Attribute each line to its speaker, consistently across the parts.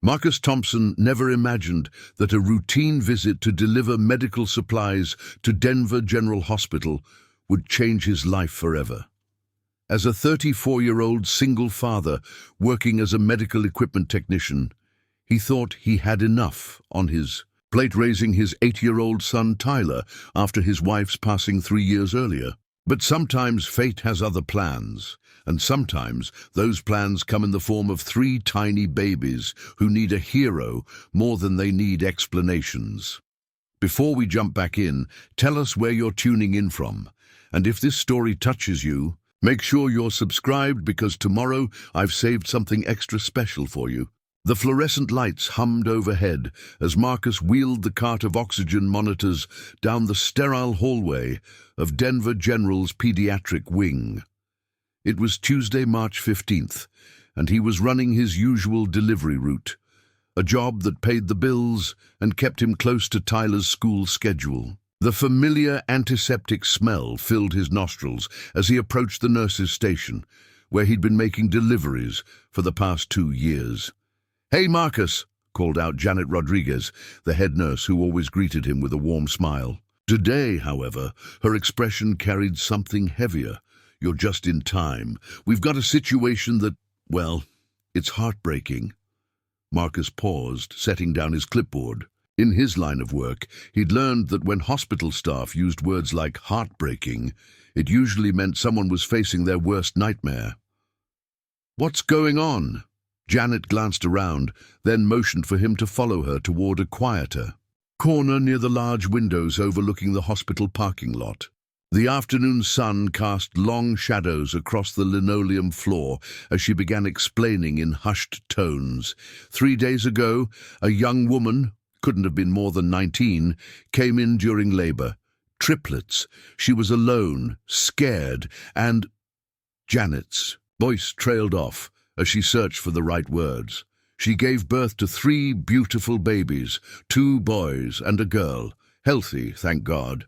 Speaker 1: Marcus Thompson never imagined that a routine visit to deliver medical supplies to Denver General Hospital would change his life forever. As a 34-year-old single father working as a medical equipment technician, he thought he had enough on his plate raising his 8-year-old son Tyler after his wife's passing 3 years earlier. But sometimes fate has other plans, and sometimes those plans come in the form of 3 tiny babies who need a hero more than they need explanations. Before we jump back in, tell us where you're tuning in from, and if this story touches you, make sure you're subscribed because tomorrow I've saved something extra special for you. The fluorescent lights hummed overhead as Marcus wheeled the cart of oxygen monitors down the sterile hallway of Denver General's pediatric wing. It was Tuesday, March 15th, and he was running his usual delivery route, a job that paid the bills and kept him close to Tyler's school schedule. The familiar antiseptic smell filled his nostrils as he approached the nurse's station, where he'd been making deliveries for the past 2 years. "Hey, Marcus," called out Janet Rodriguez, the head nurse who always greeted him with a warm smile. Today, however, her expression carried something heavier. "You're just in time. We've got a situation that, well, it's heartbreaking." Marcus paused, setting down his clipboard. In his line of work, he'd learned that when hospital staff used words like heartbreaking, it usually meant someone was facing their worst nightmare. "What's going on?" Janet glanced around, then motioned for him to follow her toward a quieter corner near the large windows overlooking the hospital parking lot. The afternoon sun cast long shadows across the linoleum floor as she began explaining in hushed tones. 3 days ago, a young woman, couldn't have been more than 19, came in during labor. Triplets. She was alone, scared, and... Janet's voice trailed off as she searched for the right words. She gave birth to 3 beautiful babies, 2 boys and a girl, healthy, thank God.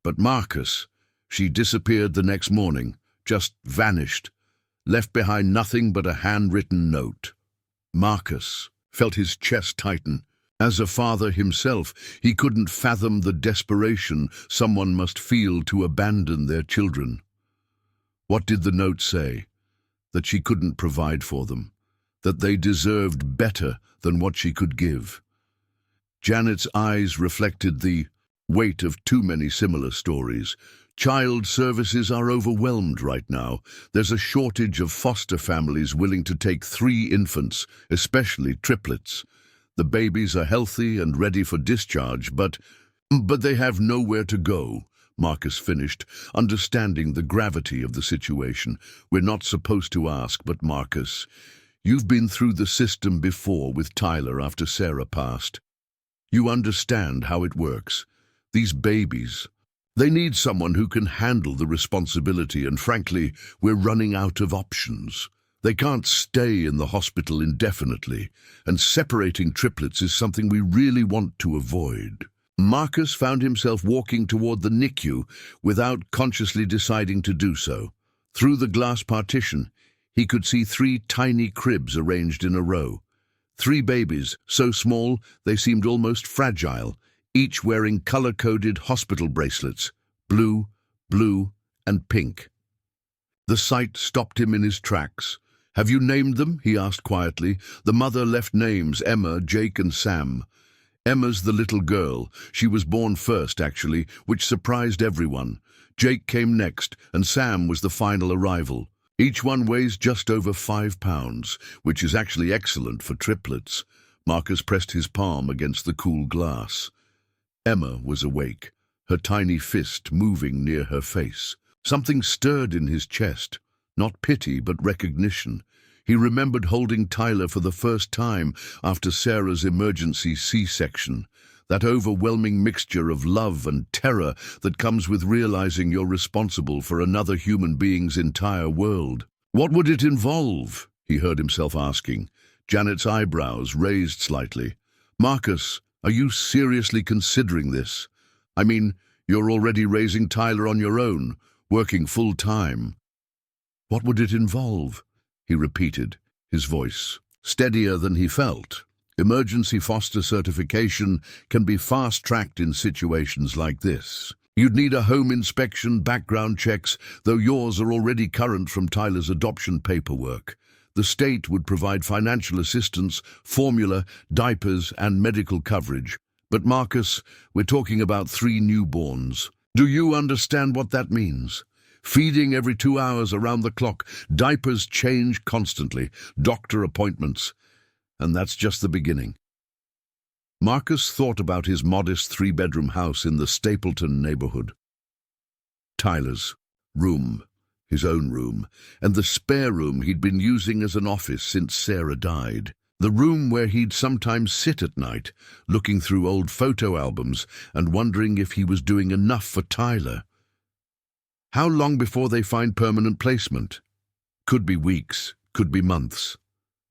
Speaker 1: But Marcus, she disappeared the next morning, just vanished, left behind nothing but a handwritten note. Marcus felt his chest tighten. As a father himself, he couldn't fathom the desperation someone must feel to abandon their children. What did the note say? That she couldn't provide for them, that they deserved better than what she could give. Janet's eyes reflected the weight of too many similar stories. Child services are overwhelmed right now. There's a shortage of foster families willing to take 3 infants, especially triplets. The babies are healthy and ready for discharge, but they have nowhere to go. Marcus finished, understanding the gravity of the situation. "We're not supposed to ask, but Marcus, you've been through the system before with Tyler after Sarah passed. You understand how it works. These babies, they need someone who can handle the responsibility, and frankly, we're running out of options. They can't stay in the hospital indefinitely, and separating triplets is something we really want to avoid." Marcus found himself walking toward the NICU without consciously deciding to do so. Through the glass partition, he could see 3 tiny cribs arranged in a row. 3 babies, so small they seemed almost fragile, each wearing color-coded hospital bracelets, blue, blue, and pink. The sight stopped him in his tracks. "Have you named them?" he asked quietly. The mother left names: Emma, Jake, and Sam. Emma's the little girl. She was born first, actually, which surprised everyone. Jake came next, and Sam was the final arrival. Each one weighs just over 5 pounds, which is actually excellent for triplets. Marcus pressed his palm against the cool glass. Emma was awake, her tiny fist moving near her face. Something stirred in his chest, not pity but recognition. He remembered holding Tyler for the first time after Sarah's emergency C-section, that overwhelming mixture of love and terror that comes with realizing you're responsible for another human being's entire world. What would it involve? He heard himself asking. Janet's eyebrows raised slightly. Marcus, are you seriously considering this? I mean, you're already raising Tyler on your own, working full-time. What would it involve? He repeated, his voice steadier than he felt. Emergency foster certification can be fast-tracked in situations like this. You'd need a home inspection, background checks, though yours are already current from Tyler's adoption paperwork. The state would provide financial assistance, formula, diapers, and medical coverage. But Marcus, we're talking about 3 newborns. Do you understand what that means? Feeding every 2 hours around the clock, diapers change constantly, doctor appointments. And that's just the beginning. Marcus thought about his modest 3-bedroom house in the Stapleton neighborhood. Tyler's room, his own room, and the spare room he'd been using as an office since Sarah died. The room where he'd sometimes sit at night, looking through old photo albums and wondering if he was doing enough for Tyler. How long before they find permanent placement? Could be weeks, could be months.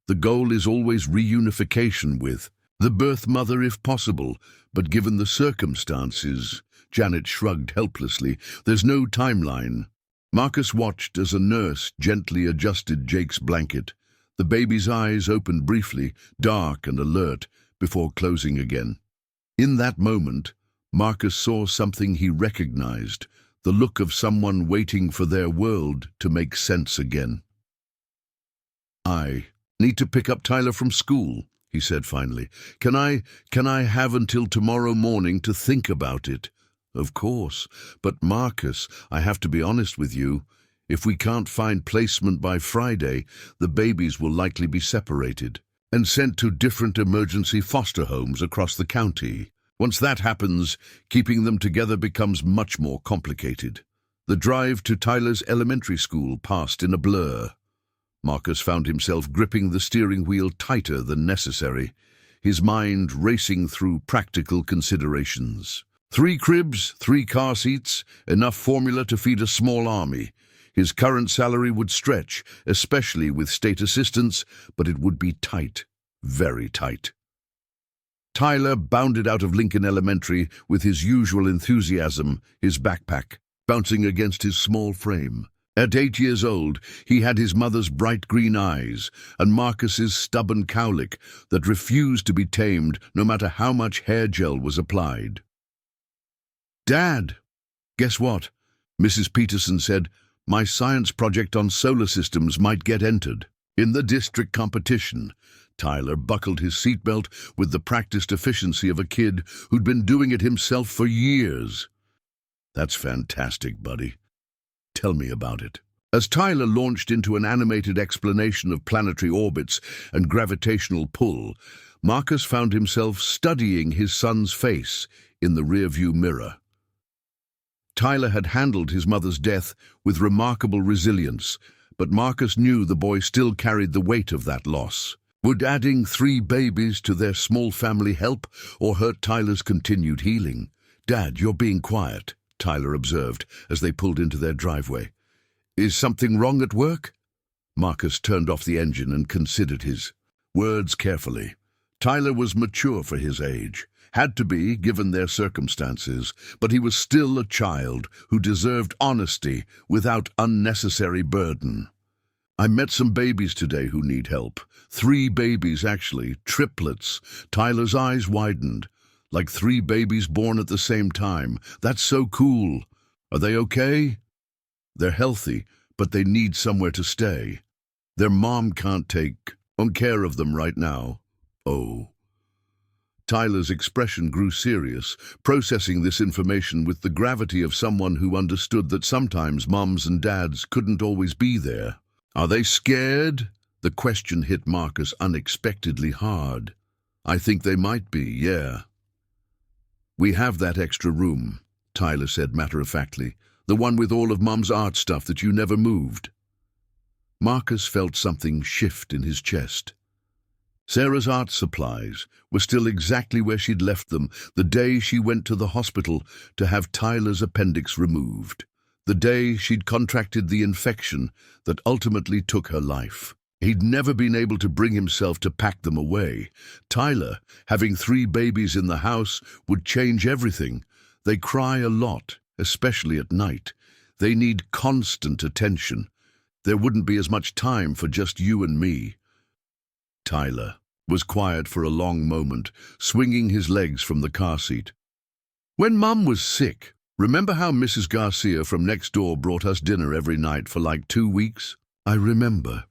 Speaker 1: The goal is always reunification with the birth mother if possible, but given the circumstances, Janet shrugged helplessly, there's no timeline. Marcus watched as a nurse gently adjusted Jake's blanket. The baby's eyes opened briefly, dark and alert, before closing again. In that moment, Marcus saw something he recognized, the look of someone waiting for their world to make sense again. I need to pick up Tyler from school, he said finally. Can I have until tomorrow morning to think about it? Of course, but Marcus, I have to be honest with you. If we can't find placement by Friday, the babies will likely be separated and sent to different emergency foster homes across the county. Once that happens, keeping them together becomes much more complicated. The drive to Tyler's elementary school passed in a blur. Marcus found himself gripping the steering wheel tighter than necessary, his mind racing through practical considerations. 3 cribs, 3 car seats, enough formula to feed a small army. His current salary would stretch, especially with state assistance, but it would be tight, very tight. Tyler bounded out of Lincoln Elementary with his usual enthusiasm, his backpack bouncing against his small frame. At 8 years old, he had his mother's bright green eyes and Marcus's stubborn cowlick that refused to be tamed no matter how much hair gel was applied. "Dad, guess what?" Mrs. Peterson said. "My science project on solar systems might get entered." In the district competition, Tyler buckled his seatbelt with the practiced efficiency of a kid who'd been doing it himself for years. "That's fantastic, buddy. Tell me about it." As Tyler launched into an animated explanation of planetary orbits and gravitational pull, Marcus found himself studying his son's face in the rearview mirror. Tyler had handled his mother's death with remarkable resilience, but Marcus knew the boy still carried the weight of that loss. Would adding 3 babies to their small family help or hurt Tyler's continued healing? "Dad, you're being quiet," Tyler observed as they pulled into their driveway. "Is something wrong at work?" Marcus turned off the engine and considered his words carefully. Tyler was mature for his age, had to be given their circumstances, but he was still a child who deserved honesty without unnecessary burden. "I met some babies today who need help. 3 babies, actually, triplets." Tyler's eyes widened. "Like 3 babies born at the same time. That's so cool. Are they okay?" "They're healthy, but they need somewhere to stay. Their mom can't take care of them right now." "Oh." Tyler's expression grew serious, processing this information with the gravity of someone who understood that sometimes moms and dads couldn't always be there. "Are they scared?" The question hit Marcus unexpectedly hard. "I think they might be, yeah." "We have that extra room," Tyler said matter-of-factly. "The one with all of Mom's art stuff that you never moved." Marcus felt something shift in his chest. Sarah's art supplies were still exactly where she'd left them the day she went to the hospital to have Tyler's appendix removed. The day she'd contracted the infection that ultimately took her life. He'd never been able to bring himself to pack them away. Tyler, having 3 babies in the house, would change everything. They cry a lot, especially at night. They need constant attention. There wouldn't be as much time for just you and me. Tyler was quiet for a long moment, swinging his legs from the car seat. When Mum was sick, remember how Mrs. Garcia from next door brought us dinner every night for like 2 weeks? I remember.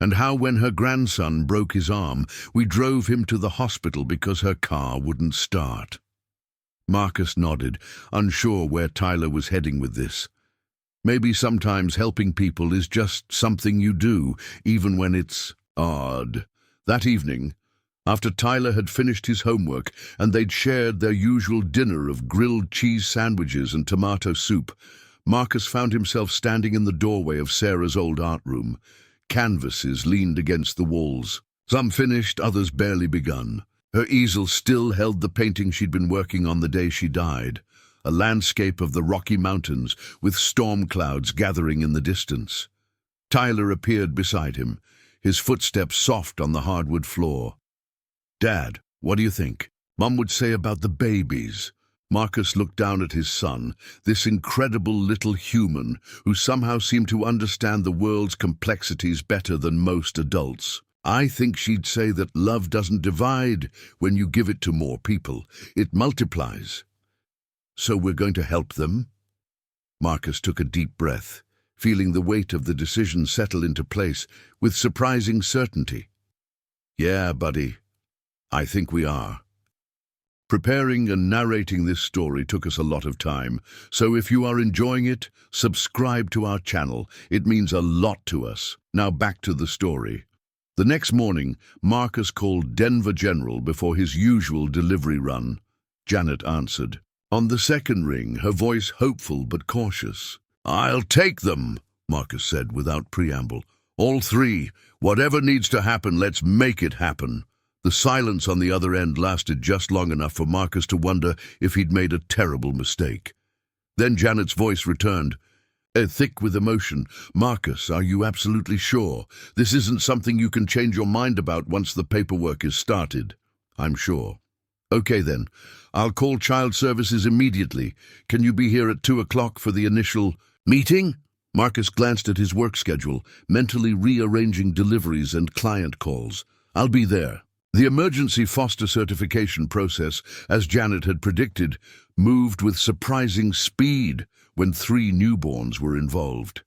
Speaker 1: And how when her grandson broke his arm, we drove him to the hospital because her car wouldn't start. Marcus nodded, unsure where Tyler was heading with this. Maybe sometimes helping people is just something you do, even when it's odd. That evening, after Tyler had finished his homework and they'd shared their usual dinner of grilled cheese sandwiches and tomato soup, Marcus found himself standing in the doorway of Sarah's old art room. Canvases leaned against the walls. Some finished, others barely begun. Her easel still held the painting she'd been working on the day she died, a landscape of the Rocky Mountains with storm clouds gathering in the distance. Tyler appeared beside him, his footsteps soft on the hardwood floor. "Dad, what do you think? Mum would say about the babies." Marcus looked down at his son, this incredible little human who somehow seemed to understand the world's complexities better than most adults. "I think she'd say that love doesn't divide when you give it to more people. It multiplies." "So we're going to help them?" Marcus took a deep breath, feeling the weight of the decision settle into place with surprising certainty. "Yeah, buddy, I think we are." Preparing and narrating this story took us a lot of time, so if you are enjoying it, subscribe to our channel. It means a lot to us. Now back to the story. The next morning, Marcus called Denver General before his usual delivery run. Janet answered. On the second ring, her voice hopeful but cautious. "I'll take them," Marcus said without preamble. "All 3. Whatever needs to happen, let's make it happen." The silence on the other end lasted just long enough for Marcus to wonder if he'd made a terrible mistake. Then Janet's voice returned, thick with emotion. "Marcus, are you absolutely sure? This isn't something you can change your mind about once the paperwork is started." "I'm sure." "Okay then, I'll call Child Services immediately. Can you be here at 2 o'clock for the initial meeting?" Marcus glanced at his work schedule, mentally rearranging deliveries and client calls. "I'll be there." The emergency foster certification process, as Janet had predicted, moved with surprising speed when 3 newborns were involved.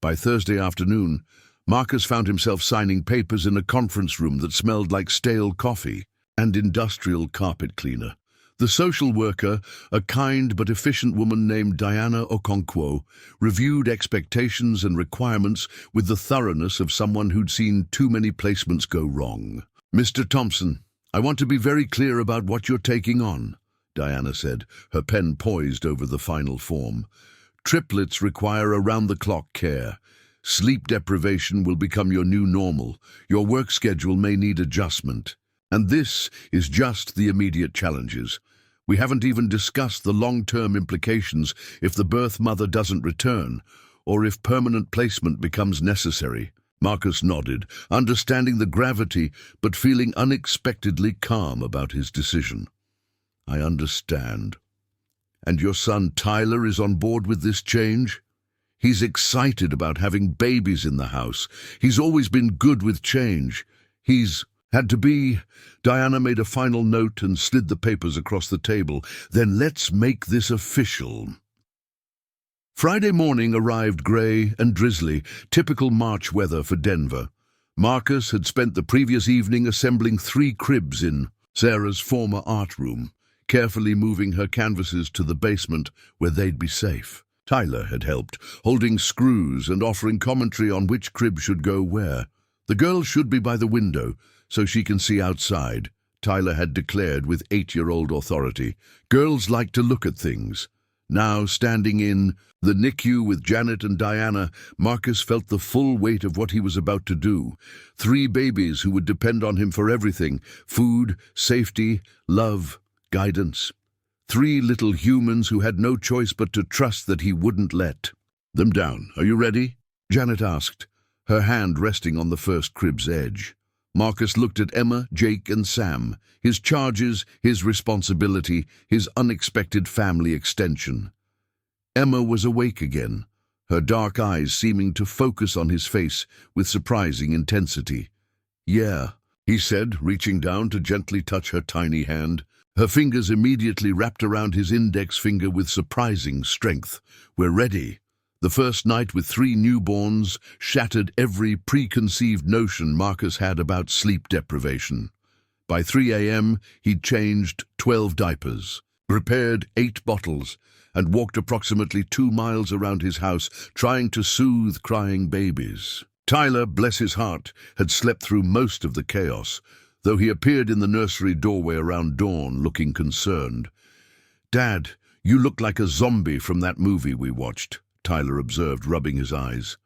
Speaker 1: By Thursday afternoon, Marcus found himself signing papers in a conference room that smelled like stale coffee and industrial carpet cleaner. The social worker, a kind but efficient woman named Diana Okonkwo, reviewed expectations and requirements with the thoroughness of someone who'd seen too many placements go wrong. "Mr. Thompson, I want to be very clear about what you're taking on," Diana said, her pen poised over the final form. "Triplets require around-the-clock care. Sleep deprivation will become your new normal. Your work schedule may need adjustment. And this is just the immediate challenges. We haven't even discussed the long-term implications if the birth mother doesn't return, or if permanent placement becomes necessary." Marcus nodded, understanding the gravity but feeling unexpectedly calm about his decision. "I understand. And your son Tyler is on board with this change? He's excited about having babies in the house. He's always been good with change. He's had to be." Diana made a final note and slid the papers across the table. "Then let's make this official." Friday morning arrived grey and drizzly, typical March weather for Denver. Marcus had spent the previous evening assembling 3 cribs in Sarah's former art room, carefully moving her canvases to the basement where they'd be safe. Tyler had helped, holding screws and offering commentary on which crib should go where. "The girl should be by the window, so she can see outside," Tyler had declared with 8-year-old authority. "Girls like to look at things." Now, standing in the NICU with Janet and Diana, Marcus felt the full weight of what he was about to do. 3 babies who would depend on him for everything: food, safety, love, guidance. 3 little humans who had no choice but to trust that he wouldn't let them down. "Are you ready?" Janet asked, her hand resting on the first crib's edge. Marcus looked at Emma, Jake, and Sam, his charges, his responsibility, his unexpected family extension. Emma was awake again, her dark eyes seeming to focus on his face with surprising intensity. "Yeah, he said, reaching down to gently touch her tiny hand. Her fingers immediately wrapped around his index finger with surprising strength. "We're ready." The first night with 3 newborns shattered every preconceived notion Marcus had about sleep deprivation. By 3 a.m., he'd changed 12 diapers, repaired 8 bottles, and walked approximately 2 miles around his house trying to soothe crying babies. Tyler, bless his heart, had slept through most of the chaos, though he appeared in the nursery doorway around dawn looking concerned. "Dad, you look like a zombie from that movie we watched," Tyler observed, rubbing his eyes.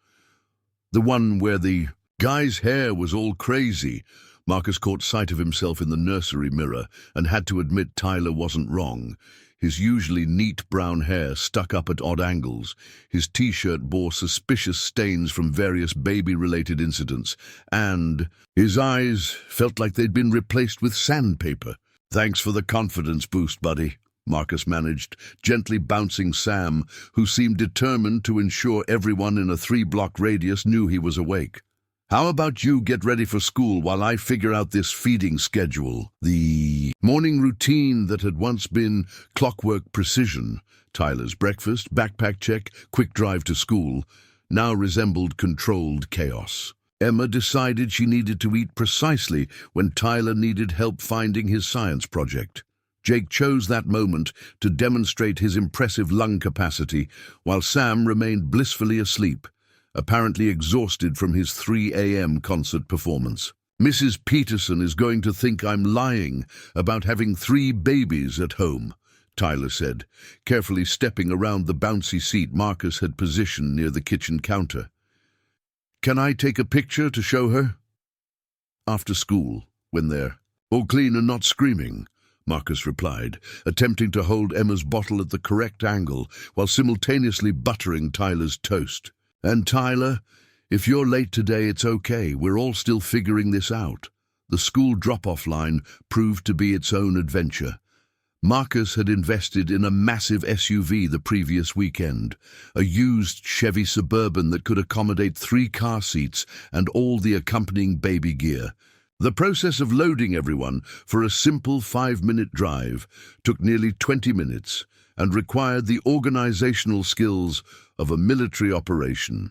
Speaker 1: "The one where the guy's hair was all crazy." Marcus caught sight of himself in the nursery mirror and had to admit Tyler wasn't wrong. His usually neat brown hair stuck up at odd angles. His t-shirt bore suspicious stains from various baby-related incidents, and his eyes felt like they'd been replaced with sandpaper. "Thanks for the confidence boost, buddy," Marcus managed, gently bouncing Sam, who seemed determined to ensure everyone in a 3-block radius knew he was awake. "How about you get ready for school while I figure out this feeding schedule?" The morning routine that had once been clockwork precision, Tyler's breakfast, backpack check, quick drive to school, now resembled controlled chaos. Emma decided she needed to eat precisely when Tyler needed help finding his science project. Jake chose that moment to demonstrate his impressive lung capacity, while Sam remained blissfully asleep, apparently exhausted from his 3 a.m. concert performance. "Mrs. Peterson is going to think I'm lying about having 3 babies at home," Tyler said, carefully stepping around the bouncy seat Marcus had positioned near the kitchen counter. "Can I take a picture to show her?" "After school, when they're all clean and not screaming," Marcus replied, attempting to hold Emma's bottle at the correct angle while simultaneously buttering Tyler's toast. "And Tyler, if you're late today, it's okay. We're all still figuring this out." The school drop-off line proved to be its own adventure. Marcus had invested in a massive SUV the previous weekend, a used Chevy Suburban that could accommodate 3 car seats and all the accompanying baby gear. The process of loading everyone for a simple 5-minute drive took nearly 20 minutes and required the organizational skills of a military operation.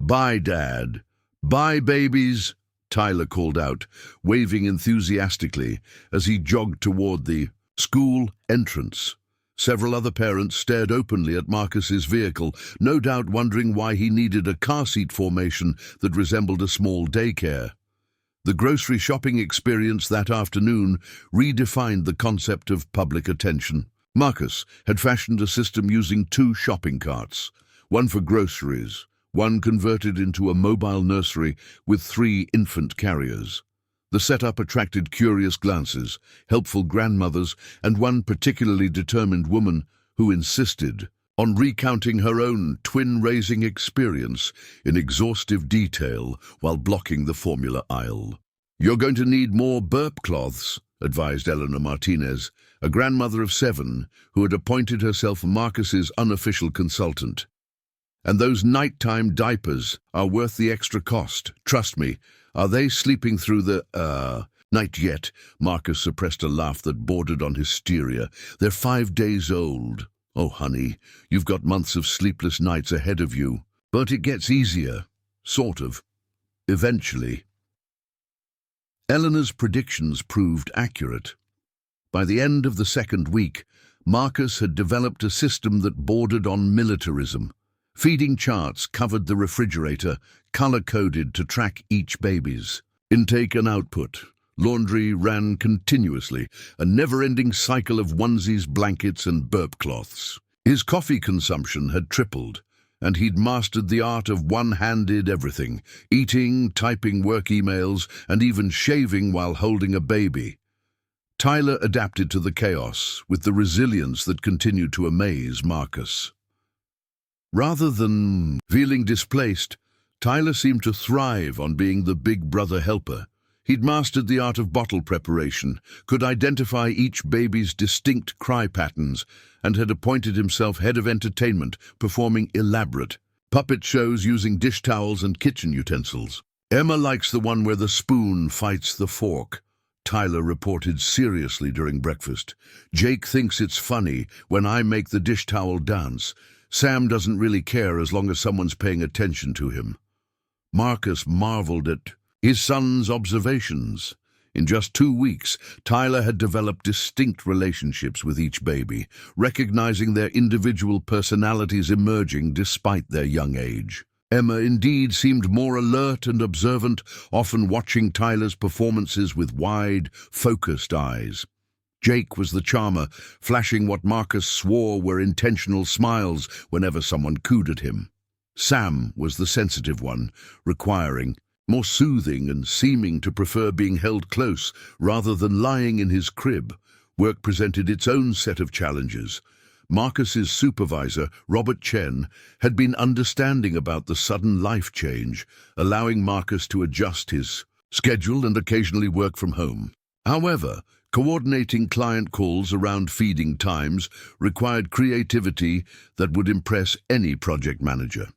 Speaker 1: "Bye, Dad. Bye, babies," Tyler called out, waving enthusiastically as he jogged toward the school entrance. Several other parents stared openly at Marcus's vehicle, no doubt wondering why he needed a car seat formation that resembled a small daycare. The grocery shopping experience that afternoon redefined the concept of public attention. Marcus had fashioned a system using 2 shopping carts, one for groceries, one converted into a mobile nursery with 3 infant carriers. The setup attracted curious glances, helpful grandmothers, and one particularly determined woman who insisted on recounting her own twin-raising experience in exhaustive detail while blocking the formula aisle. "You're going to need more burp cloths," advised Eleanor Martinez, a grandmother of 7 who had appointed herself Marcus's unofficial consultant. "And those nighttime diapers are worth the extra cost. Trust me. Are they sleeping through the, night yet?" Marcus suppressed a laugh that bordered on hysteria. "They're 5 days old. Oh, honey, you've got months of sleepless nights ahead of you. But it gets easier. Sort of. Eventually." Eleanor's predictions proved accurate. By the end of the 2nd week, Marcus had developed a system that bordered on militarism. Feeding charts covered the refrigerator, color-coded to track each baby's intake and output. Laundry ran continuously, a never-ending cycle of onesies, blankets, and burp cloths. His coffee consumption had tripled, and he'd mastered the art of one-handed everything, eating, typing work emails, and even shaving while holding a baby. Tyler adapted to the chaos with the resilience that continued to amaze Marcus. Rather than feeling displaced, Tyler seemed to thrive on being the big brother helper. He'd mastered the art of bottle preparation, could identify each baby's distinct cry patterns, and had appointed himself head of entertainment, performing elaborate puppet shows using dish towels and kitchen utensils. Emma likes the one where the spoon fights the fork, Tyler reported seriously during breakfast. Jake thinks it's funny when I make the dish towel dance. Sam doesn't really care as long as someone's paying attention to him. Marcus marveled at his son's observations. In just 2 weeks, Tyler had developed distinct relationships with each baby, recognizing their individual personalities emerging despite their young age. Emma indeed seemed more alert and observant, often watching Tyler's performances with wide, focused eyes. Jake was the charmer, flashing what Marcus swore were intentional smiles whenever someone cooed at him. Sam was the sensitive one, requiring more soothing and seeming to prefer being held close rather than lying in his crib. Work presented its own set of challenges. Marcus's supervisor, Robert Chen, had been understanding about the sudden life change, allowing Marcus to adjust his schedule and occasionally work from home. However, coordinating client calls around feeding times required creativity that would impress any project manager.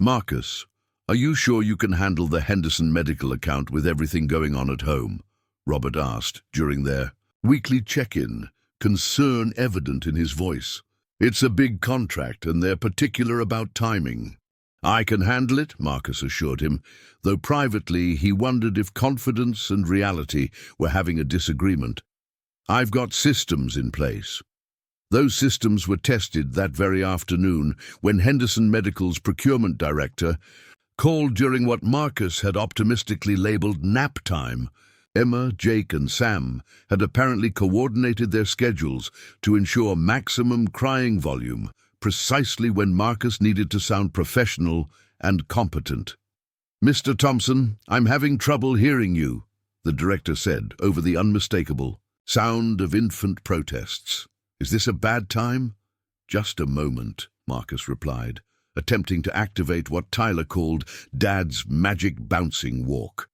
Speaker 1: "Marcus, are you sure you can handle the Henderson medical account with everything going on at home?" Robert asked during their weekly check-in, concern evident in his voice. "It's a big contract and they're particular about timing." "I can handle it," Marcus assured him, though privately he wondered if confidence and reality were having a disagreement. "I've got systems in place." Those systems were tested that very afternoon when Henderson Medical's procurement director called during what Marcus had optimistically labeled nap time. Emma, Jake, and Sam had apparently coordinated their schedules to ensure maximum crying volume, precisely when Marcus needed to sound professional and competent. "Mr. Thompson, I'm having trouble hearing you," the director said over the unmistakable sound of infant protests. "Is this a bad time?" "Just a moment," Marcus replied, attempting to activate what Tyler called Dad's magic bouncing walk,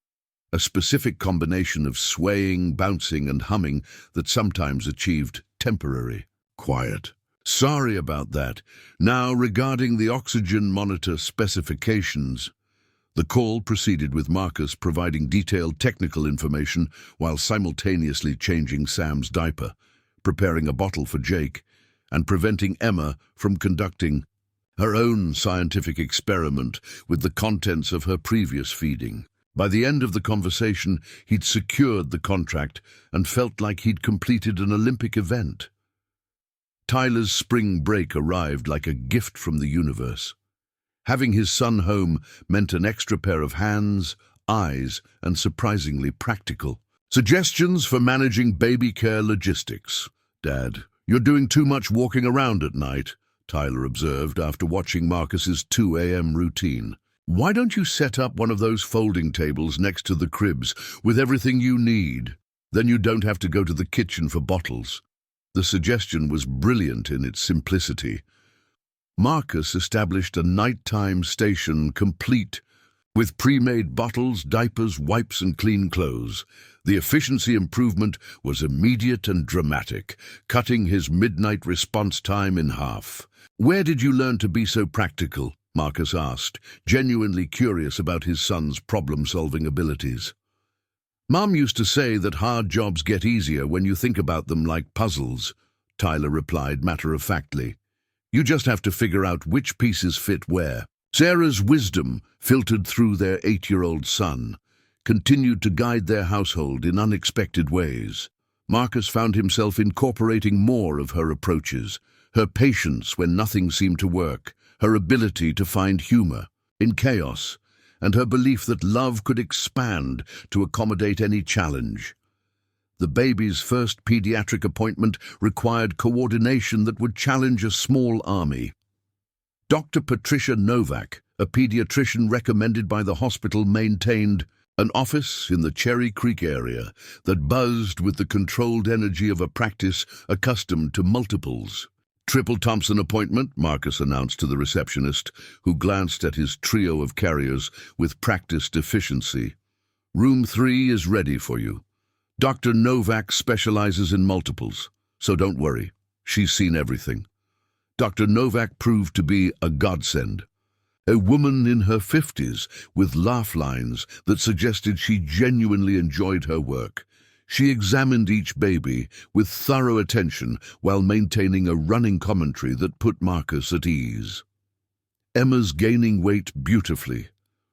Speaker 1: a specific combination of swaying, bouncing, and humming that sometimes achieved temporary quiet. "Sorry about that. Now, regarding the oxygen monitor specifications." The call proceeded with Marcus providing detailed technical information while simultaneously changing Sam's diaper, preparing a bottle for Jake, and preventing Emma from conducting her own scientific experiment with the contents of her previous feeding. By the end of the conversation, he'd secured the contract and felt like he'd completed an Olympic event. Tyler's spring break arrived like a gift from the universe. Having his son home meant an extra pair of hands, eyes, and surprisingly practical suggestions for managing baby care logistics. "Dad, you're doing too much walking around at night," Tyler observed after watching Marcus's 2 a.m. routine. "Why don't you set up one of those folding tables next to the cribs with everything you need? Then you don't have to go to the kitchen for bottles." The suggestion was brilliant in its simplicity. Marcus established a nighttime station complete with pre-made bottles, diapers, wipes, and clean clothes. The efficiency improvement was immediate and dramatic, cutting his midnight response time in half. "Where did you learn to be so practical?" Marcus asked, genuinely curious about his son's problem-solving abilities. "Mom used to say that hard jobs get easier when you think about them like puzzles," Tyler replied matter-of-factly. "You just have to figure out which pieces fit where." Sarah's wisdom, filtered through their 8-year-old son, continued to guide their household in unexpected ways. Marcus found himself incorporating more of her approaches, her patience when nothing seemed to work, her ability to find humor in chaos, and her belief that love could expand to accommodate any challenge. The baby's first pediatric appointment required coordination that would challenge a small army. Dr. Patricia Novak, a pediatrician recommended by the hospital, maintained an office in the Cherry Creek area that buzzed with the controlled energy of a practice accustomed to multiples. "Triple Thompson appointment," Marcus announced to the receptionist, who glanced at his trio of carriers with practiced efficiency. "Room 3 is ready for you. Dr. Novak specializes in multiples, so don't worry. She's seen everything." Dr. Novak proved to be a godsend. a woman in her 50s with laugh lines that suggested she genuinely enjoyed her work. She examined each baby with thorough attention while maintaining a running commentary that put Marcus at ease. Emma's gaining weight beautifully.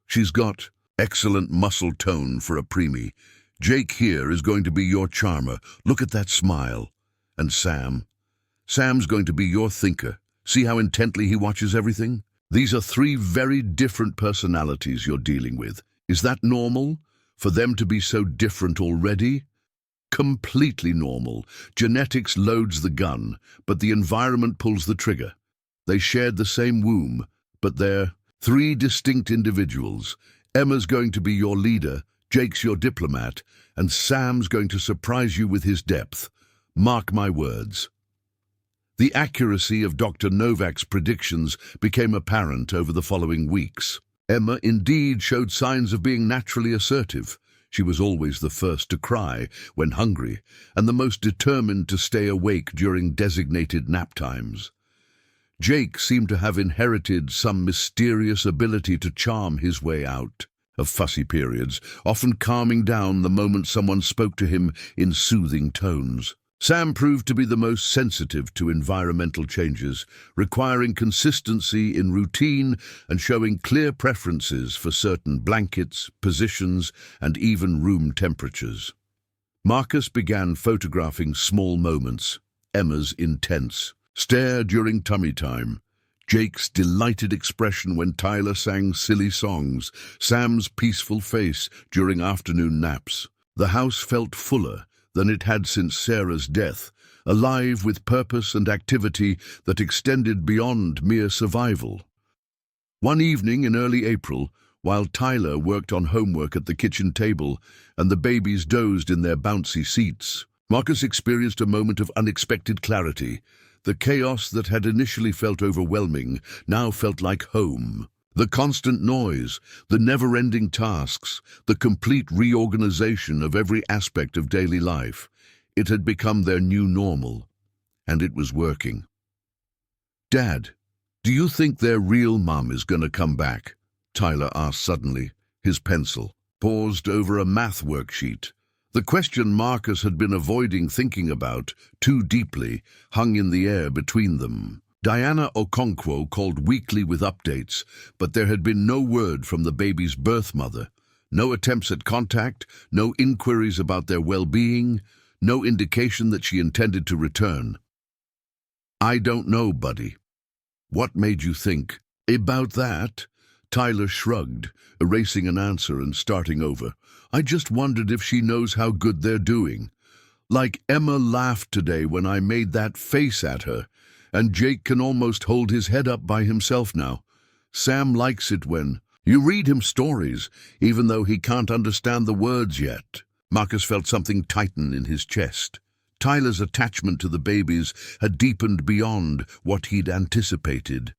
Speaker 1: She's got excellent muscle tone for a preemie. Jake here is going to be your charmer. Look at that smile. And Sam's going to be your thinker. See how intently he watches everything? These are three very different personalities you're dealing with. Is that normal? For them to be so different already? Completely normal. Genetics loads the gun, but the environment pulls the trigger. They shared the same womb, but they're three distinct individuals. Emma's going to be your leader, Jake's your diplomat, and Sam's going to surprise you with his depth. Mark my words. The accuracy of Dr. Novak's predictions became apparent over the following weeks. Emma indeed showed signs of being naturally assertive. She was always the first to cry when hungry and the most determined to stay awake during designated nap times. Jake seemed to have inherited some mysterious ability to charm his way out of fussy periods, often calming down the moment someone spoke to him in soothing tones. Sam proved to be the most sensitive to environmental changes, requiring consistency in routine and showing clear preferences for certain blankets, positions, and even room temperatures. Marcus began photographing small moments, Emma's intense stare during tummy time, Jake's delighted expression when Tyler sang silly songs, Sam's peaceful face during afternoon naps. The house felt fuller than it had since Sarah's death, alive with purpose and activity that extended beyond mere survival. One evening in early April, while Tyler worked on homework at the kitchen table and the babies dozed in their bouncy seats, Marcus experienced a moment of unexpected clarity. The chaos that had initially felt overwhelming now felt like home. The constant noise, the never-ending tasks, the complete reorganization of every aspect of daily life. It had become their new normal, and it was working. "Dad, do you think their real mum is going to come back?" Tyler asked suddenly, his pencil paused over a math worksheet. The question Marcus had been avoiding thinking about too deeply hung in the air between them. Diana Okonkwo called weekly with updates, but there had been no word from the baby's birth mother. No attempts at contact, no inquiries about their well-being, no indication that she intended to return. "I don't know, buddy." "What made you think?" "About that?" Tyler shrugged, erasing an answer and starting over. "I just wondered if she knows how good they're doing. Like Emma laughed today when I made that face at her, and Jake can almost hold his head up by himself now. Sam likes it when you read him stories, even though he can't understand the words yet." Marcus felt something tighten in his chest. Tyler's attachment to the babies had deepened beyond what he'd anticipated.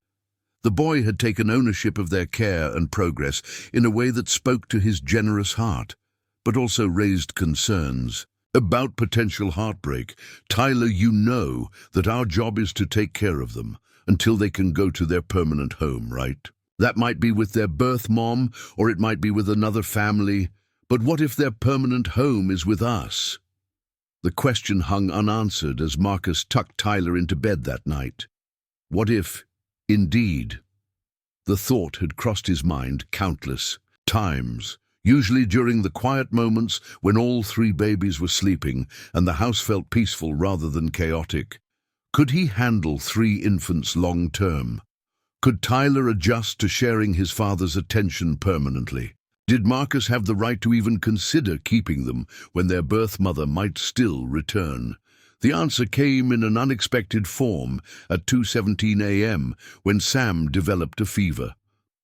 Speaker 1: The boy had taken ownership of their care and progress in a way that spoke to his generous heart, but also raised concerns. "About potential heartbreak, Tyler, you know that our job is to take care of them until they can go to their permanent home, right? That might be with their birth mom, or it might be with another family. But what if their permanent home is with us?" The question hung unanswered as Marcus tucked Tyler into bed that night. What if, indeed? The thought had crossed his mind countless times, usually during the quiet moments when all three babies were sleeping and the house felt peaceful rather than chaotic. Could he handle three infants long-term? Could Tyler adjust to sharing his father's attention permanently? Did Marcus have the right to even consider keeping them when their birth mother might still return? The answer came in an unexpected form at 2:17 a.m. when Sam developed a fever.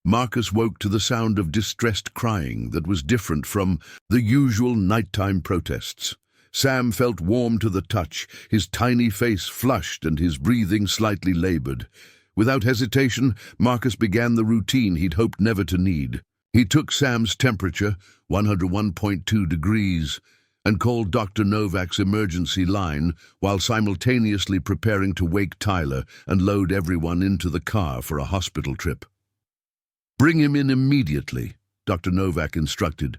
Speaker 1: Marcus woke to the sound of distressed crying that was different from the usual nighttime protests. Sam felt warm to the touch, his tiny face flushed and his breathing slightly labored. Without hesitation, Marcus began the routine he'd hoped never to need. He took Sam's temperature, 101.2 degrees, and called Dr. Novak's emergency line while simultaneously preparing to wake Tyler and load everyone into the car for a hospital trip. "Bring him in immediately," Dr. Novak instructed.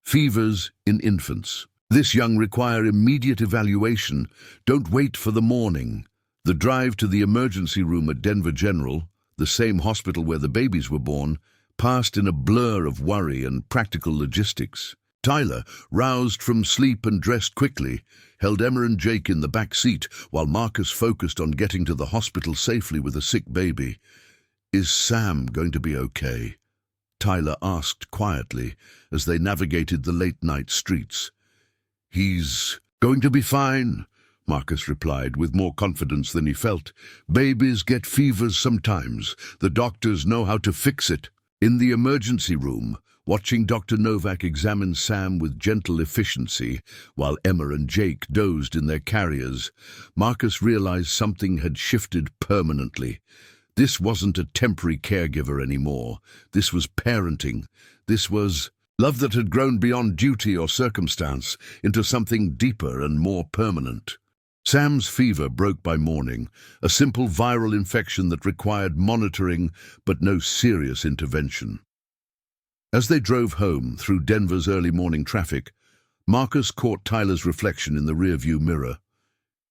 Speaker 1: "Fevers in infants. This young require immediate evaluation. Don't wait for the morning." The drive to the emergency room at Denver General, the same hospital where the babies were born, passed in a blur of worry and practical logistics. Tyler, roused from sleep and dressed quickly, held Emma and Jake in the back seat while Marcus focused on getting to the hospital safely with a sick baby. "Is Sam going to be okay?" Tyler asked quietly as they navigated the late-night streets. "He's going to be fine," Marcus replied with more confidence than he felt. "Babies get fevers sometimes. The doctors know how to fix it." In the emergency room, watching Dr. Novak examine Sam with gentle efficiency while Emma and Jake dozed in their carriers, Marcus realized something had shifted permanently. This wasn't a temporary caregiver anymore. This was parenting. This was love that had grown beyond duty or circumstance into something deeper and more permanent. Sam's fever broke by morning, a simple viral infection that required monitoring but no serious intervention. As they drove home through Denver's early morning traffic, Marcus caught Tyler's reflection in the rearview mirror.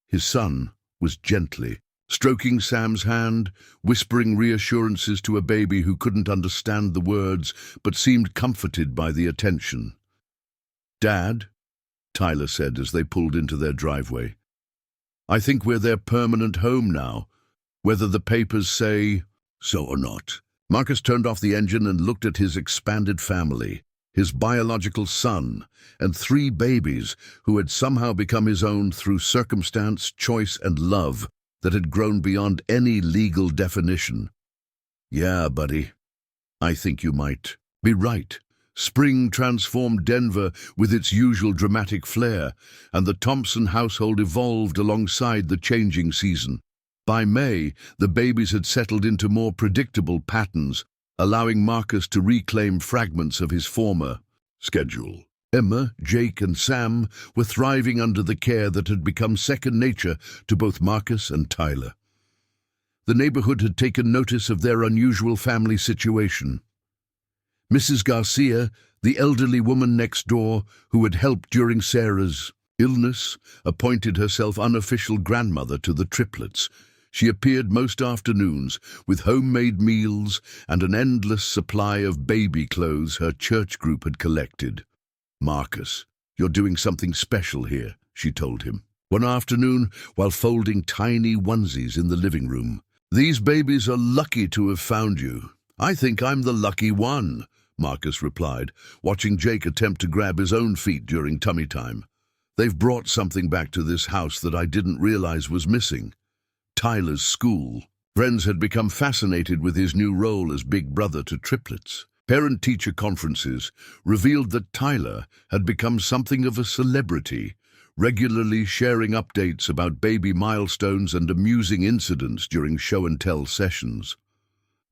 Speaker 1: His son was gently stroking Sam's hand, whispering reassurances to a baby who couldn't understand the words but seemed comforted by the attention. "Dad," Tyler said as they pulled into their driveway, "I think we're their permanent home now, whether the papers say so or not." Marcus turned off the engine and looked at his expanded family, his biological son, and 3 babies who had somehow become his own through circumstance, choice, and love that had grown beyond any legal definition. "Yeah, buddy, I think you might be right." Spring transformed Denver with its usual dramatic flair, and the Thompson household evolved alongside the changing season. By May, the babies had settled into more predictable patterns, allowing Marcus to reclaim fragments of his former schedule. Emma, Jake, and Sam were thriving under the care that had become second nature to both Marcus and Tyler. The neighborhood had taken notice of their unusual family situation. Mrs. Garcia, the elderly woman next door who had helped during Sarah's illness, appointed herself unofficial grandmother to the triplets. She appeared most afternoons with homemade meals and an endless supply of baby clothes her church group had collected. "Marcus, you're doing something special here," she told him. One afternoon, while folding tiny onesies in the living room, "These babies are lucky to have found you." "I think I'm the lucky one," Marcus replied, watching Jake attempt to grab his own feet during tummy time. "They've brought something back to this house that I didn't realize was missing." Tyler's school. Friends had become fascinated with his new role as big brother to triplets. Parent-teacher conferences revealed that Tyler had become something of a celebrity, regularly sharing updates about baby milestones and amusing incidents during show-and-tell sessions.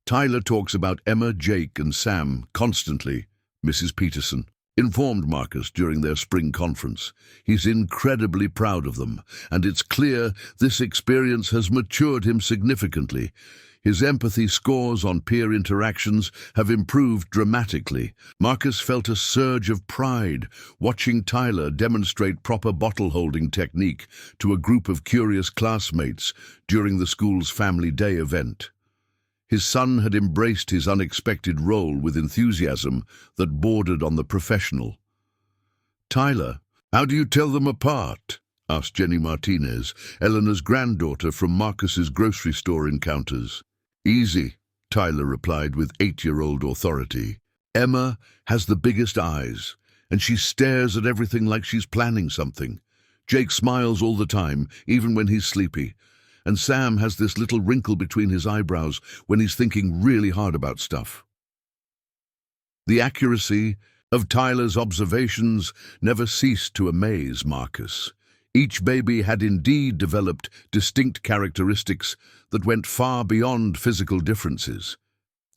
Speaker 1: "Tyler talks about Emma, Jake, and Sam constantly," Mrs. Peterson informed Marcus during their spring conference. "He's incredibly proud of them, and it's clear this experience has matured him significantly. His empathy scores on peer interactions have improved dramatically." Marcus felt a surge of pride watching Tyler demonstrate proper bottle-holding technique to a group of curious classmates during the school's Family Day event. His son had embraced his unexpected role with enthusiasm that bordered on the professional. "Tyler, how do you tell them apart?" asked Jenny Martinez, Eleanor's granddaughter from Marcus's grocery store encounters. "Easy," Tyler replied with 8-year-old authority. "Emma has the biggest eyes, and she stares at everything like she's planning something. Jake smiles all the time, even when he's sleepy. And Sam has this little wrinkle between his eyebrows when he's thinking really hard about stuff." The accuracy of Tyler's observations never ceased to amaze Marcus. Each baby had indeed developed distinct characteristics that went far beyond physical differences.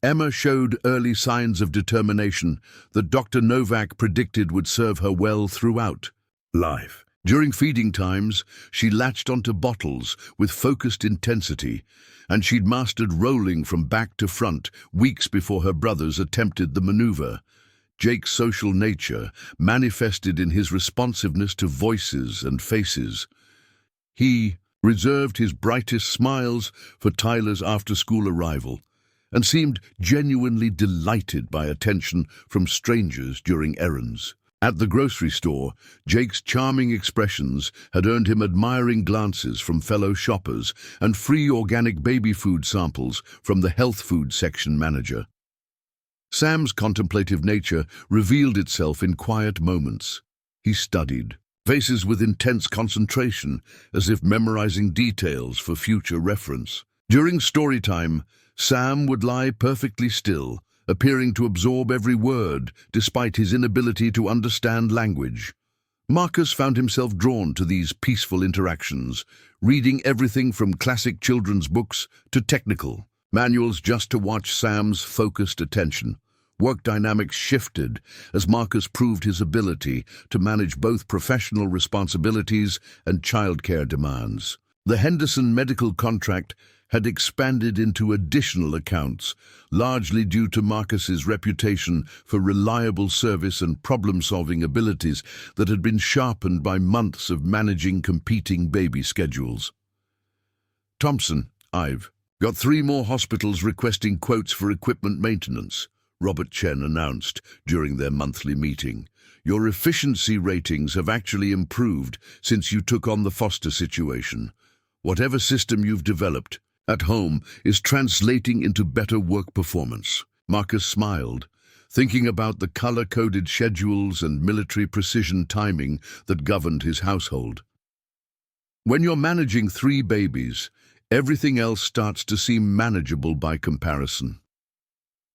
Speaker 1: Emma showed early signs of determination that Dr. Novak predicted would serve her well throughout life. During feeding times, she latched onto bottles with focused intensity, and she'd mastered rolling from back to front weeks before her brothers attempted the maneuver. Jake's social nature manifested in his responsiveness to voices and faces. He reserved his brightest smiles for Tyler's after-school arrival and seemed genuinely delighted by attention from strangers during errands. At the grocery store, Jake's charming expressions had earned him admiring glances from fellow shoppers and free organic baby food samples from the health food section manager. Sam's contemplative nature revealed itself in quiet moments. He studied, faces with intense concentration, as if memorizing details for future reference. During story time, Sam would lie perfectly still, appearing to absorb every word despite his inability to understand language. Marcus found himself drawn to these peaceful interactions, reading everything from classic children's books to technical manuals just to watch Sam's focused attention. Work dynamics shifted as Marcus proved his ability to manage both professional responsibilities and childcare demands. The Henderson medical contract had expanded into additional accounts, largely due to Marcus's reputation for reliable service and problem-solving abilities that had been sharpened by months of managing competing baby schedules. Thompson, I've got 3 more hospitals requesting quotes for equipment maintenance, Robert Chen announced during their monthly meeting. Your efficiency ratings have actually improved since you took on the foster situation. Whatever system you've developed at home is translating into better work performance. Marcus smiled, thinking about the color-coded schedules and military precision timing that governed his household. When you're managing 3 babies, everything else starts to seem manageable by comparison.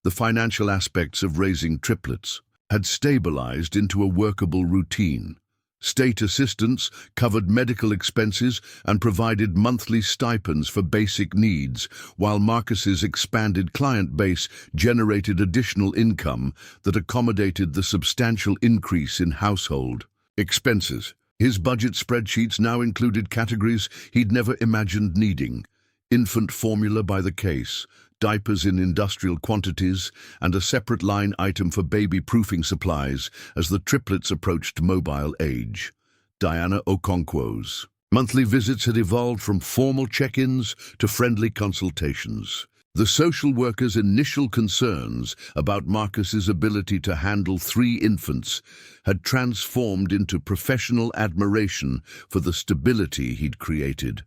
Speaker 1: The financial aspects of raising triplets had stabilized into a workable routine. State assistance covered medical expenses and provided monthly stipends for basic needs, while Marcus's expanded client base generated additional income that accommodated the substantial increase in household expenses. His budget spreadsheets now included categories he'd never imagined needing: infant formula by the case, diapers in industrial quantities, and a separate line item for baby-proofing supplies as the triplets approached mobile age. Diana Okonkwo's monthly visits had evolved from formal check-ins to friendly consultations. The social worker's initial concerns about Marcus's ability to handle 3 infants had transformed into professional admiration for the stability he'd created.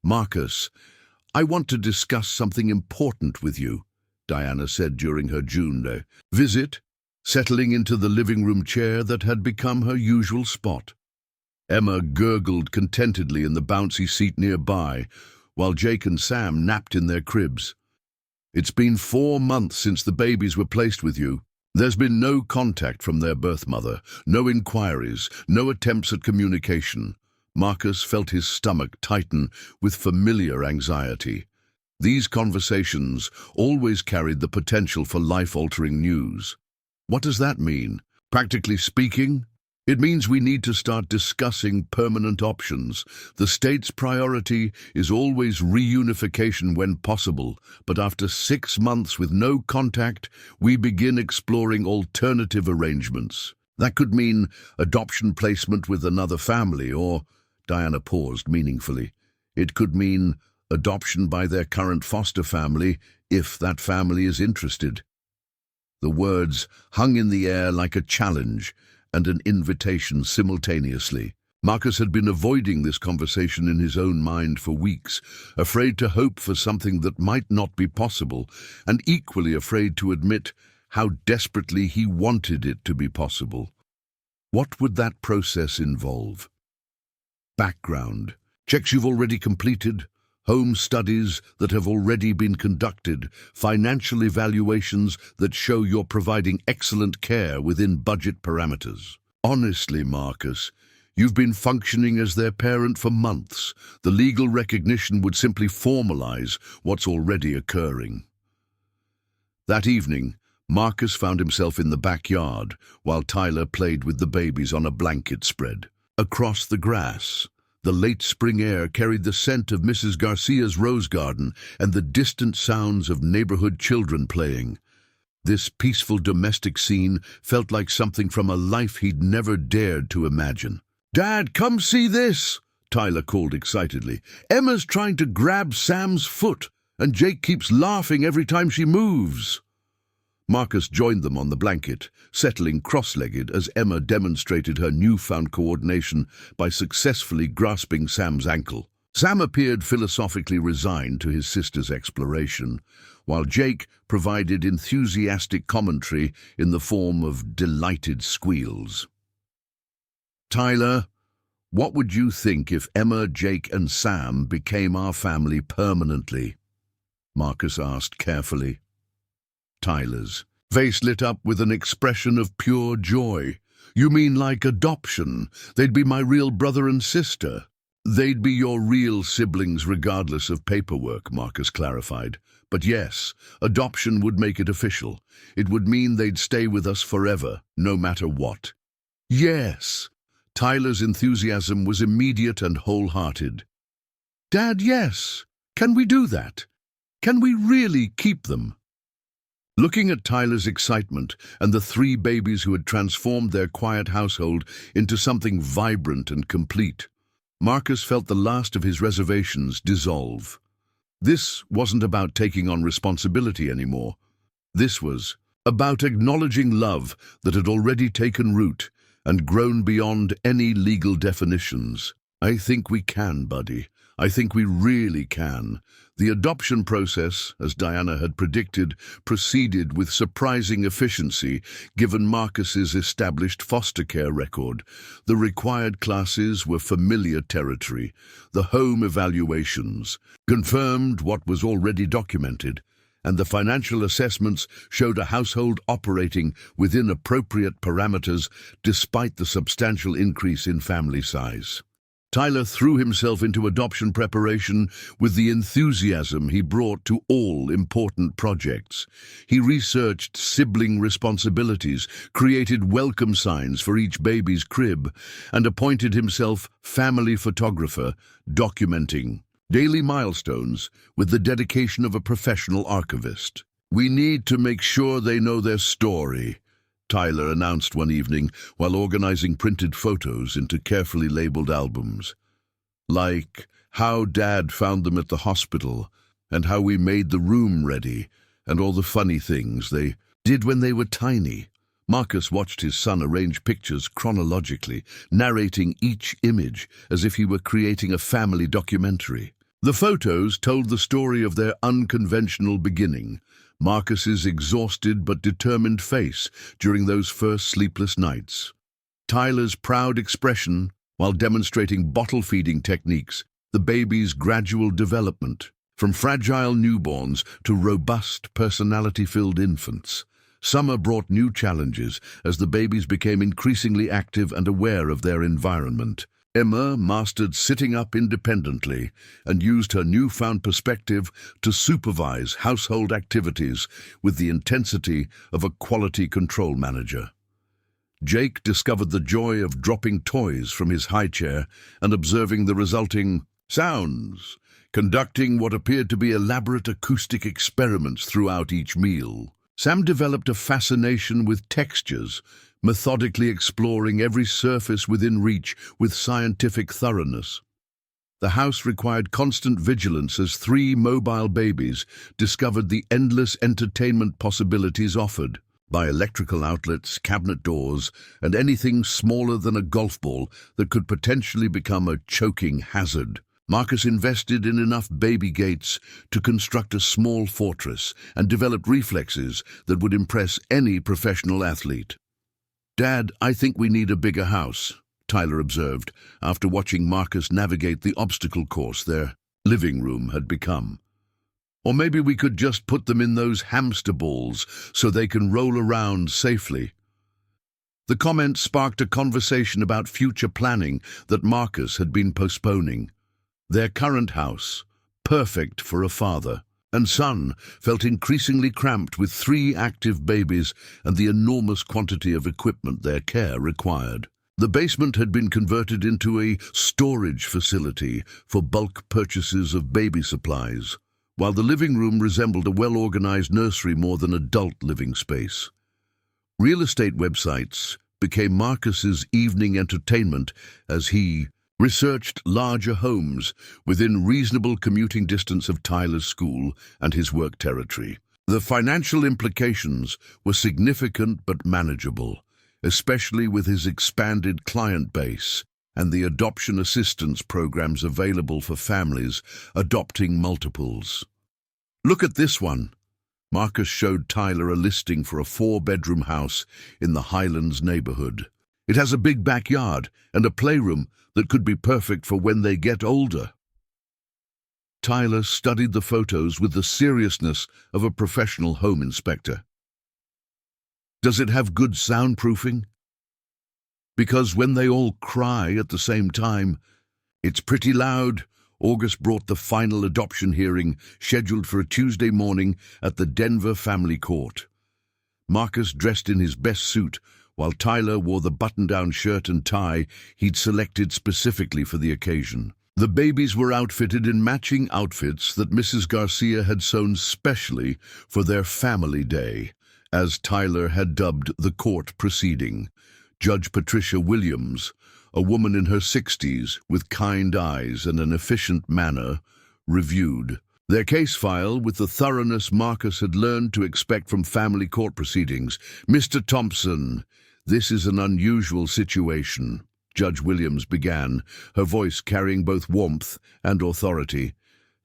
Speaker 1: Marcus, I want to discuss something important with you, Diana said during her June visit, settling into the living room chair that had become her usual spot. Emma gurgled contentedly in the bouncy seat nearby, while Jake and Sam napped in their cribs. It's been 4 months since the babies were placed with you. There's been no contact from their birth mother, no inquiries, no attempts at communication. Marcus felt his stomach tighten with familiar anxiety. These conversations always carried the potential for life-altering news. What does that mean? Practically speaking, it means we need to start discussing permanent options. The state's priority is always reunification when possible, but after 6 months with no contact, we begin exploring alternative arrangements. That could mean adoption placement with another family, or Diana paused meaningfully. It could mean adoption by their current foster family, if that family is interested. The words hung in the air like a challenge and an invitation simultaneously. Marcus had been avoiding this conversation in his own mind for weeks, afraid to hope for something that might not be possible, and equally afraid to admit how desperately he wanted it to be possible. What would that process involve? Background: checks you've already completed, home studies that have already been conducted, financial evaluations that show you're providing excellent care within budget parameters. Honestly, Marcus, you've been functioning as their parent for months. The legal recognition would simply formalize what's already occurring. That evening, Marcus found himself in the backyard while Tyler played with the babies on a blanket spread. Across the grass, the late spring air carried the scent of Mrs. Garcia's rose garden and the distant sounds of neighborhood children playing. This peaceful domestic scene felt like something from a life he'd never dared to imagine. "Dad, come see this!" Tyler called excitedly. "Emma's trying to grab Sam's foot, and Jake keeps laughing every time she moves." Marcus joined them on the blanket, settling cross-legged as Emma demonstrated her newfound coordination by successfully grasping Sam's ankle. Sam appeared philosophically resigned to his sister's exploration, while Jake provided enthusiastic commentary in the form of delighted squeals. "Tyler, what would you think if Emma, Jake, and Sam became our family permanently?" Marcus asked carefully. Tyler's face lit up with an expression of pure joy. "You mean like adoption? They'd be my real brother and sister." "They'd be your real siblings regardless of paperwork," Marcus clarified. "But yes, adoption would make it official. It would mean they'd stay with us forever, no matter what." "Yes." Tyler's enthusiasm was immediate and wholehearted. "Dad, yes. Can we do that? Can we really keep them?" Looking at Tyler's excitement and the three babies who had transformed their quiet household into something vibrant and complete, Marcus felt the last of his reservations dissolve. This wasn't about taking on responsibility anymore. This was about acknowledging love that had already taken root and grown beyond any legal definitions. "I think we can, buddy. I think we really can." The adoption process, as Diana had predicted, proceeded with surprising efficiency given Marcus's established foster care record. The required classes were familiar territory. The home evaluations confirmed what was already documented, and the financial assessments showed a household operating within appropriate parameters despite the substantial increase in family size. Tyler threw himself into adoption preparation with the enthusiasm he brought to all important projects. He researched sibling responsibilities, created welcome signs for each baby's crib, and appointed himself family photographer, documenting daily milestones with the dedication of a professional archivist. "We need to make sure they know their story," Tyler announced one evening while organizing printed photos into carefully labeled albums. "Like how Dad found them at the hospital, and how we made the room ready, and all the funny things they did when they were tiny." Marcus watched his son arrange pictures chronologically, narrating each image as if he were creating a family documentary. The photos told the story of their unconventional beginning, Marcus's exhausted but determined face during those first sleepless nights, Tyler's proud expression while demonstrating bottle-feeding techniques, the baby's gradual development, from fragile newborns to robust, personality-filled infants. Summer brought new challenges as the babies became increasingly active and aware of their environment. Emma mastered sitting up independently and used her newfound perspective to supervise household activities with the intensity of a quality control manager. Jake discovered the joy of dropping toys from his high chair and observing the resulting sounds, conducting what appeared to be elaborate acoustic experiments throughout each meal. Sam developed a fascination with textures, methodically exploring every surface within reach with scientific thoroughness. The house required constant vigilance as three mobile babies discovered the endless entertainment possibilities offered by electrical outlets, cabinet doors, and anything smaller than a golf ball that could potentially become a choking hazard. Marcus invested in enough baby gates to construct a small fortress and developed reflexes that would impress any professional athlete. "Dad, I think we need a bigger house," Tyler observed after watching Marcus navigate the obstacle course their living room had become. "Or maybe we could just put them in those hamster balls so they can roll around safely." The comment sparked a conversation about future planning that Marcus had been postponing. Their current house, perfect for a father and son, felt increasingly cramped with three active babies and the enormous quantity of equipment their care required. The basement had been converted into a storage facility for bulk purchases of baby supplies, while the living room resembled a well-organized nursery more than adult living space. Real estate websites became Marcus's evening entertainment as he researched larger homes within reasonable commuting distance of Tyler's school and his work territory. The financial implications were significant but manageable, especially with his expanded client base and the adoption assistance programs available for families adopting multiples. "Look at this one." Marcus showed Tyler a listing for a 4-bedroom house in the Highlands neighborhood. "It has a big backyard and a playroom that could be perfect for when they get older." Tyler studied the photos with the seriousness of a professional home inspector. "Does it have good soundproofing? Because when they all cry at the same time, it's pretty loud." August brought the final adoption hearing, scheduled for a Tuesday morning at the Denver Family Court. Marcus dressed in his best suit, while Tyler wore the button-down shirt and tie he'd selected specifically for the occasion. The babies were outfitted in matching outfits that Mrs. Garcia had sewn specially for their family day, as Tyler had dubbed the court proceeding. Judge Patricia Williams, a woman in her 60s with kind eyes and an efficient manner, reviewed their case file with the thoroughness Marcus had learned to expect from family court proceedings. "Mr. Thompson, this is an unusual situation," Judge Williams began, her voice carrying both warmth and authority.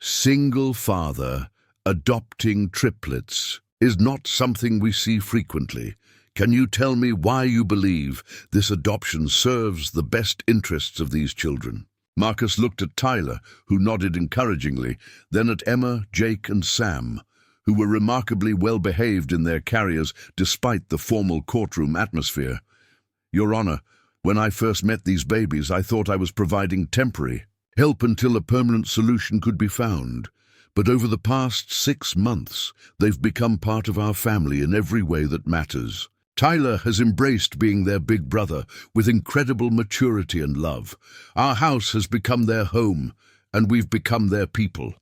Speaker 1: "Single father adopting triplets is not something we see frequently. Can you tell me why you believe this adoption serves the best interests of these children?" Marcus looked at Tyler, who nodded encouragingly, then at Emma, Jake, and Sam, who were remarkably well-behaved in their carriers despite the formal courtroom atmosphere. "Your Honor, when I first met these babies, I thought I was providing temporary help until a permanent solution could be found. But over the past 6 months, they've become part of our family in every way that matters. Tyler has embraced being their big brother with incredible maturity and love. Our house has become their home, and we've become their people.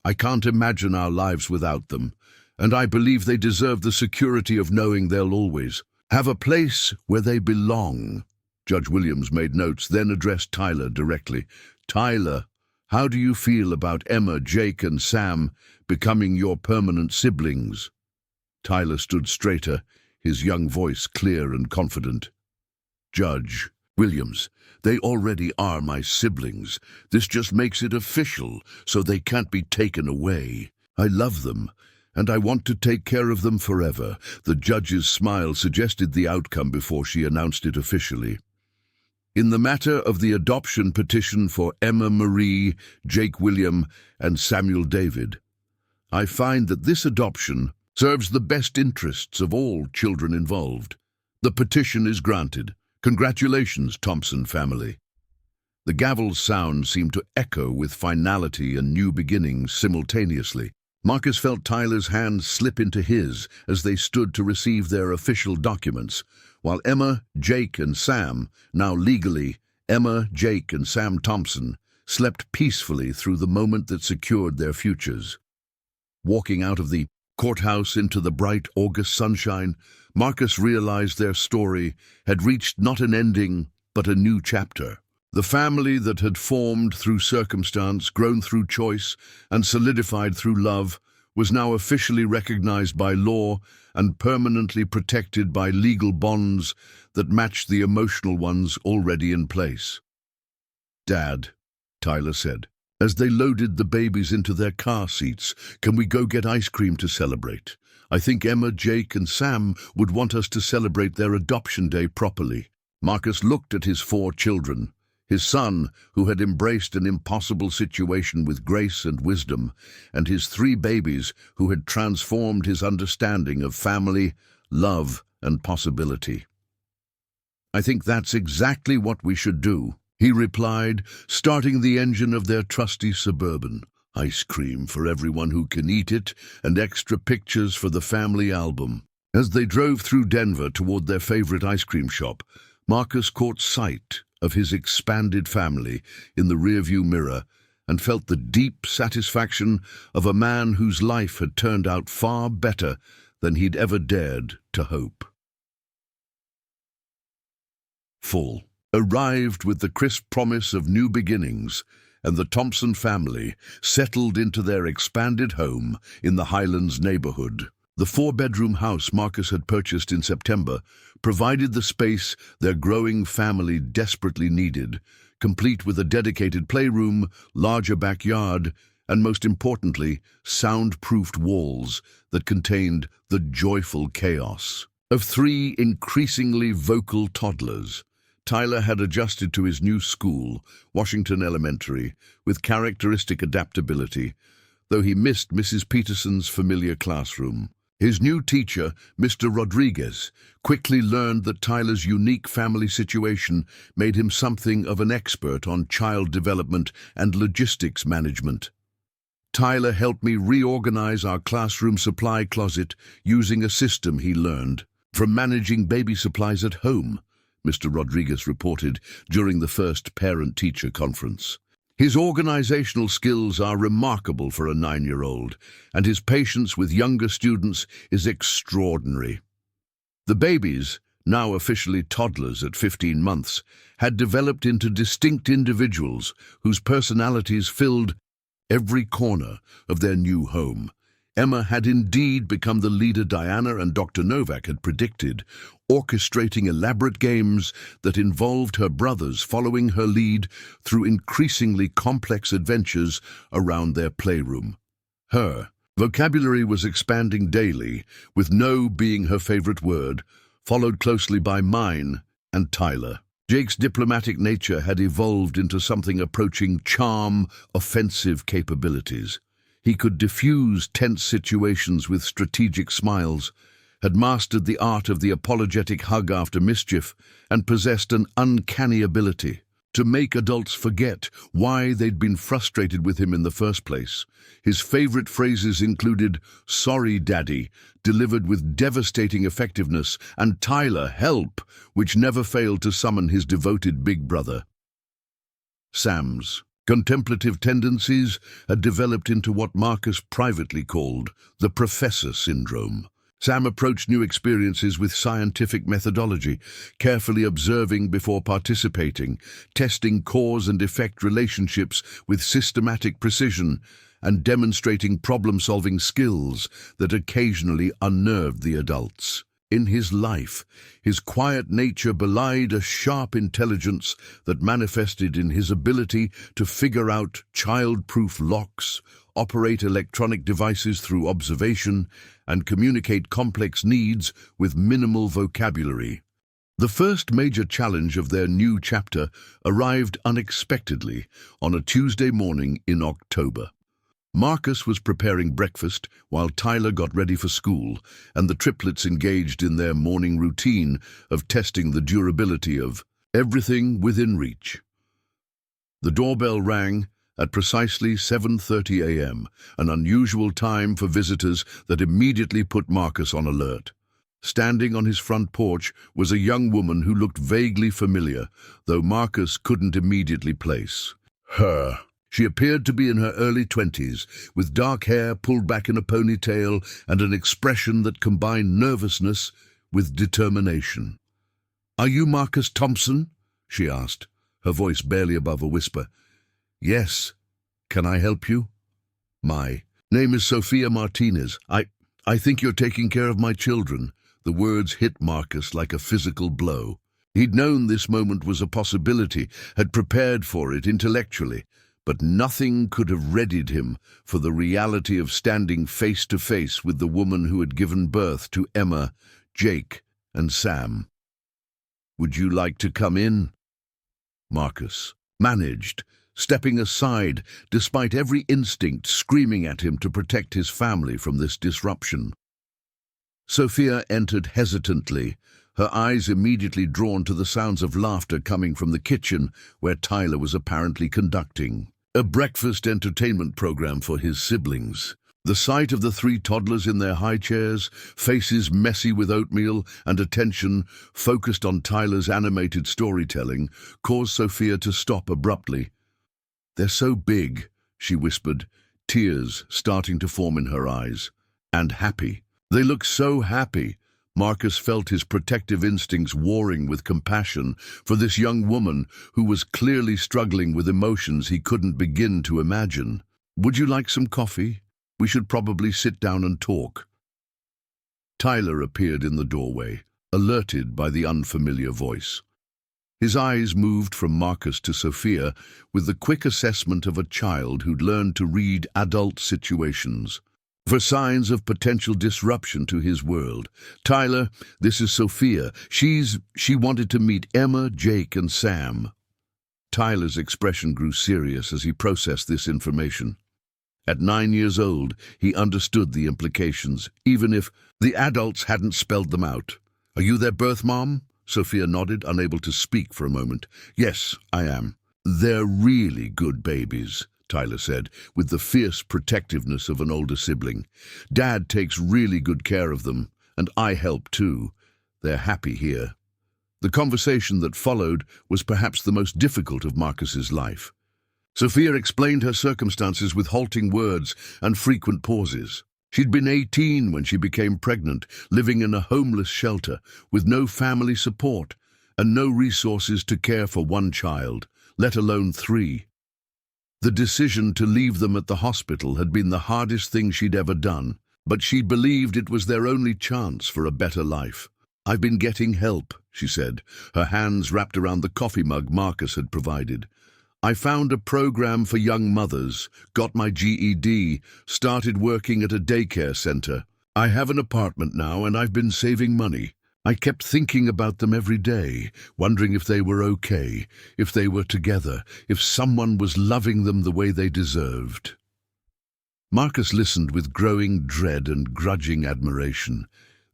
Speaker 1: I can't imagine our lives without them, and I believe they deserve the security of knowing they'll always have a place where they belong." Judge Williams made notes, then addressed Tyler directly. "Tyler, how do you feel about Emma, Jake, and Sam becoming your permanent siblings?" Tyler stood straighter, his young voice clear and confident. "Judge Williams, they already are my siblings. This just makes it official, so they can't be taken away. I love them, and I want to take care of them forever." The judge's smile suggested the outcome before she announced it officially. "In the matter of the adoption petition for Emma Marie, Jake William, and Samuel David, I find that this adoption serves the best interests of all children involved. The petition is granted. Congratulations, Thompson family." The gavel's sound seemed to echo with finality and new beginnings simultaneously. Marcus felt Tyler's hand slip into his as they stood to receive their official documents, while Emma, Jake, and Sam, now legally Emma, Jake, and Sam Thompson, slept peacefully through the moment that secured their futures. Walking out of the courthouse into the bright August sunshine, Marcus realized their story had reached not an ending, but a new chapter. The family that had formed through circumstance, grown through choice, and solidified through love was now officially recognized by law and permanently protected by legal bonds that matched the emotional ones already in place. "Dad," Tyler said, as they loaded the babies into their car seats, "can we go get ice cream to celebrate? I think Emma, Jake, and Sam would want us to celebrate their adoption day properly." Marcus looked at his 4 children, his son, who had embraced an impossible situation with grace and wisdom, and his 3 babies, who had transformed his understanding of family, love, and possibility. "I think that's exactly what we should do," he replied, starting the engine of their trusty Suburban. "Ice cream for everyone who can eat it, and extra pictures for the family album." As they drove through Denver toward their favorite ice cream shop, Marcus caught sight of his expanded family in the rearview mirror and felt the deep satisfaction of a man whose life had turned out far better than he'd ever dared to hope. Fall arrived with the crisp promise of new beginnings, and the Thompson family settled into their expanded home in the Highlands neighborhood. The 4-bedroom house Marcus had purchased in September provided the space their growing family desperately needed, complete with a dedicated playroom, larger backyard, and most importantly, soundproofed walls that contained the joyful chaos of 3 increasingly vocal toddlers. Tyler had adjusted to his new school, Washington Elementary, with characteristic adaptability, though he missed Mrs. Peterson's familiar classroom. His new teacher, Mr. Rodriguez, quickly learned that Tyler's unique family situation made him something of an expert on child development and logistics management. Tyler helped me reorganize our classroom supply closet using a system he learned from managing baby supplies at home, Mr. Rodriguez reported during the first parent-teacher conference. His organizational skills are remarkable for a 9-year-old, and his patience with younger students is extraordinary. The babies, now officially toddlers at 15 months, had developed into distinct individuals whose personalities filled every corner of their new home. Emma had indeed become the leader Diana and Dr. Novak had predicted, orchestrating elaborate games that involved her brothers following her lead through increasingly complex adventures around their playroom. Her vocabulary was expanding daily, with no being her favorite word, followed closely by mine and Tyler. Jake's diplomatic nature had evolved into something approaching charm, offensive capabilities. He could diffuse tense situations with strategic smiles, had mastered the art of the apologetic hug after mischief, and possessed an uncanny ability to make adults forget why they'd been frustrated with him in the first place. His favorite phrases included "Sorry, Daddy," delivered with devastating effectiveness, and "Tyler, help," which never failed to summon his devoted big brother. Sam's contemplative tendencies had developed into what Marcus privately called the professor syndrome. Sam approached new experiences with scientific methodology, carefully observing before participating, testing cause and effect relationships with systematic precision, and demonstrating problem-solving skills that occasionally unnerved the adults. In his life, his quiet nature belied a sharp intelligence that manifested in his ability to figure out child-proof locks, operate electronic devices through observation, and communicate complex needs with minimal vocabulary. The first major challenge of their new chapter arrived unexpectedly on a Tuesday morning in October. Marcus was preparing breakfast while Tyler got ready for school, and the triplets engaged in their morning routine of testing the durability of everything within reach. The doorbell rang at precisely 7:30 a.m., an unusual time for visitors that immediately put Marcus on alert. Standing on his front porch was a young woman who looked vaguely familiar, though Marcus couldn't immediately place her. She appeared to be in her early 20s, with dark hair pulled back in a ponytail and an expression that combined nervousness with determination. "Are you Marcus Thompson?" she asked, her voice barely above a whisper. "Yes. Can I help you?" "My name is Sophia Martinez. I think you're taking care of my children." The words hit Marcus like a physical blow. He'd known this moment was a possibility, had prepared for it intellectually, but nothing could have readied him for the reality of standing face to face with the woman who had given birth to Emma, Jake, and Sam. "Would you like to come in?" Marcus managed, stepping aside despite every instinct screaming at him to protect his family from this disruption. Sophia entered hesitantly, her eyes immediately drawn to the sounds of laughter coming from the kitchen where Tyler was apparently conducting a breakfast entertainment program for his siblings. The sight of the three toddlers in their high chairs, faces messy with oatmeal, and attention focused on Tyler's animated storytelling, caused Sophia to stop abruptly. "They're so big," she whispered, tears starting to form in her eyes. "And happy. They look so happy." Marcus felt his protective instincts warring with compassion for this young woman who was clearly struggling with emotions he couldn't begin to imagine. "Would you like some coffee? We should probably sit down and talk." Tyler appeared in the doorway, alerted by the unfamiliar voice. His eyes moved from Marcus to Sophia with the quick assessment of a child who'd learned to read adult situations for signs of potential disruption to his world. "Tyler, this is Sophia. She wanted to meet Emma, Jake, and Sam." Tyler's expression grew serious as he processed this information. At 9 years old, he understood the implications, even if the adults hadn't spelled them out. "Are you their birth mom?" Sophia nodded, unable to speak for a moment. "Yes, I am." "They're really good babies," Tyler said, with the fierce protectiveness of an older sibling. "Dad takes really good care of them, and I help too. They're happy here." The conversation that followed was perhaps the most difficult of Marcus's life. Sophia explained her circumstances with halting words and frequent pauses. She'd been 18 when she became pregnant, living in a homeless shelter with no family support and no resources to care for one child, let alone 3. The decision to leave them at the hospital had been the hardest thing she'd ever done, but she believed it was their only chance for a better life. "I've been getting help," she said, her hands wrapped around the coffee mug Marcus had provided. "I found a program for young mothers, got my GED, started working at a daycare center. I have an apartment now and I've been saving money. I kept thinking about them every day, wondering if they were okay, if they were together, if someone was loving them the way they deserved." Marcus listened with growing dread and grudging admiration.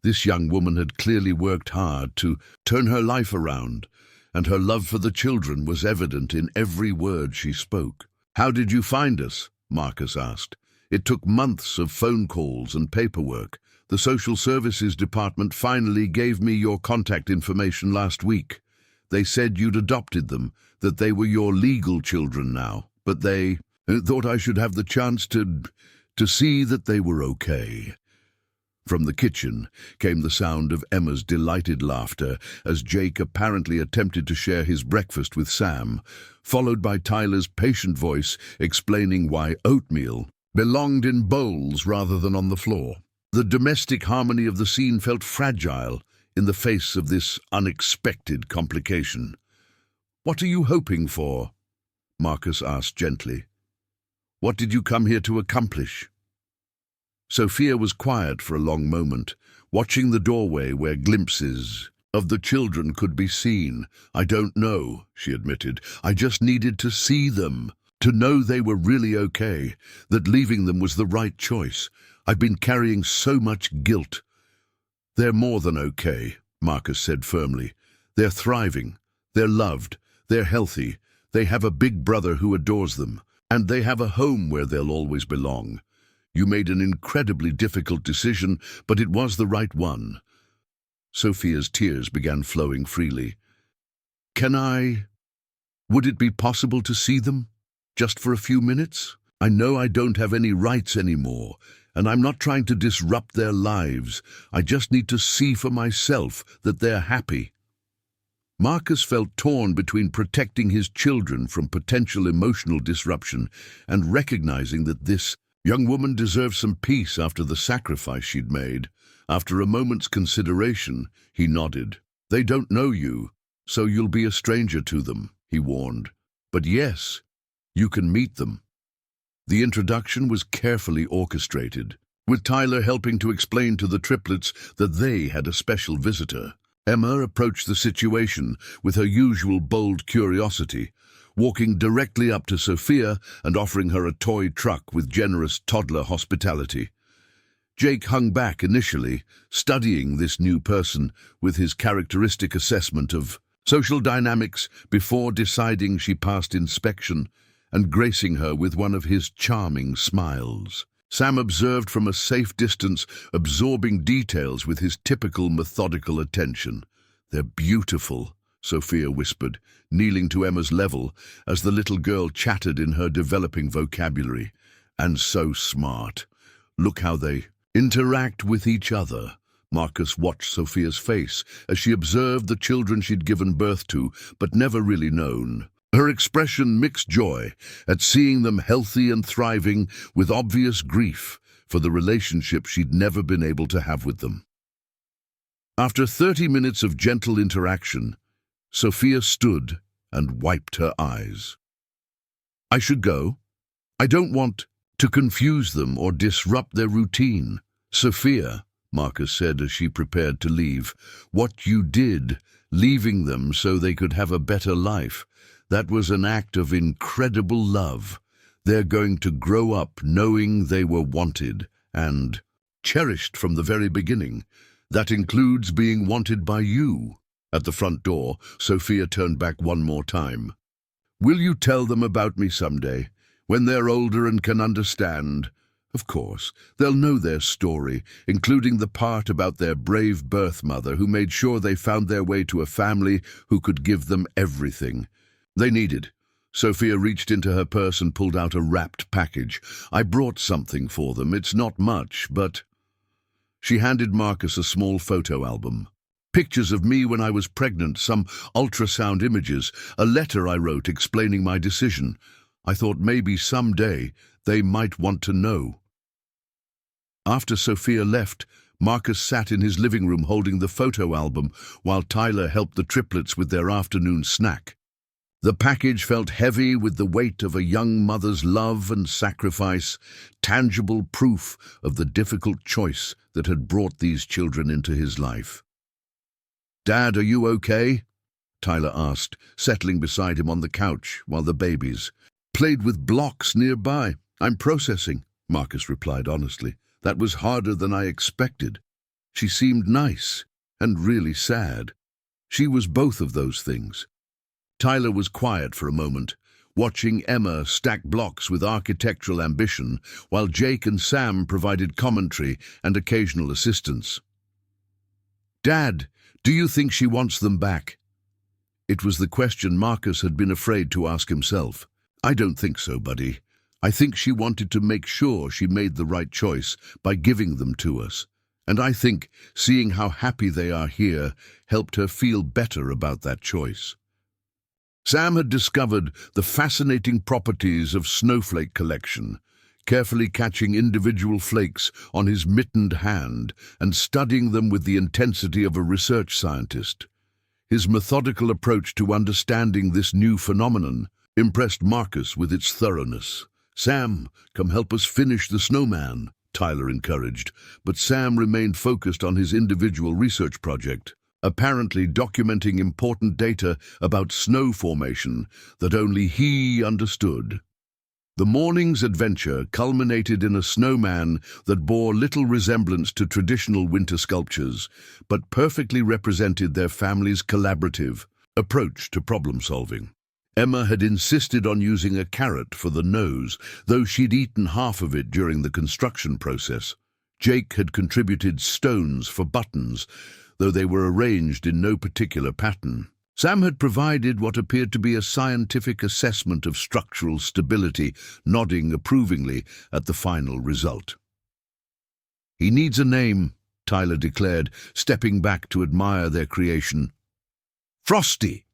Speaker 1: This young woman had clearly worked hard to turn her life around, and her love for the children was evident in every word she spoke. "How did you find us?" Marcus asked. "It took months of phone calls and paperwork. The social services department finally gave me your contact information last week. They said you'd adopted them, that they were your legal children now, but they thought I should have the chance to see that they were okay." From the kitchen came the sound of Emma's delighted laughter as Jake apparently attempted to share his breakfast with Sam, followed by Tyler's patient voice explaining why oatmeal belonged in bowls rather than on the floor. The domestic harmony of the scene felt fragile in the face of this unexpected complication. "What are you hoping for?" Marcus asked gently. "What did you come here to accomplish?" Sophia was quiet for a long moment, watching the doorway where glimpses of the children could be seen. "I don't know," she admitted. "I just needed to see them, to know they were really okay, that leaving them was the right choice. I've been carrying so much guilt." "They're more than okay," Marcus said firmly. "They're thriving, they're loved, they're healthy, they have a big brother who adores them, and they have a home where they'll always belong. You made an incredibly difficult decision, but it was the right one." Sophia's tears began flowing freely. Would it be possible to see them? Just for a few minutes? I know I don't have any rights anymore, and I'm not trying to disrupt their lives. I just need to see for myself that they're happy." Marcus felt torn between protecting his children from potential emotional disruption and recognizing that this young woman deserved some peace after the sacrifice she'd made. After a moment's consideration, he nodded. "They don't know you, so you'll be a stranger to them," he warned. "But yes, you can meet them." The introduction was carefully orchestrated, with Tyler helping to explain to the triplets that they had a special visitor. Emma approached the situation with her usual bold curiosity, walking directly up to Sophia and offering her a toy truck with generous toddler hospitality. Jake hung back initially, studying this new person with his characteristic assessment of social dynamics before deciding she passed inspection and gracing her with one of his charming smiles. Sam observed from a safe distance, absorbing details with his typical methodical attention. "They're beautiful," Sophia whispered, kneeling to Emma's level as the little girl chattered in her developing vocabulary. "And so smart. Look how they interact with each other." Marcus watched Sophia's face as she observed the children she'd given birth to, but never really known. Her expression mixed joy at seeing them healthy and thriving, with obvious grief for the relationship she'd never been able to have with them. After 30 minutes of gentle interaction, Sophia stood and wiped her eyes. "I should go. I don't want to confuse them or disrupt their routine." "Sophia," Marcus said as she prepared to leave, "what you did, leaving them so they could have a better life, that was an act of incredible love. They're going to grow up knowing they were wanted and cherished from the very beginning. That includes being wanted by you." At the front door, Sophia turned back one more time. "Will you tell them about me someday, when they're older and can understand?" "Of course, they'll know their story, including the part about their brave birth mother who made sure they found their way to a family who could give them everything they needed." Sophia reached into her purse and pulled out a wrapped package. "I brought something for them. It's not much, but—" She handed Marcus a small photo album. "Pictures of me when I was pregnant, some ultrasound images, a letter I wrote explaining my decision. I thought maybe someday they might want to know." After Sophia left, Marcus sat in his living room holding the photo album while Tyler helped the triplets with their afternoon snack. The package felt heavy with the weight of a young mother's love and sacrifice, tangible proof of the difficult choice that had brought these children into his life. "Dad, are you okay?" Tyler asked, settling beside him on the couch while the babies played with blocks nearby. "I'm processing," Marcus replied honestly. "That was harder than I expected." She seemed nice and really sad. She was both of those things. Tyler was quiet for a moment, watching Emma stack blocks with architectural ambition, while Jake and Sam provided commentary and occasional assistance. "Dad, do you think she wants them back?" It was the question Marcus had been afraid to ask himself. "I don't think so, buddy. I think she wanted to make sure she made the right choice by giving them to us. And I think seeing how happy they are here helped her feel better about that choice." Sam had discovered the fascinating properties of snowflake collection, carefully catching individual flakes on his mittened hand and studying them with the intensity of a research scientist. His methodical approach to understanding this new phenomenon impressed Marcus with its thoroughness. "Sam, come help us finish the snowman," Tyler encouraged, but Sam remained focused on his individual research project, apparently documenting important data about snow formation that only he understood. The morning's adventure culminated in a snowman that bore little resemblance to traditional winter sculptures, but perfectly represented their family's collaborative approach to problem-solving. Emma had insisted on using a carrot for the nose, though she'd eaten half of it during the construction process. Jake had contributed stones for buttons, though they were arranged in no particular pattern. Sam had provided what appeared to be a scientific assessment of structural stability, nodding approvingly at the final result. "He needs a name," Tyler declared, stepping back to admire their creation. "Frosty,"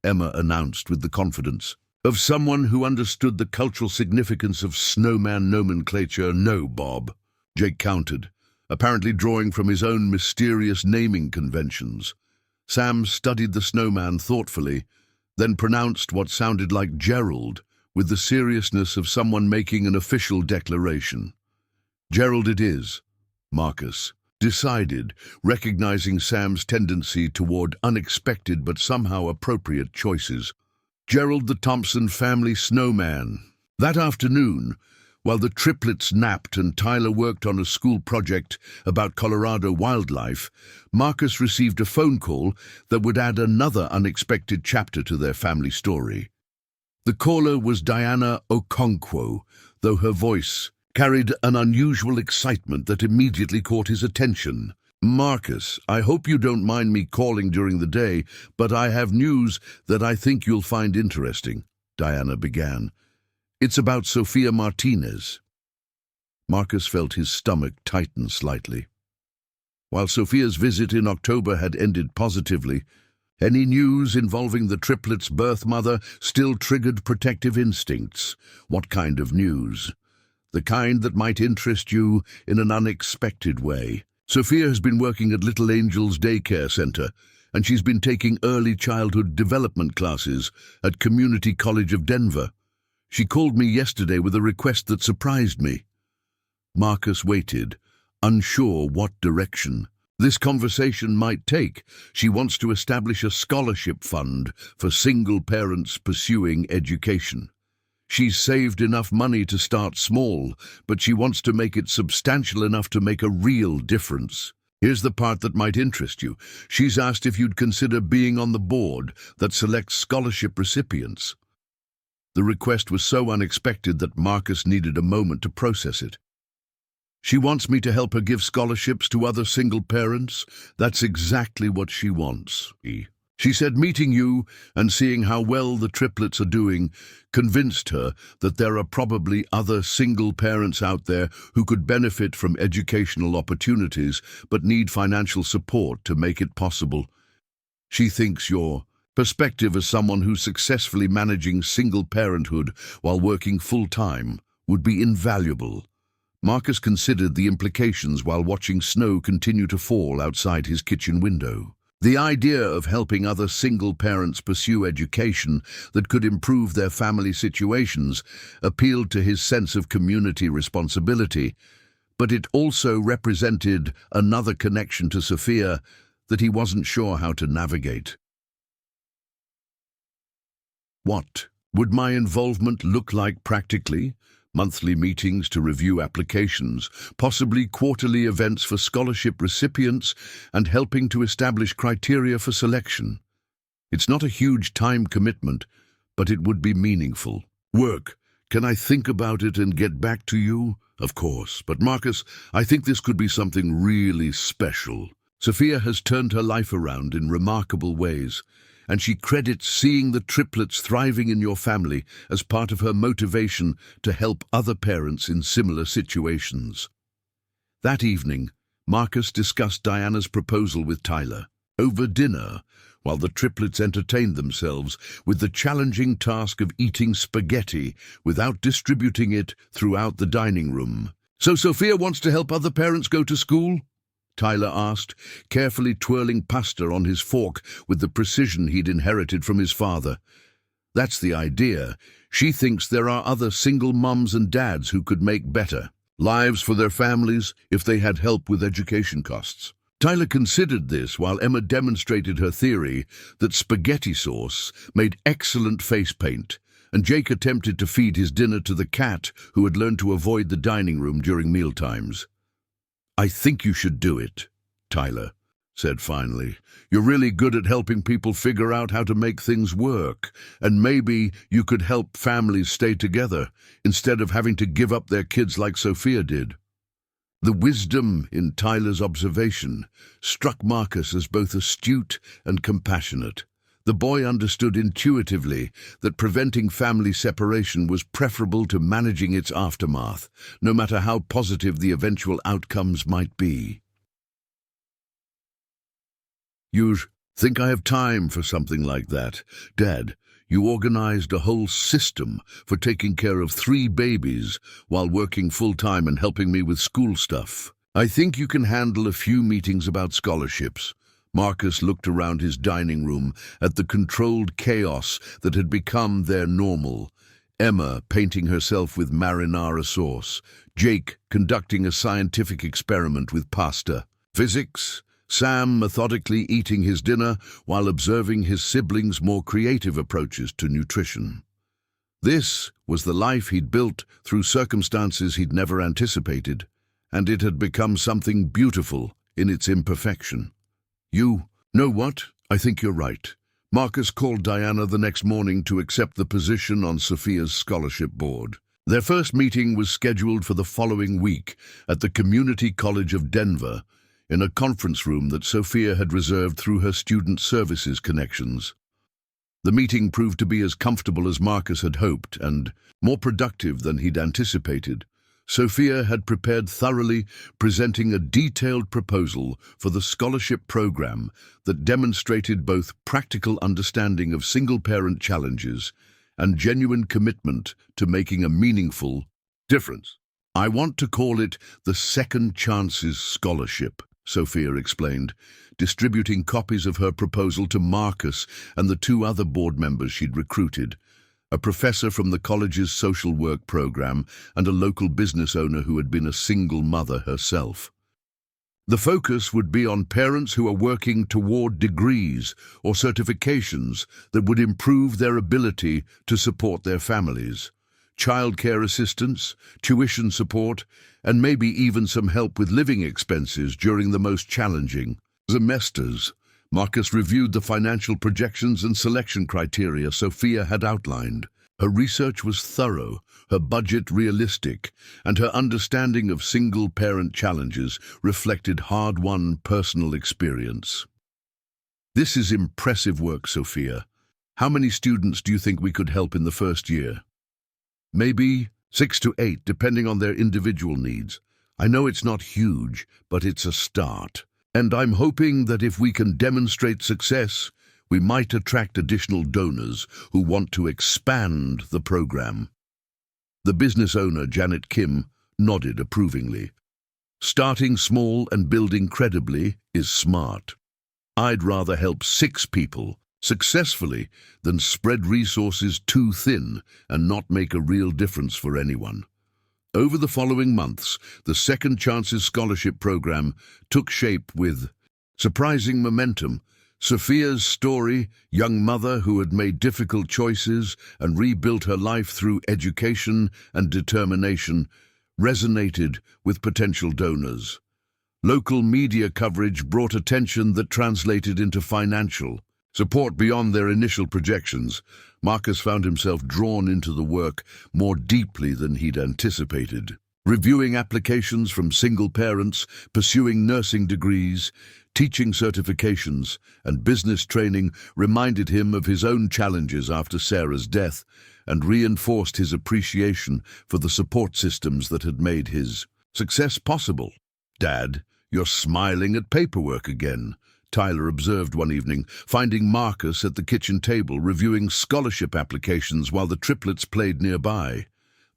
Speaker 1: Emma announced with the confidence of someone who understood the cultural significance of snowman nomenclature. "No, Bob," Jake countered, apparently drawing from his own mysterious naming conventions. Sam studied the snowman thoughtfully, then pronounced what sounded like Gerald with the seriousness of someone making an official declaration. "Gerald it is," Marcus decided, recognizing Sam's tendency toward unexpected but somehow appropriate choices. Gerald the Thompson family snowman. That afternoon, while the triplets napped and Tyler worked on a school project about Colorado wildlife, Marcus received a phone call that would add another unexpected chapter to their family story. The caller was Diana Okonkwo, though her voice carried an unusual excitement that immediately caught his attention. "Marcus, I hope you don't mind me calling during the day, but I have news that I think you'll find interesting," Diana began. "It's about Sofia Martinez." Marcus felt his stomach tighten slightly. While Sofia's visit in October had ended positively, any news involving the triplets' birth mother still triggered protective instincts. What kind of news? The kind that might interest you in an unexpected way. Sofia has been working at Little Angels Daycare Center, and she's been taking early childhood development classes at Community College of Denver. She called me yesterday with a request that surprised me. Marcus waited, unsure what direction this conversation might take. She wants to establish a scholarship fund for single parents pursuing education. She's saved enough money to start small, but she wants to make it substantial enough to make a real difference. Here's the part that might interest you. She's asked if you'd consider being on the board that selects scholarship recipients. The request was so unexpected that Marcus needed a moment to process it. She wants me to help her give scholarships to other single parents. That's exactly what she wants. She said meeting you and seeing how well the triplets are doing convinced her that there are probably other single parents out there who could benefit from educational opportunities but need financial support to make it possible. She thinks your perspective as someone who's successfully managing single parenthood while working full-time would be invaluable. Marcus considered the implications while watching snow continue to fall outside his kitchen window. The idea of helping other single parents pursue education that could improve their family situations appealed to his sense of community responsibility, but it also represented another connection to Sofia that he wasn't sure how to navigate. What would my involvement look like practically? Monthly meetings to review applications, possibly quarterly events for scholarship recipients, and helping to establish criteria for selection. It's not a huge time commitment, but it would be meaningful. Work. Can I think about it and get back to you? Of course. But Marcus, I think this could be something really special. Sofia has turned her life around in remarkable ways, and she credits seeing the triplets thriving in your family as part of her motivation to help other parents in similar situations. That evening, Marcus discussed Diana's proposal with Tyler over dinner, while the triplets entertained themselves with the challenging task of eating spaghetti without distributing it throughout the dining room. "So Sofia wants to help other parents go to school?" Tyler asked, carefully twirling pasta on his fork with the precision he'd inherited from his father. "That's the idea. She thinks there are other single mums and dads who could make better lives for their families if they had help with education costs." Tyler considered this while Emma demonstrated her theory that spaghetti sauce made excellent face paint, and Jake attempted to feed his dinner to the cat who had learned to avoid the dining room during mealtimes. "I think you should do it," Tyler said finally. "You're really good at helping people figure out how to make things work, and maybe you could help families stay together instead of having to give up their kids like Sofia did." The wisdom in Tyler's observation struck Marcus as both astute and compassionate. The boy understood intuitively that preventing family separation was preferable to managing its aftermath, no matter how positive the eventual outcomes might be. "You think I have time for something like that? Dad, you organized a whole system for taking care of 3 babies while working full-time and helping me with school stuff. I think you can handle a few meetings about scholarships." Marcus looked around his dining room at the controlled chaos that had become their normal. Emma painting herself with marinara sauce, Jake conducting a scientific experiment with pasta, physics, Sam methodically eating his dinner while observing his siblings' more creative approaches to nutrition. This was the life he'd built through circumstances he'd never anticipated, and it had become something beautiful in its imperfection. "You know what? I think you're right." Marcus called Diana the next morning to accept the position on Sofia's scholarship board. Their first meeting was scheduled for the following week at the Community College of Denver, in a conference room that Sophia had reserved through her student services connections. The meeting proved to be as comfortable as Marcus had hoped and more productive than he'd anticipated. Sophia had prepared thoroughly, presenting a detailed proposal for the scholarship program that demonstrated both practical understanding of single-parent challenges and genuine commitment to making a meaningful difference. "I want to call it the Second Chances Scholarship," Sophia explained, distributing copies of her proposal to Marcus and the two other board members she'd recruited, a professor from the college's social work program and a local business owner who had been a single mother herself. The focus would be on parents who are working toward degrees or certifications that would improve their ability to support their families, childcare assistance, tuition support, and maybe even some help with living expenses during the most challenging semesters. Marcus reviewed the financial projections and selection criteria Sophia had outlined. Her research was thorough, her budget realistic, and her understanding of single-parent challenges reflected hard-won personal experience. "This is impressive work, Sophia. How many students do you think we could help in the first year?" "Maybe 6 to 8, depending on their individual needs. I know it's not huge, but it's a start. And I'm hoping that if we can demonstrate success, we might attract additional donors who want to expand the program." The business owner, Janet Kim, nodded approvingly. "Starting small and building credibly is smart. I'd rather help 6 people successfully than spread resources too thin and not make a real difference for anyone." Over the following months, the Second Chances Scholarship Program took shape with surprising momentum. Sophia's story, young mother who had made difficult choices and rebuilt her life through education and determination, resonated with potential donors. Local media coverage brought attention that translated into financial support beyond their initial projections. Marcus found himself drawn into the work more deeply than he'd anticipated. Reviewing applications from single parents, pursuing nursing degrees, teaching certifications, and business training reminded him of his own challenges after Sarah's death and reinforced his appreciation for the support systems that had made his success possible. "Dad, you're smiling at paperwork again," Tyler observed one evening, finding Marcus at the kitchen table reviewing scholarship applications while the triplets played nearby.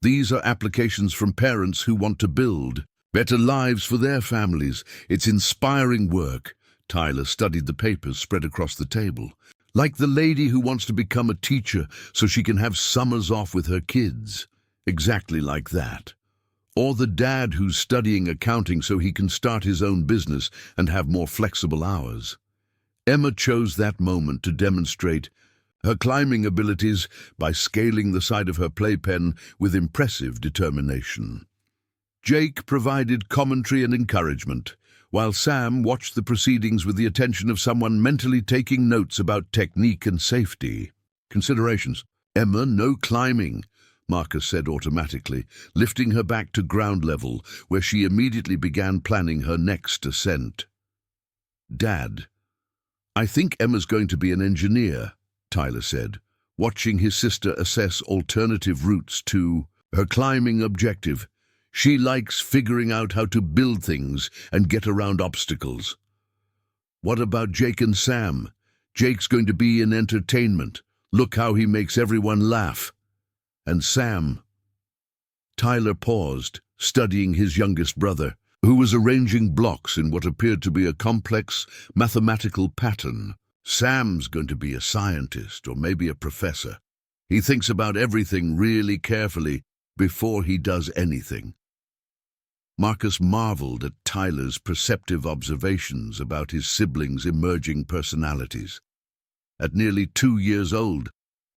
Speaker 1: "These are applications from parents who want to build better lives for their families. It's inspiring work." Tyler studied the papers spread across the table. "Like the lady who wants to become a teacher so she can have summers off with her kids. Exactly like that. Or the dad who's studying accounting so he can start his own business and have more flexible hours." Emma chose that moment to demonstrate her climbing abilities by scaling the side of her playpen with impressive determination. Jake provided commentary and encouragement, while Sam watched the proceedings with the attention of someone mentally taking notes about technique and safety considerations. "Emma, no climbing," Marcus said automatically, lifting her back to ground level, where she immediately began planning her next ascent. "Dad, I think Emma's going to be an engineer," Tyler said, watching his sister assess alternative routes to her climbing objective. "She likes figuring out how to build things and get around obstacles." "What about Jake and Sam? Jake's going to be in entertainment. Look how he makes everyone laugh. And Sam—" Tyler paused, studying his youngest brother, who was arranging blocks in what appeared to be a complex mathematical pattern. "Sam's going to be a scientist or maybe a professor. He thinks about everything really carefully before he does anything." Marcus marveled at Tyler's perceptive observations about his siblings' emerging personalities. At nearly 2 years old,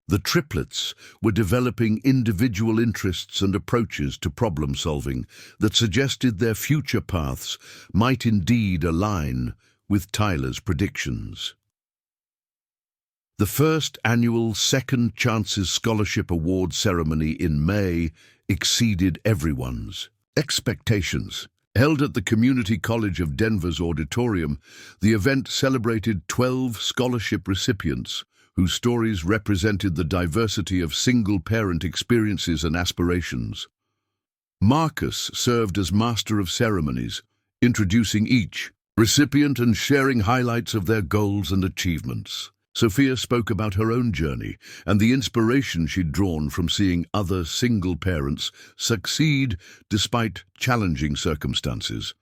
Speaker 1: the triplets were developing individual interests and approaches to problem-solving that suggested their future paths might indeed align with Tyler's predictions. The first annual Second Chances Scholarship Award ceremony in May exceeded everyone's expectations. Held at the Community College of Denver's auditorium, the event celebrated 12 scholarship recipients whose stories represented the diversity of single-parent experiences and aspirations. Marcus served as master of ceremonies, introducing each recipient and sharing highlights of their goals and achievements. Sophia spoke about her own journey and the inspiration she'd drawn from seeing other single parents succeed despite challenging circumstances.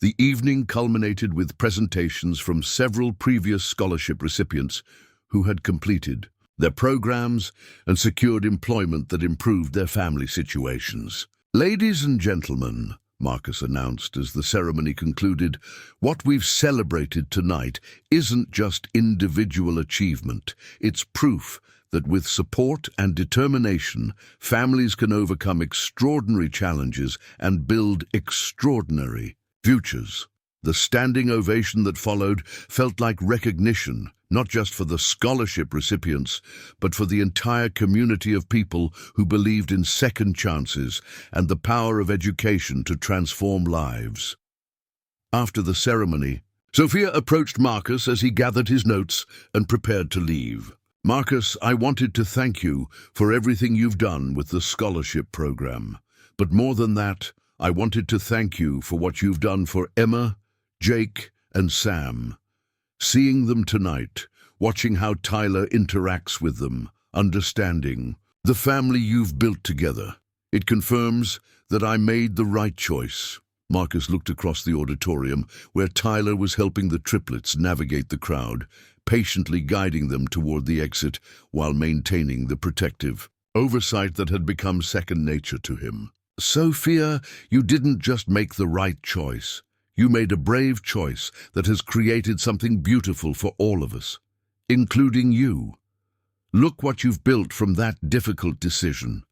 Speaker 1: The evening culminated with presentations from several previous scholarship recipients who had completed their programs and secured employment that improved their family situations. "Ladies and gentlemen," Marcus announced as the ceremony concluded, "what we've celebrated tonight isn't just individual achievement. It's proof that with support and determination, families can overcome extraordinary challenges and build extraordinary futures." The standing ovation that followed felt like recognition, not just for the scholarship recipients, but for the entire community of people who believed in second chances and the power of education to transform lives. After the ceremony, Sophia approached Marcus as he gathered his notes and prepared to leave. "Marcus, I wanted to thank you for everything you've done with the scholarship program. But more than that, I wanted to thank you for what you've done for Emma, Jake, and Sam. Seeing them tonight, watching how Tyler interacts with them, understanding the family you've built together, it confirms that I made the right choice." Marcus looked across the auditorium, where Tyler was helping the triplets navigate the crowd, patiently guiding them toward the exit while maintaining the protective oversight that had become second nature to him. "Sophia, you didn't just make the right choice. You made a brave choice that has created something beautiful for all of us, including you. Look what you've built from that difficult decision."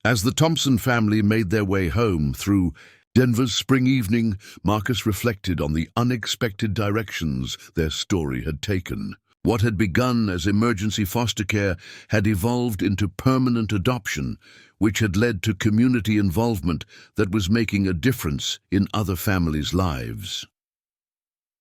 Speaker 1: As the Thompson family made their way home through Denver's spring evening, Marcus reflected on the unexpected directions their story had taken. What had begun as emergency foster care had evolved into permanent adoption, which had led to community involvement that was making a difference in other families' lives.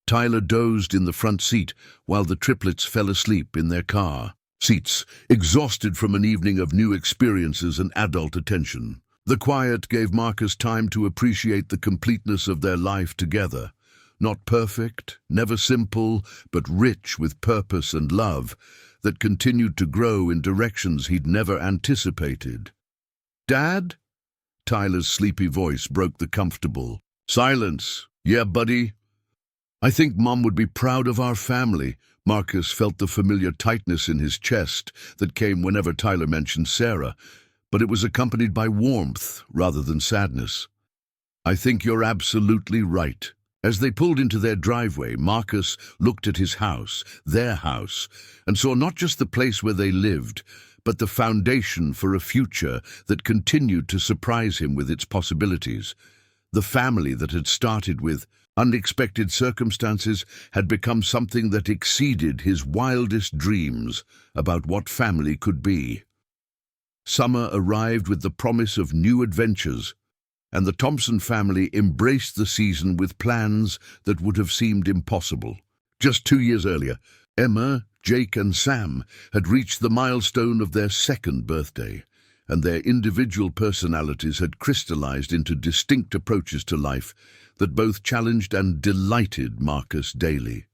Speaker 1: Tyler dozed in the front seat while the triplets fell asleep in their car seats, exhausted from an evening of new experiences and adult attention. The quiet gave Marcus time to appreciate the completeness of their life together. Not perfect, never simple, but rich with purpose and love that continued to grow in directions he'd never anticipated. "Dad?" Tyler's sleepy voice broke the comfortable silence. "Yeah, buddy?" "I think Mom would be proud of our family." Marcus felt the familiar tightness in his chest that came whenever Tyler mentioned Sarah, but it was accompanied by warmth rather than sadness. "I think you're absolutely right." As they pulled into their driveway, Marcus looked at his house, their house, and saw not just the place where they lived, but the foundation for a future that continued to surprise him with its possibilities. The family that had started with unexpected circumstances had become something that exceeded his wildest dreams about what family could be. Summer arrived with the promise of new adventures, and the Thompson family embraced the season with plans that would have seemed impossible. Just 2 years earlier, Emma, Jake, and Sam had reached the milestone of their second birthday, and their individual personalities had crystallized into distinct approaches to life that both challenged and delighted Marcus daily.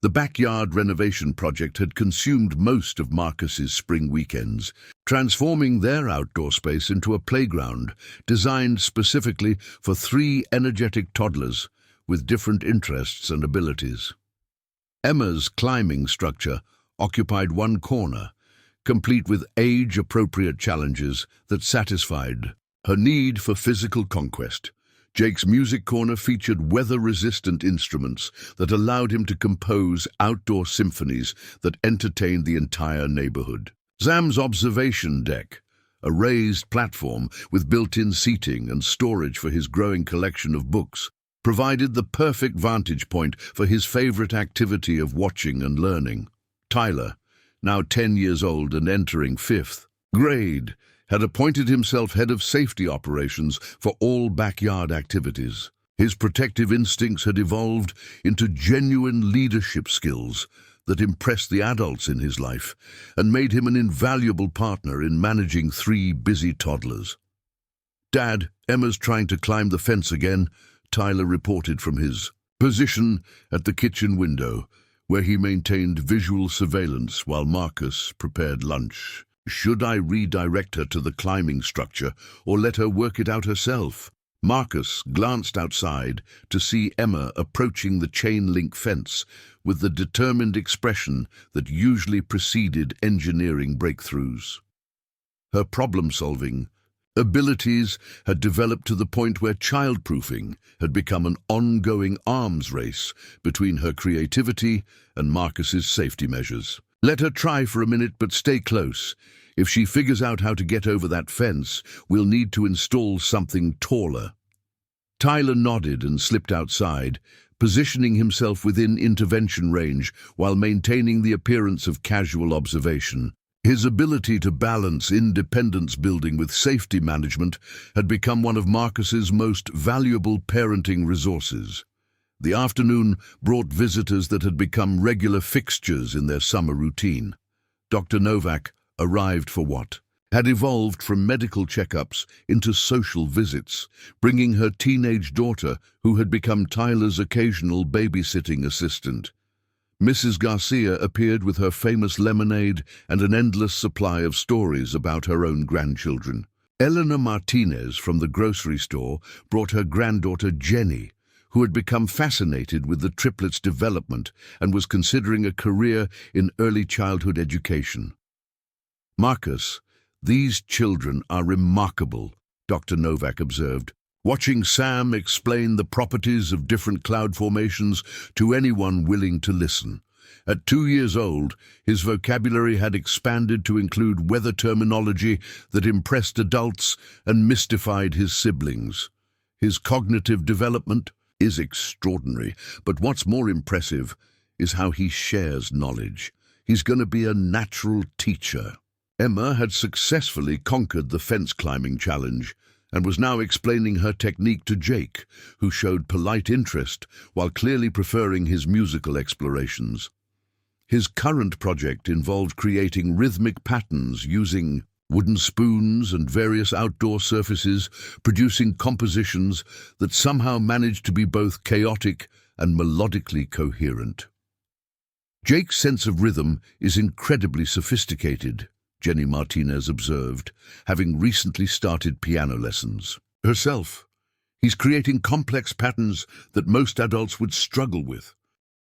Speaker 1: The backyard renovation project had consumed most of Marcus's spring weekends, transforming their outdoor space into a playground designed specifically for 3 energetic toddlers with different interests and abilities. Emma's climbing structure occupied one corner, complete with age-appropriate challenges that satisfied her need for physical conquest. Jake's music corner featured weather-resistant instruments that allowed him to compose outdoor symphonies that entertained the entire neighborhood. Sam's observation deck, a raised platform with built-in seating and storage for his growing collection of books, provided the perfect vantage point for his favorite activity of watching and learning. Tyler, now 10 years old and entering 5th grade, had appointed himself head of safety operations for all backyard activities. His protective instincts had evolved into genuine leadership skills that impressed the adults in his life and made him an invaluable partner in managing 3 busy toddlers. "Dad, Emma's trying to climb the fence again," Tyler reported from his position at the kitchen window, where he maintained visual surveillance while Marcus prepared lunch. "Should I redirect her to the climbing structure or let her work it out herself?" Marcus glanced outside to see Emma approaching the chain-link fence with the determined expression that usually preceded engineering breakthroughs. Her problem-solving abilities had developed to the point where childproofing had become an ongoing arms race between her creativity and Marcus's safety measures. "Let her try for a minute, but stay close. If she figures out how to get over that fence, we'll need to install something taller." Tyler nodded and slipped outside, positioning himself within intervention range while maintaining the appearance of casual observation. His ability to balance independence building with safety management had become one of Marcus's most valuable parenting resources. The afternoon brought visitors that had become regular fixtures in their summer routine. Dr. Novak arrived for what had evolved from medical checkups into social visits, bringing her teenage daughter, who had become Tyler's occasional babysitting assistant. Mrs. Garcia appeared with her famous lemonade and an endless supply of stories about her own grandchildren. Elena Martinez from the grocery store brought her granddaughter Jenny, who had become fascinated with the triplets' development and was considering a career in early childhood education. "Marcus, these children are remarkable," Dr. Novak observed, watching Sam explain the properties of different cloud formations to anyone willing to listen. At 2 years old, his vocabulary had expanded to include weather terminology that impressed adults and mystified his siblings. His cognitive development is extraordinary, but what's more impressive is how he shares knowledge. He's going to be a natural teacher. Emma had successfully conquered the fence climbing challenge and was now explaining her technique to Jake, who showed polite interest while clearly preferring his musical explorations. His current project involved creating rhythmic patterns using wooden spoons and various outdoor surfaces, producing compositions that somehow managed to be both chaotic and melodically coherent. "Jake's sense of rhythm is incredibly sophisticated," Jenny Martinez observed, having recently started piano lessons. Herself, he's creating complex patterns that most adults would struggle with.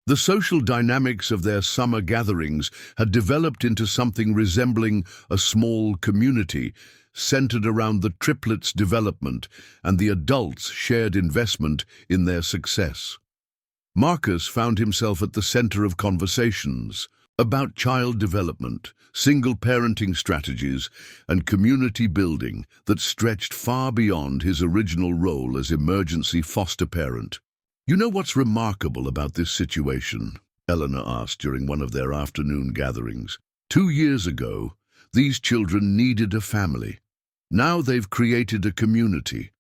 Speaker 1: The social dynamics of their summer gatherings had developed into something resembling a small community, centered around the triplets' development and the adults' shared investment in their success. Marcus found himself at the center of conversations about child development, single parenting strategies, and community building that stretched far beyond his original role as emergency foster parent. "You know what's remarkable about this situation?" Eleanor asked during one of their afternoon gatherings. 2 years ago, these children needed a family. Now they've created a community.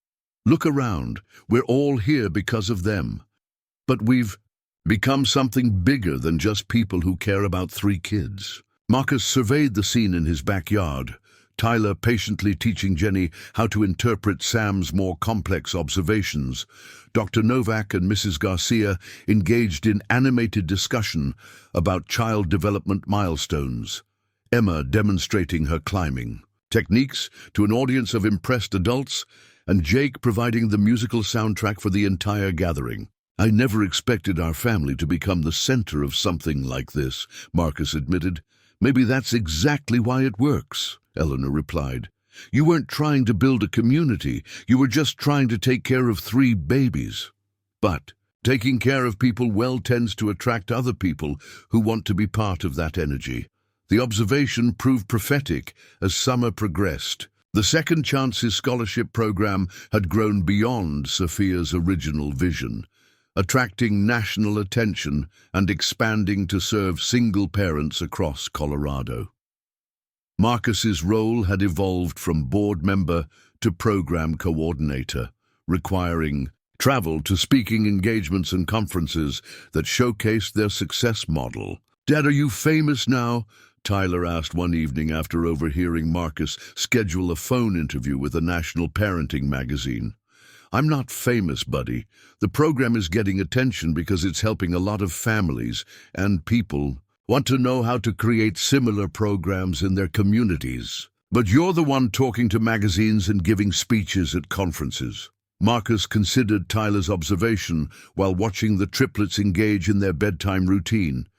Speaker 1: Look around, we're all here because of them. But we've become something bigger than just people who care about 3 kids. Marcus surveyed the scene in his backyard, Tyler patiently teaching Jenny how to interpret Sam's more complex observations. Dr. Novak and Mrs. Garcia engaged in animated discussion about child development milestones. Emma demonstrating her climbing techniques to an audience of impressed adults, and Jake providing the musical soundtrack for the entire gathering. "I never expected our family to become the center of something like this," Marcus admitted. "Maybe that's exactly why it works," Eleanor replied. "You weren't trying to build a community, you were just trying to take care of 3 babies. But taking care of people well tends to attract other people who want to be part of that energy." The observation proved prophetic as summer progressed. The Second Chances Scholarship Program had grown beyond Sophia's original vision, attracting national attention and expanding to serve single parents across Colorado. Marcus's role had evolved from board member to program coordinator, requiring travel to speaking engagements and conferences that showcased their success model. "Dad, are you famous now?" Tyler asked one evening after overhearing Marcus schedule a phone interview with a national parenting magazine. "I'm not famous, buddy. The program is getting attention because it's helping a lot of families and people want to know how to create similar programs in their communities. But you're the one talking to magazines and giving speeches at conferences." Marcus considered Tyler's observation while watching the triplets engage in their bedtime routine.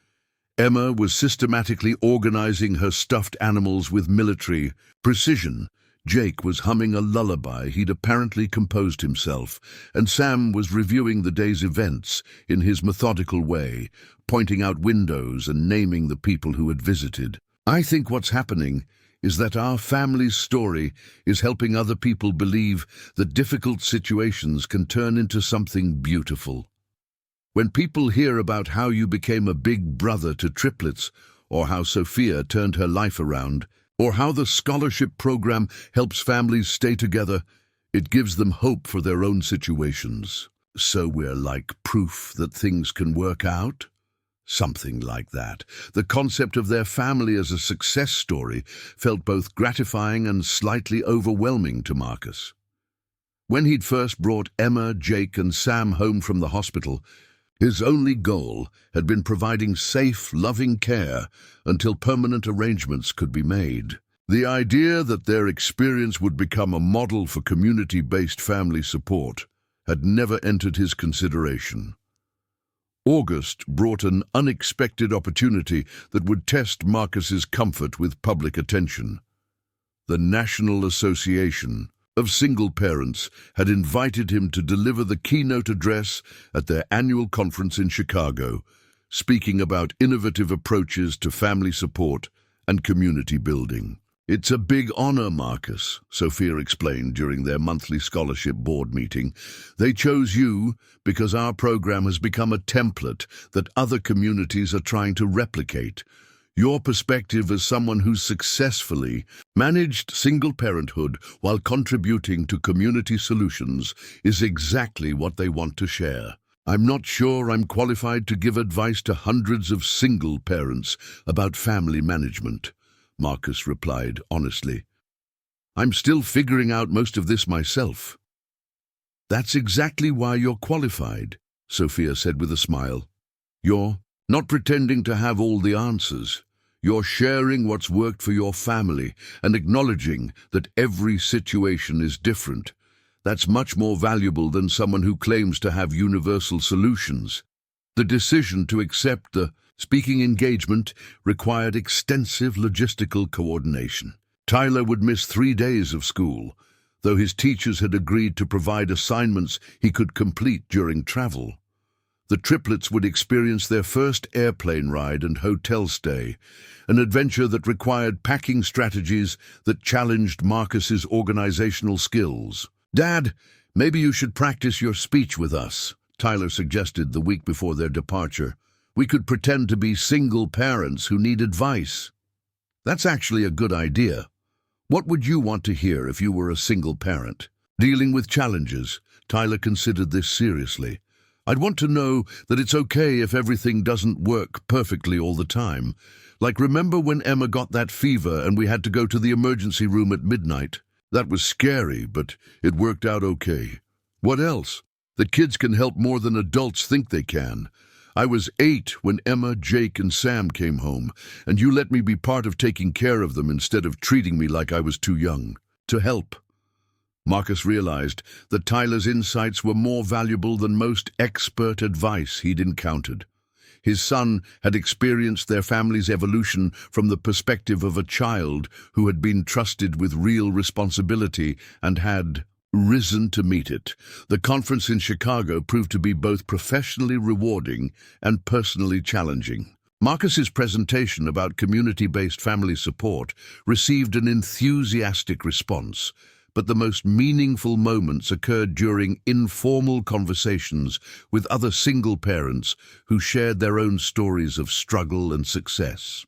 Speaker 1: Emma was systematically organizing her stuffed animals with military precision. Jake was humming a lullaby he'd apparently composed himself, and Sam was reviewing the day's events in his methodical way, pointing out windows and naming the people who had visited. "I think what's happening is that our family's story is helping other people believe that difficult situations can turn into something beautiful. When people hear about how you became a big brother to triplets, or how Sophia turned her life around, or how the scholarship program helps families stay together, it gives them hope for their own situations. So we're like proof that things can work out?" Something like that. The concept of their family as a success story felt both gratifying and slightly overwhelming to Marcus. When he'd first brought Emma, Jake, and Sam home from the hospital, his only goal had been providing safe, loving care until permanent arrangements could be made. The idea that their experience would become a model for community-based family support had never entered his consideration. August brought an unexpected opportunity that would test Marcus's comfort with public attention. The National Association of Single Parents had invited him to deliver the keynote address at their annual conference in Chicago, speaking about innovative approaches to family support and community building. "It's a big honor, Marcus," Sophia explained during their monthly scholarship board meeting. "They chose you because our program has become a template that other communities are trying to replicate. Your perspective as someone who's successfully managed single parenthood while contributing to community solutions is exactly what they want to share. I'm not sure I'm qualified to give advice to hundreds of single parents about family management," Marcus replied honestly. "I'm still figuring out most of this myself." "That's exactly why you're qualified," Sophia said with a smile. "You're not pretending to have all the answers. You're sharing what's worked for your family and acknowledging that every situation is different. That's much more valuable than someone who claims to have universal solutions." The decision to accept the speaking engagement required extensive logistical coordination. Tyler would miss 3 days of school, though his teachers had agreed to provide assignments he could complete during travel. The triplets would experience their first airplane ride and hotel stay, an adventure that required packing strategies that challenged Marcus's organizational skills. "Dad, maybe you should practice your speech with us," Tyler suggested the week before their departure. "We could pretend to be single parents who need advice." "That's actually a good idea. What would you want to hear if you were a single parent dealing with challenges?" Tyler considered this seriously. "I'd want to know that it's okay if everything doesn't work perfectly all the time. Like, remember when Emma got that fever and we had to go to the emergency room at midnight? That was scary, but it worked out okay. What else? That kids can help more than adults think they can. I was 8 when Emma, Jake, and Sam came home, and you let me be part of taking care of them instead of treating me like I was too young to help." Marcus realized that Tyler's insights were more valuable than most expert advice he'd encountered. His son had experienced their family's evolution from the perspective of a child who had been trusted with real responsibility and had risen to meet it. The conference in Chicago proved to be both professionally rewarding and personally challenging. Marcus's presentation about community-based family support received an enthusiastic response, but the most meaningful moments occurred during informal conversations with other single parents who shared their own stories of struggle and success.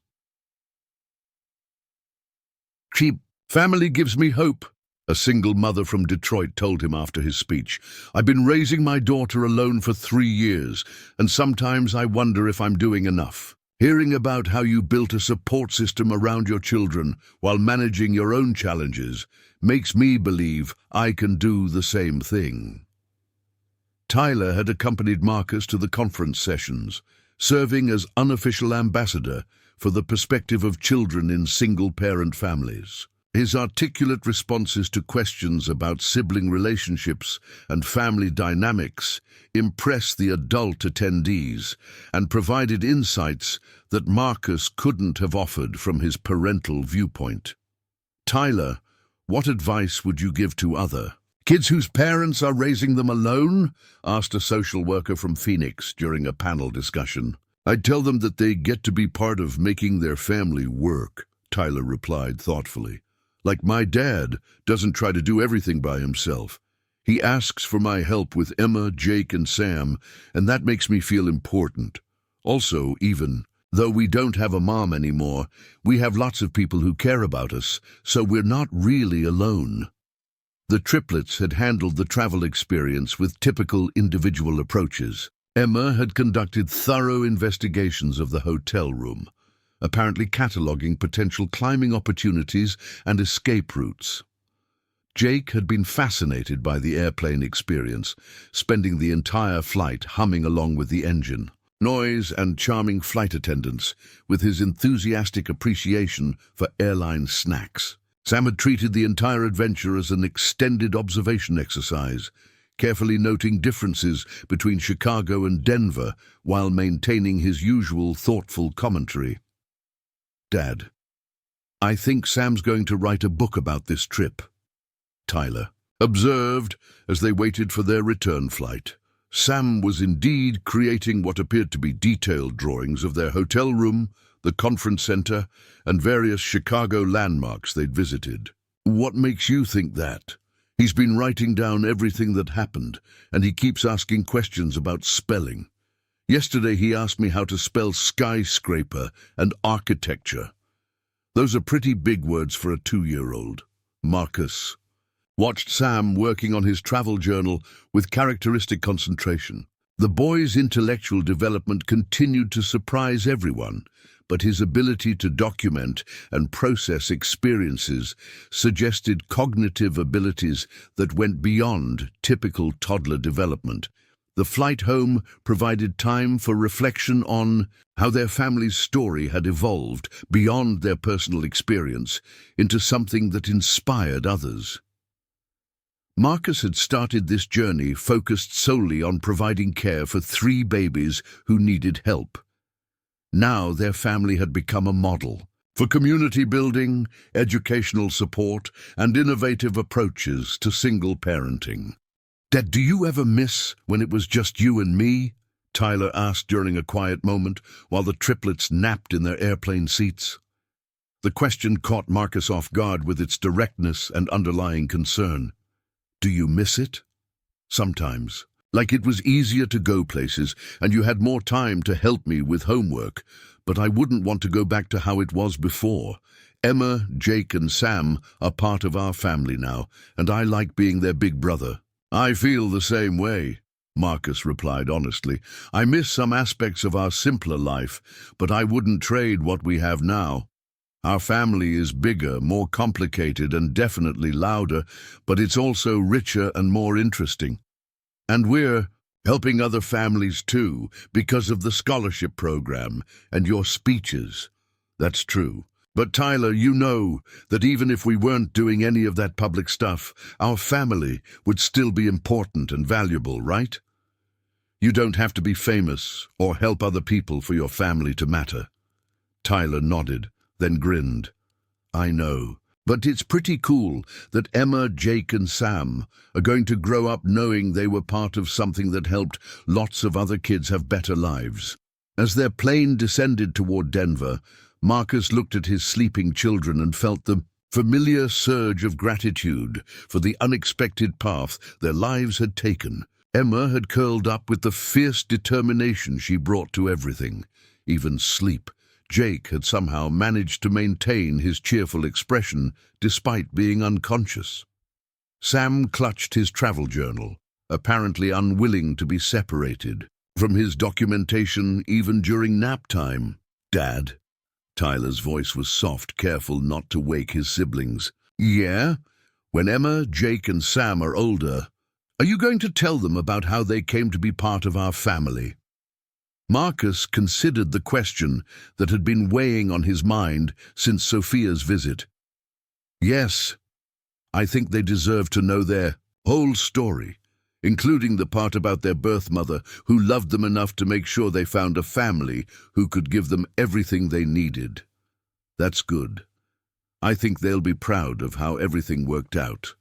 Speaker 1: Family gives me hope, a single mother from Detroit told him after his speech. I've been raising my daughter alone for 3 years, and sometimes I wonder if I'm doing enough. Hearing about how you built a support system around your children while managing your own challenges makes me believe I can do the same thing. Tyler had accompanied Marcus to the conference sessions, serving as unofficial ambassador for the perspective of children in single-parent families. His articulate responses to questions about sibling relationships and family dynamics impressed the adult attendees and provided insights that Marcus couldn't have offered from his parental viewpoint. Tyler, what advice would you give to other kids whose parents are raising them alone? Asked a social worker from Phoenix during a panel discussion. I'd tell them that they get to be part of making their family work, Tyler replied thoughtfully. Like my dad doesn't try to do everything by himself. He asks for my help with Emma, Jake, and Sam, and that makes me feel important. Also, even though we don't have a mom anymore, we have lots of people who care about us, so we're not really alone. The triplets had handled the travel experience with typical individual approaches. Emma had conducted thorough investigations of the hotel room, apparently cataloging potential climbing opportunities and escape routes. Jake had been fascinated by the airplane experience, spending the entire flight humming along with the engine, noise, and charming flight attendants, with his enthusiastic appreciation for airline snacks. Sam had treated the entire adventure as an extended observation exercise, carefully noting differences between Chicago and Denver while maintaining his usual thoughtful commentary. Dad, I think Sam's going to write a book about this trip, Tyler observed as they waited for their return flight. Sam was indeed creating what appeared to be detailed drawings of their hotel room, the conference center, and various Chicago landmarks they'd visited. What makes you think that? He's been writing down everything that happened, and he keeps asking questions about spelling. Yesterday he asked me how to spell skyscraper and architecture. Those are pretty big words for a 2-year-old. Marcus watched Sam working on his travel journal with characteristic concentration. The boy's intellectual development continued to surprise everyone, but his ability to document and process experiences suggested cognitive abilities that went beyond typical toddler development. The flight home provided time for reflection on how their family's story had evolved beyond their personal experience into something that inspired others. Marcus had started this journey focused solely on providing care for 3 babies who needed help. Now their family had become a model for community building, educational support, and innovative approaches to single parenting. Dad, do you ever miss when it was just you and me? Tyler asked during a quiet moment while the triplets napped in their airplane seats. The question caught Marcus off guard with its directness and underlying concern. Do you miss it? Sometimes. Like it was easier to go places and you had more time to help me with homework, but I wouldn't want to go back to how it was before. Emma, Jake, and Sam are part of our family now, and I like being their big brother. I feel the same way, Marcus replied honestly. I miss some aspects of our simpler life, but I wouldn't trade what we have now. Our family is bigger, more complicated, and definitely louder, but it's also richer and more interesting. And we're helping other families too, because of the scholarship program and your speeches. That's true. But Tyler, you know that even if we weren't doing any of that public stuff, our family would still be important and valuable, right? You don't have to be famous or help other people for your family to matter. Tyler nodded, then grinned. I know, but it's pretty cool that Emma, Jake, and Sam are going to grow up knowing they were part of something that helped lots of other kids have better lives. As their plane descended toward Denver, Marcus looked at his sleeping children and felt the familiar surge of gratitude for the unexpected path their lives had taken. Emma had curled up with the fierce determination she brought to everything, even sleep, Jake had somehow managed to maintain his cheerful expression despite being unconscious. Sam clutched his travel journal, apparently unwilling to be separated from his documentation even during nap time. "Dad?" Tyler's voice was soft, careful not to wake his siblings. "Yeah? When Emma, Jake, and Sam are older, are you going to tell them about how they came to be part of our family?" Marcus considered the question that had been weighing on his mind since Sophia's visit. "Yes, I think they deserve to know their whole story, including the part about their birth mother who loved them enough to make sure they found a family who could give them everything they needed. That's good. I think they'll be proud of how everything worked out."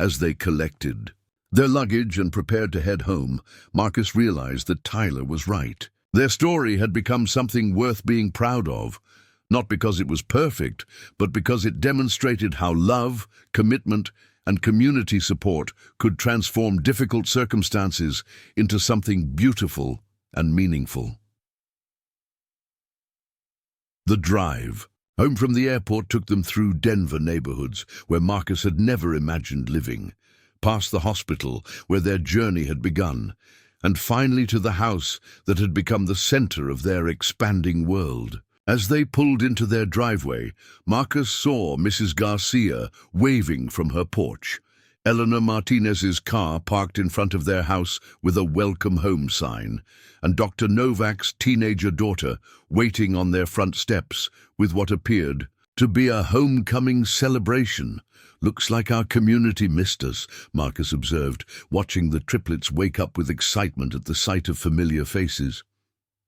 Speaker 1: As they collected their luggage and prepared to head home, Marcus realized that Tyler was right. Their story had become something worth being proud of, not because it was perfect, but because it demonstrated how love, commitment, and community support could transform difficult circumstances into something beautiful and meaningful. The drive home from the airport took them through Denver neighborhoods where Marcus had never imagined living, past the hospital where their journey had begun, and finally to the house that had become the center of their expanding world. As they pulled into their driveway, Marcus saw Mrs. Garcia waving from her porch, Eleanor Martinez's car parked in front of their house with a welcome home sign, and Dr. Novak's teenager daughter waiting on their front steps with what appeared to be a homecoming celebration. "Looks like our community missed us," Marcus observed, watching the triplets wake up with excitement at the sight of familiar faces.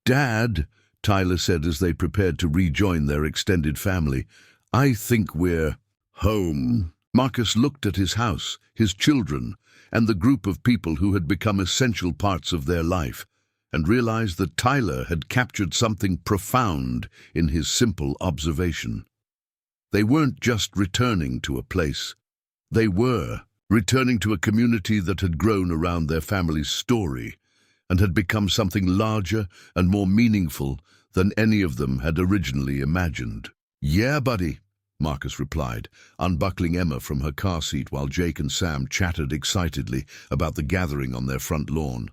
Speaker 1: "Dad," Tyler said as they prepared to rejoin their extended family, "I think we're home." Marcus looked at his house, his children, and the group of people who had become essential parts of their life, and realized that Tyler had captured something profound in his simple observation. They weren't just returning to a place. They were returning to a community that had grown around their family's story and had become something larger and more meaningful than any of them had originally imagined. "Yeah, buddy," Marcus replied, unbuckling Emma from her car seat while Jake and Sam chattered excitedly about the gathering on their front lawn.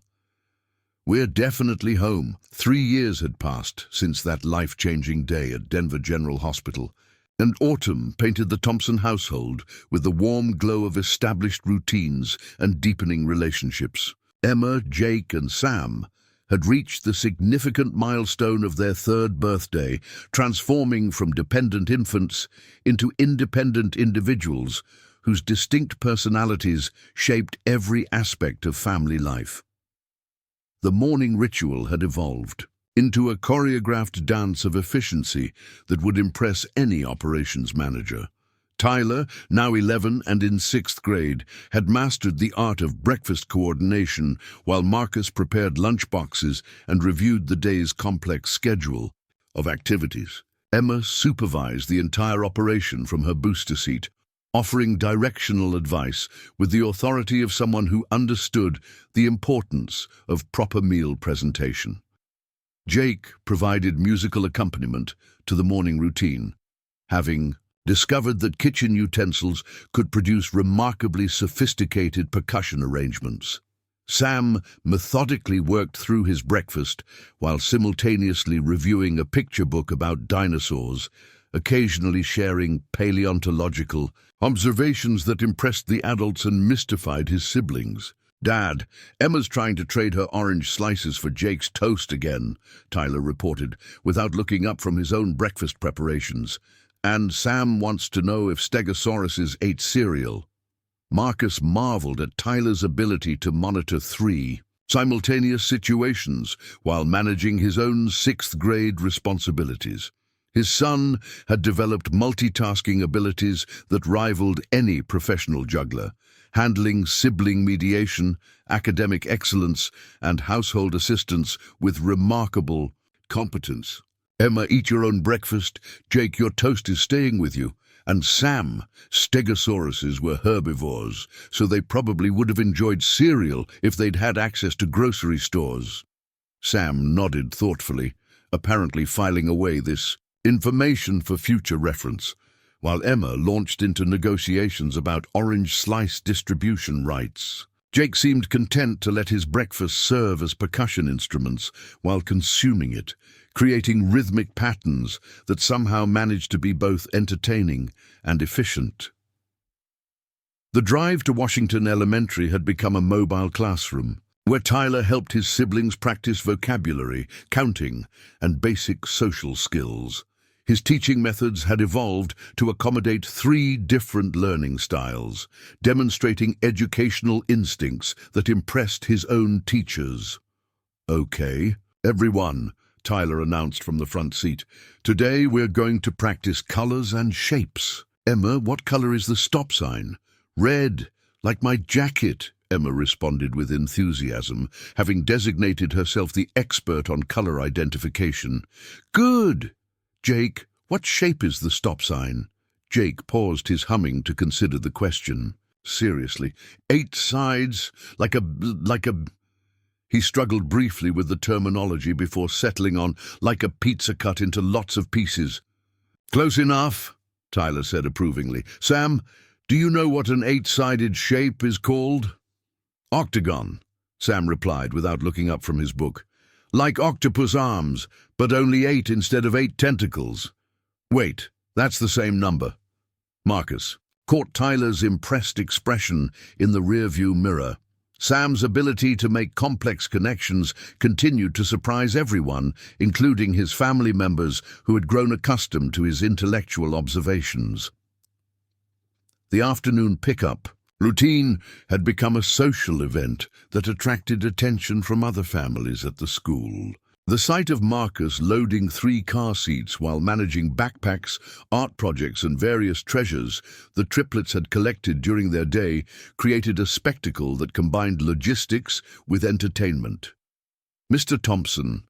Speaker 1: "We're definitely home." 3 years had passed since that life-changing day at Denver General Hospital, and autumn painted the Thompson household with the warm glow of established routines and deepening relationships. Emma, Jake, and Sam had reached the significant milestone of their 3rd birthday, transforming from dependent infants into independent individuals whose distinct personalities shaped every aspect of family life. The morning ritual had evolved into a choreographed dance of efficiency that would impress any operations manager. Tyler, now 11 and in 6th grade, had mastered the art of breakfast coordination while Marcus prepared lunchboxes and reviewed the day's complex schedule of activities. Emma supervised the entire operation from her booster seat, offering directional advice with the authority of someone who understood the importance of proper meal presentation. Jake provided musical accompaniment to the morning routine, having discovered that kitchen utensils could produce remarkably sophisticated percussion arrangements. Sam methodically worked through his breakfast while simultaneously reviewing a picture book about dinosaurs, occasionally sharing paleontological observations that impressed the adults and mystified his siblings. "Dad, Emma's trying to trade her orange slices for Jake's toast again," Tyler reported, without looking up from his own breakfast preparations. "And Sam wants to know if stegosauruses ate cereal." Marcus marveled at Tyler's ability to monitor 3 simultaneous situations while managing his own 6th grade responsibilities. His son had developed multitasking abilities that rivaled any professional juggler, handling sibling mediation, academic excellence, and household assistance with remarkable competence. "Emma, eat your own breakfast. Jake, your toast is staying with you. And Sam, stegosauruses were herbivores, so they probably would have enjoyed cereal if they'd had access to grocery stores." Sam nodded thoughtfully. apparently filing away this information for future reference, while Emma launched into negotiations about orange slice distribution rights. Jake seemed content to let his breakfast serve as percussion instruments while consuming it, creating rhythmic patterns that somehow managed to be both entertaining and efficient. The drive to Washington Elementary had become a mobile classroom, where Tyler helped his siblings practice vocabulary, counting, and basic social skills. His teaching methods had evolved to accommodate 3 different learning styles, demonstrating educational instincts that impressed his own teachers. "Okay, everyone," Tyler announced from the front seat. "Today we're going to practice colors and shapes." "Emma, what color is the stop sign?" "Red, like my jacket," Emma responded with enthusiasm, having designated herself the expert on color identification. "Good! Jake, what shape is the stop sign?" Jake paused his humming to consider the question. "Seriously, 8 sides, like a... He struggled briefly with the terminology before settling on like a pizza cut into lots of pieces. "Close enough," Tyler said approvingly. "Sam, do you know what an 8-sided shape is called?" "Octagon," Sam replied without looking up from his book. "Like octopus arms, but only 8 instead of 8 tentacles." "Wait, that's the same number." Marcus caught Tyler's impressed expression in the rearview mirror. Sam's ability to make complex connections continued to surprise everyone, including his family members who had grown accustomed to his intellectual observations. The afternoon pickup routine had become a social event that attracted attention from other families at the school. The sight of Marcus loading 3 car seats while managing backpacks, art projects, and various treasures the triplets had collected during their day created a spectacle that combined logistics with entertainment. "Mr. Thompson,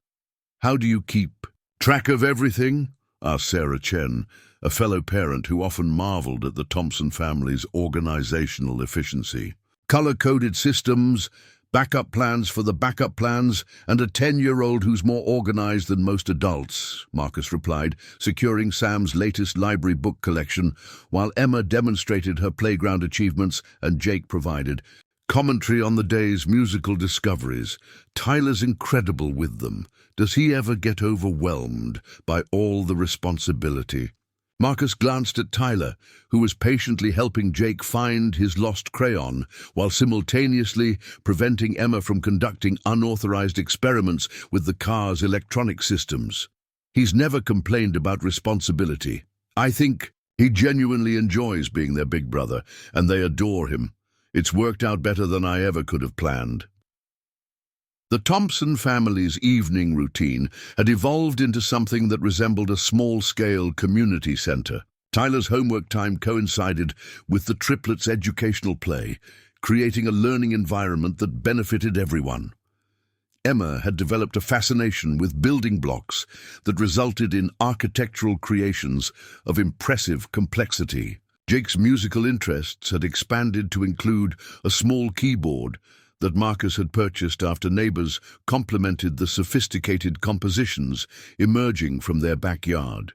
Speaker 1: how do you keep track of everything?" asked Sarah Chen, a fellow parent who often marveled at the Thompson family's organizational efficiency. "Color-coded systems, backup plans for the backup plans, and a 10-year-old who's more organized than most adults," Marcus replied, securing Sam's latest library book collection, while Emma demonstrated her playground achievements and Jake provided commentary on the day's musical discoveries. "Tyler's incredible with them. Does he ever get overwhelmed by all the responsibility?" Marcus glanced at Tyler, who was patiently helping Jake find his lost crayon, while simultaneously preventing Emma from conducting unauthorized experiments with the car's electronic systems. "He's never complained about responsibility. I think he genuinely enjoys being their big brother, and they adore him. It's worked out better than I ever could have planned." The Thompson family's evening routine had evolved into something that resembled a small-scale community center. Tyler's homework time coincided with the triplets' educational play, creating a learning environment that benefited everyone. Emma had developed a fascination with building blocks that resulted in architectural creations of impressive complexity. Jake's musical interests had expanded to include a small keyboard that Marcus had purchased after neighbors complimented the sophisticated compositions emerging from their backyard.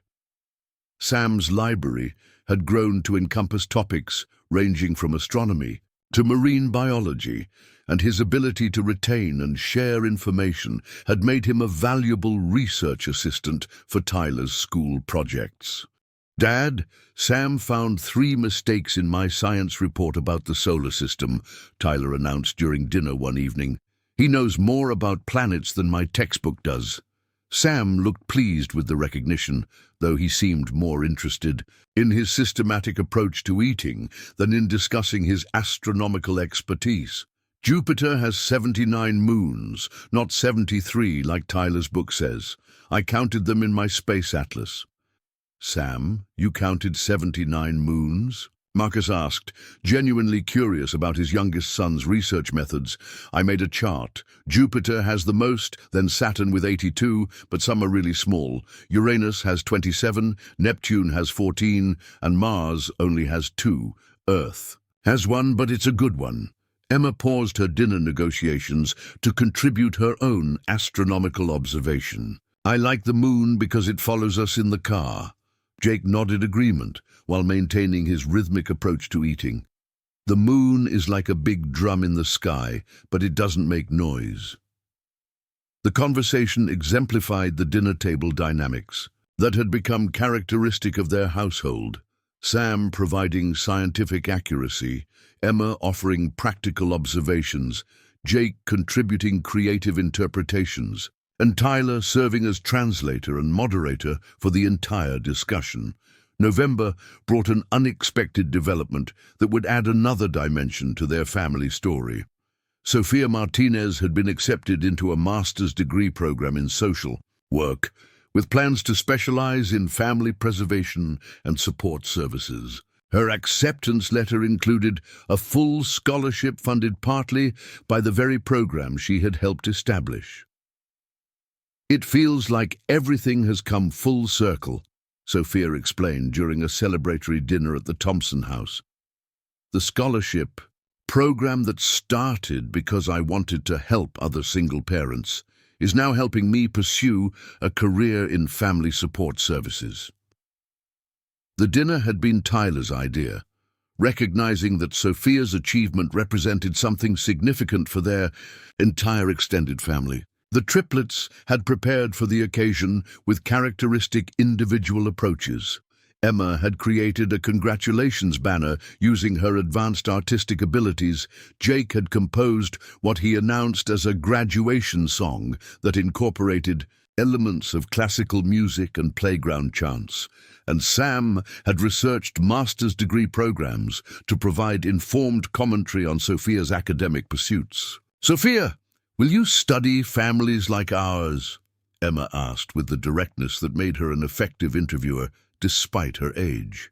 Speaker 1: Sam's library had grown to encompass topics ranging from astronomy to marine biology, and his ability to retain and share information had made him a valuable research assistant for Tyler's school projects. "Dad, Sam found 3 mistakes in my science report about the solar system," Tyler announced during dinner one evening. "He knows more about planets than my textbook does." Sam looked pleased with the recognition, though he seemed more interested in his systematic approach to eating than in discussing his astronomical expertise. "Jupiter has 79 moons, not 73 like Tyler's book says. I counted them in my space atlas." "Sam, you counted 79 moons?" Marcus asked, genuinely curious about his youngest son's research methods. "I made a chart. Jupiter has the most, then Saturn with 82, but some are really small. Uranus has 27, Neptune has 14, and Mars only has 2. Earth has 1, but it's a good one." Emma paused her dinner negotiations to contribute her own astronomical observation. I like the moon because it follows us in the car. Jake nodded agreement while maintaining his rhythmic approach to eating. The moon is like a big drum in the sky, but it doesn't make noise. The conversation exemplified the dinner table dynamics that had become characteristic of their household. Sam providing scientific accuracy, Emma offering practical observations, Jake contributing creative interpretations, and Tyler serving as translator and moderator for the entire discussion. November brought an unexpected development that would add another dimension to their family story. Sofia Martinez had been accepted into a master's degree program in social work, with plans to specialize in family preservation and support services. Her acceptance letter included a full scholarship funded partly by the very program she had helped establish. It feels like everything has come full circle, Sophia explained during a celebratory dinner at the Thompson house. The scholarship program that started because I wanted to help other single parents is now helping me pursue a career in family support services. The dinner had been Tyler's idea, recognizing that Sophia's achievement represented something significant for their entire extended family. The triplets had prepared for the occasion with characteristic individual approaches. Emma had created a congratulations banner using her advanced artistic abilities. Jake had composed what he announced as a graduation song that incorporated elements of classical music and playground chants. And Sam had researched master's degree programs to provide informed commentary on Sophia's academic pursuits. "Sophia, will you study families like ours?" Emma asked with the directness that made her an effective interviewer despite her age.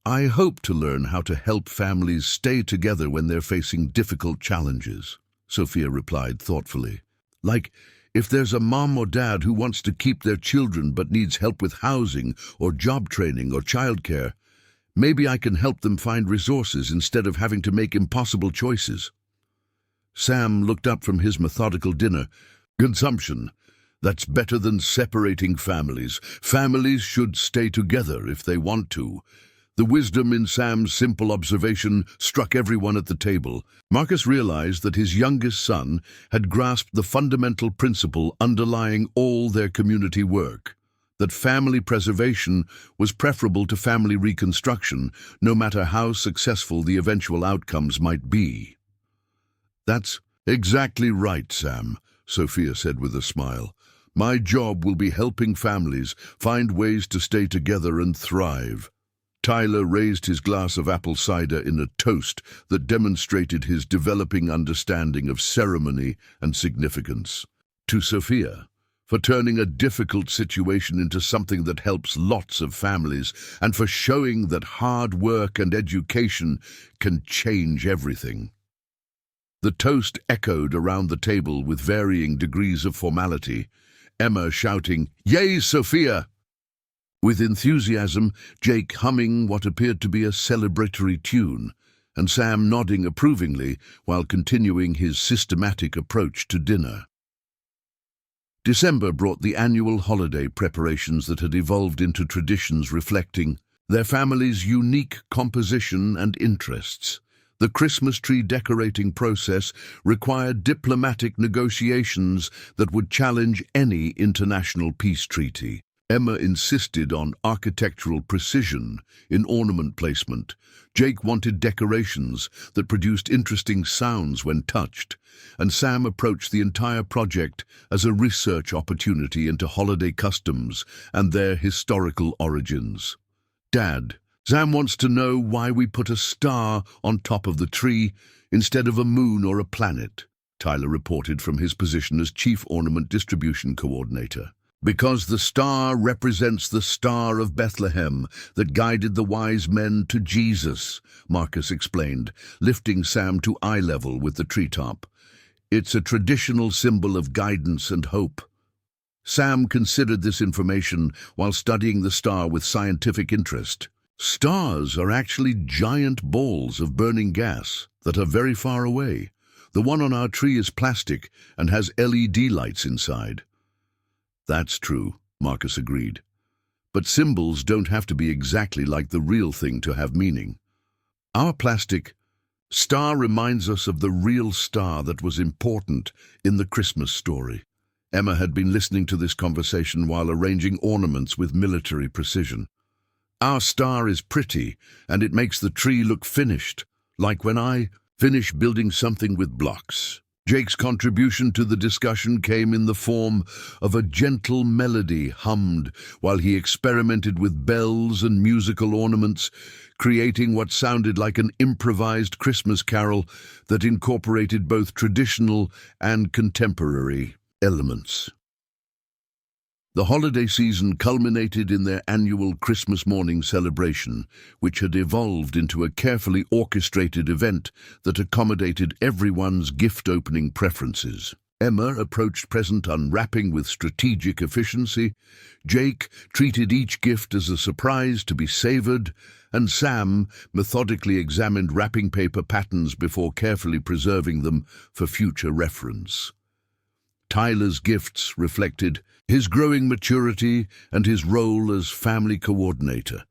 Speaker 1: "I hope to learn how to help families stay together when they're facing difficult challenges," Sophia replied thoughtfully. "Like, if there's a mom or dad who wants to keep their children but needs help with housing or job training or childcare, maybe I can help them find resources instead of having to make impossible choices." Sam looked up from his methodical dinner. "Consumption. That's better than separating families. Families should stay together if they want to." The wisdom in Sam's simple observation struck everyone at the table. Marcus realized that his youngest son had grasped the fundamental principle underlying all their community work, that family preservation was preferable to family reconstruction, no matter how successful the eventual outcomes might be. "That's exactly right, Sam," Sophia said with a smile. "My job will be helping families find ways to stay together and thrive." Tyler raised his glass of apple cider in a toast that demonstrated his developing understanding of ceremony and significance. To Sophia, for turning a difficult situation into something that helps lots of families, and for showing that hard work and education can change everything. The toast echoed around the table with varying degrees of formality, Emma shouting, "Yay, Sophia!" with enthusiasm, Jake humming what appeared to be a celebratory tune, and Sam nodding approvingly while continuing his systematic approach to dinner. December brought the annual holiday preparations that had evolved into traditions reflecting their family's unique composition and interests. The Christmas tree decorating process required diplomatic negotiations that would challenge any international peace treaty. Emma insisted on architectural precision in ornament placement. Jake wanted decorations that produced interesting sounds when touched, and Sam approached the entire project as a research opportunity into holiday customs and their historical origins. "Dad, Sam wants to know why we put a star on top of the tree instead of a moon or a planet," Tyler reported from his position as Chief Ornament Distribution Coordinator. "Because the star represents the Star of Bethlehem that guided the wise men to Jesus," Marcus explained, lifting Sam to eye level with the treetop. "It's a traditional symbol of guidance and hope." Sam considered this information while studying the star with scientific interest. Stars are actually giant balls of burning gas that are very far away. The one on our tree is plastic and has LED lights inside. That's true, Marcus agreed. But symbols don't have to be exactly like the real thing to have meaning. Our plastic star reminds us of the real star that was important in the Christmas story. Emma had been listening to this conversation while arranging ornaments with military precision. Our star is pretty, and it makes the tree look finished, like when I finish building something with blocks. Jake's contribution to the discussion came in the form of a gentle melody hummed while he experimented with bells and musical ornaments, creating what sounded like an improvised Christmas carol that incorporated both traditional and contemporary elements. The holiday season culminated in their annual Christmas morning celebration, which had evolved into a carefully orchestrated event that accommodated everyone's gift-opening preferences. Emma approached present unwrapping with strategic efficiency, Jake treated each gift as a surprise to be savored, and Sam methodically examined wrapping paper patterns before carefully preserving them for future reference. Tyler's gifts reflected his growing maturity and his role as family coordinator,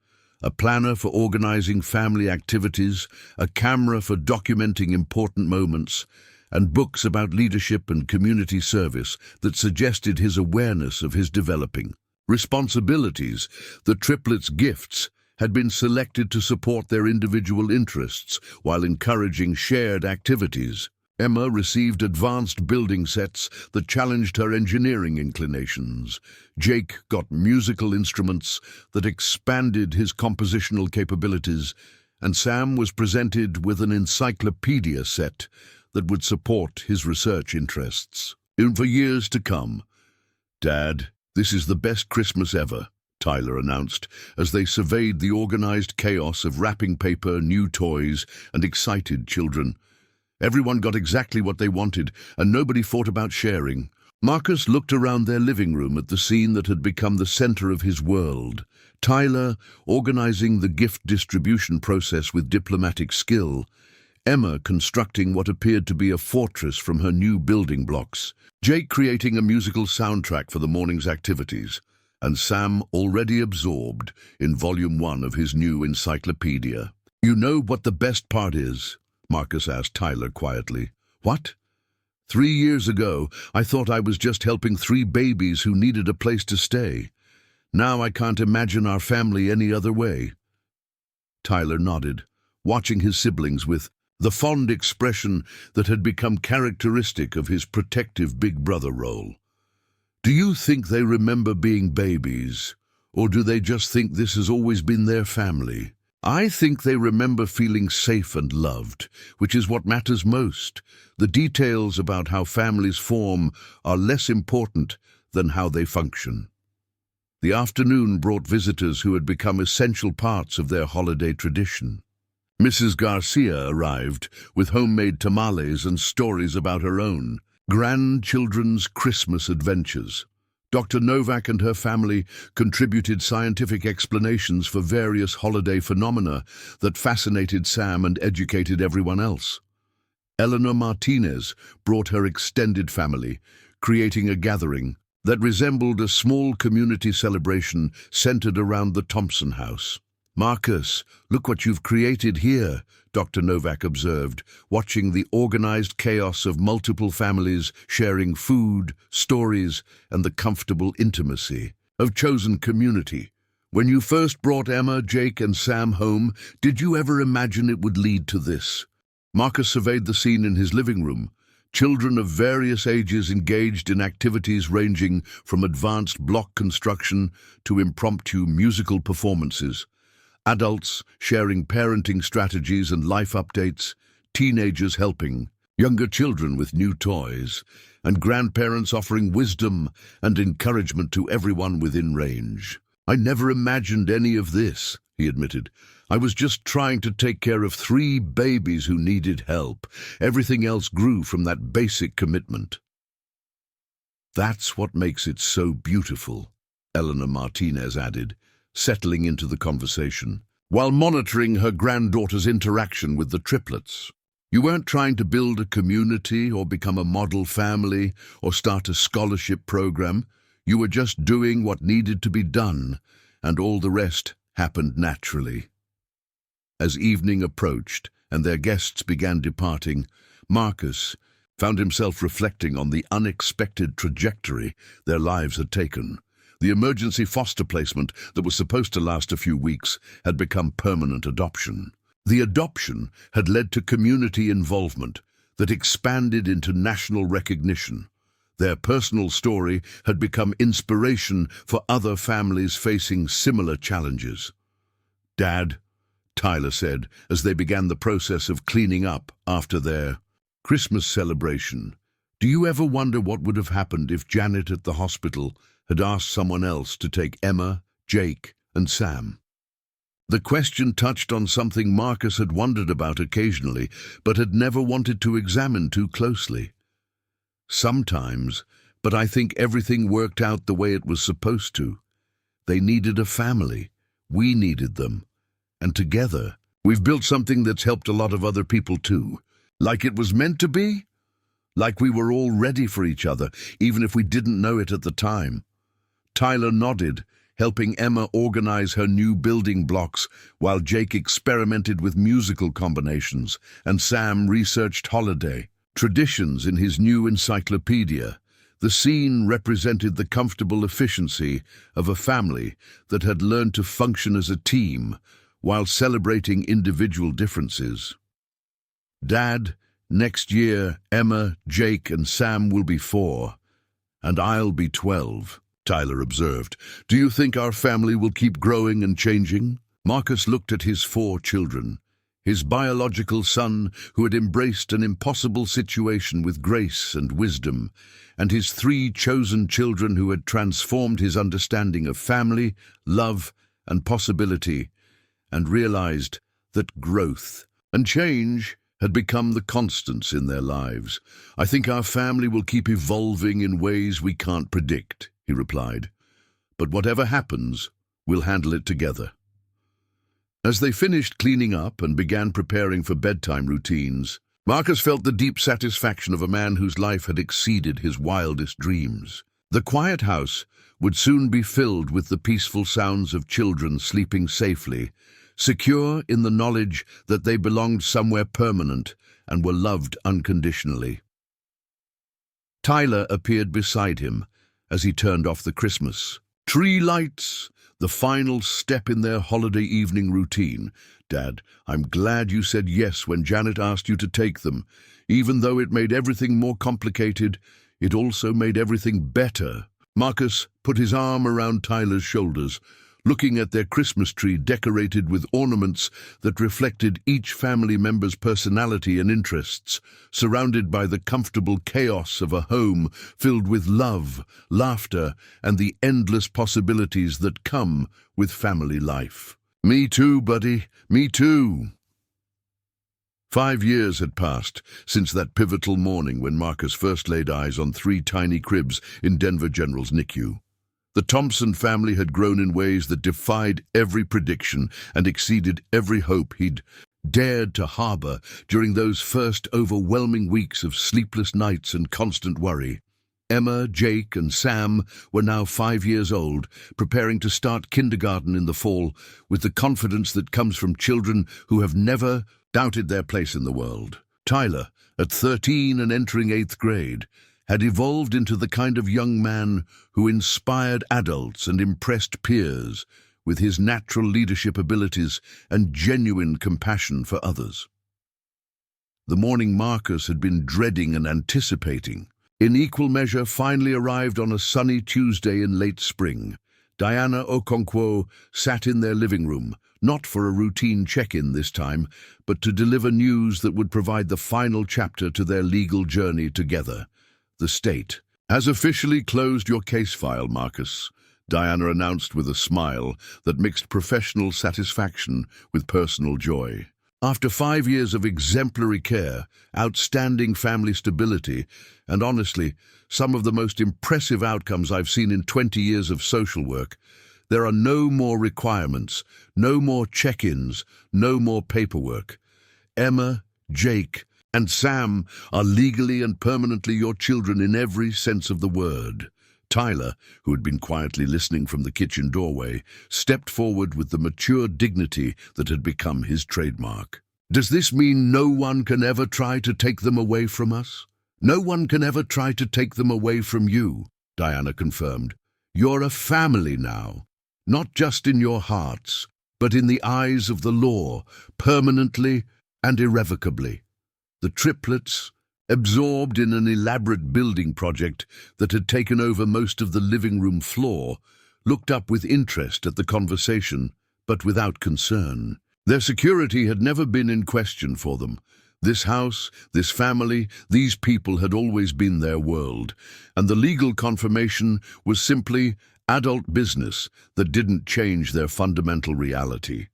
Speaker 1: a planner for organizing family activities, a camera for documenting important moments, and books about leadership and community service that suggested his awareness of his developing responsibilities. The triplets' gifts had been selected to support their individual interests while encouraging shared activities. Emma received advanced building sets that challenged her engineering inclinations. Jake got musical instruments that expanded his compositional capabilities, and Sam was presented with an encyclopedia set that would support his research interests. And for years to come, "Dad, this is the best Christmas ever," Tyler announced as they surveyed the organized chaos of wrapping paper, new toys, and excited children. Everyone got exactly what they wanted, and nobody fought about sharing. Marcus looked around their living room at the scene that had become the center of his world. Tyler organizing the gift distribution process with diplomatic skill, Emma constructing what appeared to be a fortress from her new building blocks, Jake creating a musical soundtrack for the morning's activities, and Sam already absorbed in Volume 1 of his new encyclopedia. "You know what the best part is?" Marcus asked Tyler quietly. "What?" 3 years ago, I thought I was just helping 3 babies who needed a place to stay. Now I can't imagine our family any other way." Tyler nodded, watching his siblings with the fond expression that had become characteristic of his protective big brother role. "Do you think they remember being babies, or do they just think this has always been their family?" "I think they remember feeling safe and loved, which is what matters most. The details about how families form are less important than how they function." The afternoon brought visitors who had become essential parts of their holiday tradition. Mrs. Garcia arrived with homemade tamales and stories about her own grandchildren's Christmas adventures. Dr. Novak and her family contributed scientific explanations for various holiday phenomena that fascinated Sam and educated everyone else. Eleanor Martinez brought her extended family, creating a gathering that resembled a small community celebration centered around the Thompson house. "Marcus, look what you've created here," Dr. Novak observed, watching the organized chaos of multiple families sharing food, stories, and the comfortable intimacy of chosen community. "When you first brought Emma, Jake, and Sam home, did you ever imagine it would lead to this?" Marcus surveyed the scene in his living room. Children of various ages engaged in activities ranging from advanced block construction to impromptu musical performances. Adults sharing parenting strategies and life updates, teenagers helping, younger children with new toys, and grandparents offering wisdom and encouragement to everyone within range. "I never imagined any of this," he admitted. "I was just trying to take care of 3 babies who needed help. Everything else grew from that basic commitment." "That's what makes it so beautiful," Eleanor Martinez added, settling into the conversation, while monitoring her granddaughter's interaction with the triplets. "You weren't trying to build a community or become a model family or start a scholarship program. You were just doing what needed to be done, and all the rest happened naturally. As evening approached and their guests began departing, Marcus found himself reflecting on the unexpected trajectory their lives had taken. The emergency foster placement that was supposed to last a few weeks had become permanent adoption. The adoption had led to community involvement that expanded into national recognition. Their personal story had become inspiration for other families facing similar challenges. "Dad," Tyler said as they began the process of cleaning up after their Christmas celebration, "do you ever wonder what would have happened if Janet at the hospital had asked someone else to take Emma, Jake, and Sam?" The question touched on something Marcus had wondered about occasionally, but had never wanted to examine too closely. "Sometimes, but I think everything worked out the way it was supposed to. They needed a family. We needed them. And together, we've built something that's helped a lot of other people too. Like it was meant to be? Like we were all ready for each other, even if we didn't know it at the time." Tyler nodded, helping Emma organize her new building blocks while Jake experimented with musical combinations and Sam researched holiday traditions in his new encyclopedia. The scene represented the comfortable efficiency of a family that had learned to function as a team while celebrating individual differences. "Dad, next year Emma, Jake, and Sam will be 4, and I'll be 12. Tyler observed. "Do you think our family will keep growing and changing?" Marcus looked at his 4 children, his biological son who had embraced an impossible situation with grace and wisdom, and his 3 chosen children who had transformed his understanding of family, love, and possibility, and realized that growth and change had become the constants in their lives. "I think our family will keep evolving in ways we can't predict," he replied. "But whatever happens, we'll handle it together." As they finished cleaning up and began preparing for bedtime routines, Marcus felt the deep satisfaction of a man whose life had exceeded his wildest dreams. The quiet house would soon be filled with the peaceful sounds of children sleeping safely, secure in the knowledge that they belonged somewhere permanent and were loved unconditionally. Tyler appeared beside him as he turned off the Christmas tree lights, the final step in their holiday evening routine. "Dad, I'm glad you said yes when Janet asked you to take them. Even though it made everything more complicated, it also made everything better." Marcus put his arm around Tyler's shoulders, looking at their Christmas tree decorated with ornaments that reflected each family member's personality and interests, surrounded by the comfortable chaos of a home filled with love, laughter, and the endless possibilities that come with family life. "Me too, buddy. Me too." 5 years had passed since that pivotal morning when Marcus first laid eyes on 3 tiny cribs in Denver General's NICU. The Thompson family had grown in ways that defied every prediction and exceeded every hope he'd dared to harbor during those first overwhelming weeks of sleepless nights and constant worry. Emma, Jake, and Sam were now 5 years old, preparing to start kindergarten in the fall with the confidence that comes from children who have never doubted their place in the world. Tyler, at 13 and entering 8th grade, had evolved into the kind of young man who inspired adults and impressed peers with his natural leadership abilities and genuine compassion for others. The morning Marcus had been dreading and anticipating, in equal measure, finally arrived on a sunny Tuesday in late spring. Diana Okonkwo sat in their living room, not for a routine check-in this time, but to deliver news that would provide the final chapter to their legal journey together. "The state has officially closed your case file, Marcus," Diana announced with a smile that mixed professional satisfaction with personal joy. "After 5 years of exemplary care, outstanding family stability, and honestly, some of the most impressive outcomes I've seen in 20 years of social work, there are no more requirements, no more check-ins, no more paperwork. Emma, Jake, and Sam are legally and permanently your children in every sense of the word." Tyler, who had been quietly listening from the kitchen doorway, stepped forward with the mature dignity that had become his trademark. "Does this mean no one can ever try to take them away from us?" "No one can ever try to take them away from you," Diana confirmed. "You're a family now, not just in your hearts, but in the eyes of the law, permanently and irrevocably." The triplets, absorbed in an elaborate building project that had taken over most of the living room floor, looked up with interest at the conversation, but without concern. Their security had never been in question for them. This house, this family, these people had always been their world, and the legal confirmation was simply adult business that didn't change their fundamental reality.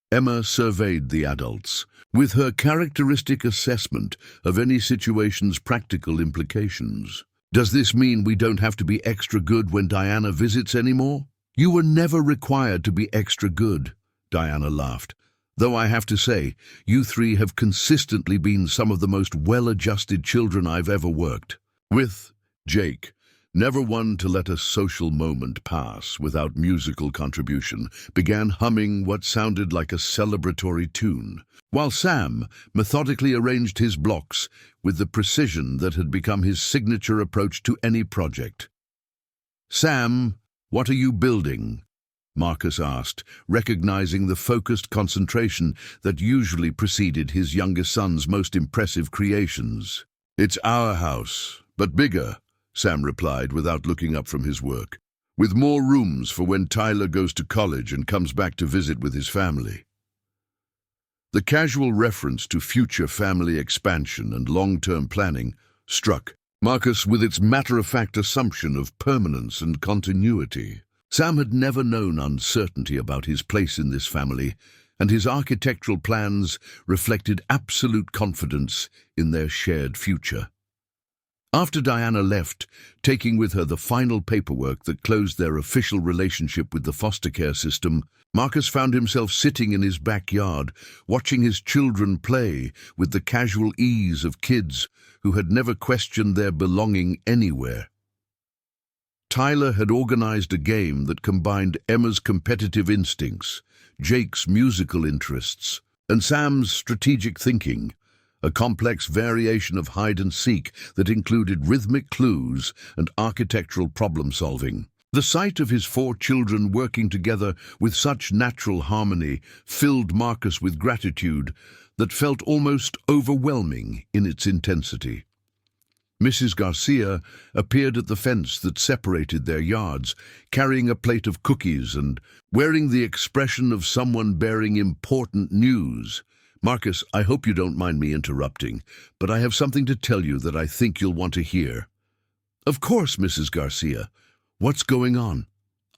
Speaker 1: Emma surveyed the adults, with her characteristic assessment of any situation's practical implications. "Does this mean we don't have to be extra good when Diana visits anymore?" "You were never required to be extra good," Diana laughed. "Though I have to say, you three have consistently been some of the most well-adjusted children I've ever worked with." Jake, never one to let a social moment pass without musical contribution, began humming what sounded like a celebratory tune, while Sam methodically arranged his blocks with the precision that had become his signature approach to any project. "Sam, what are you building?" Marcus asked, recognizing the focused concentration that usually preceded his younger son's most impressive creations. "It's our house, but bigger," Sam replied without looking up from his work, "with more rooms for when Tyler goes to college and comes back to visit with his family." The casual reference to future family expansion and long-term planning struck Marcus with its matter-of-fact assumption of permanence and continuity. Sam had never known uncertainty about his place in this family, and his architectural plans reflected absolute confidence in their shared future. After Diana left, taking with her the final paperwork that closed their official relationship with the foster care system, Marcus found himself sitting in his backyard, watching his children play with the casual ease of kids who had never questioned their belonging anywhere. Tyler had organized a game that combined Emma's competitive instincts, Jake's musical interests, and Sam's strategic thinking, a complex variation of hide-and-seek that included rhythmic clues and architectural problem-solving. The sight of his 4 children working together with such natural harmony filled Marcus with gratitude that felt almost overwhelming in its intensity. Mrs. Garcia appeared at the fence that separated their yards, carrying a plate of cookies and wearing the expression of someone bearing important news. "Marcus, I hope you don't mind me interrupting, but I have something to tell you that I think you'll want to hear." "Of course, Mrs. Garcia. What's going on?"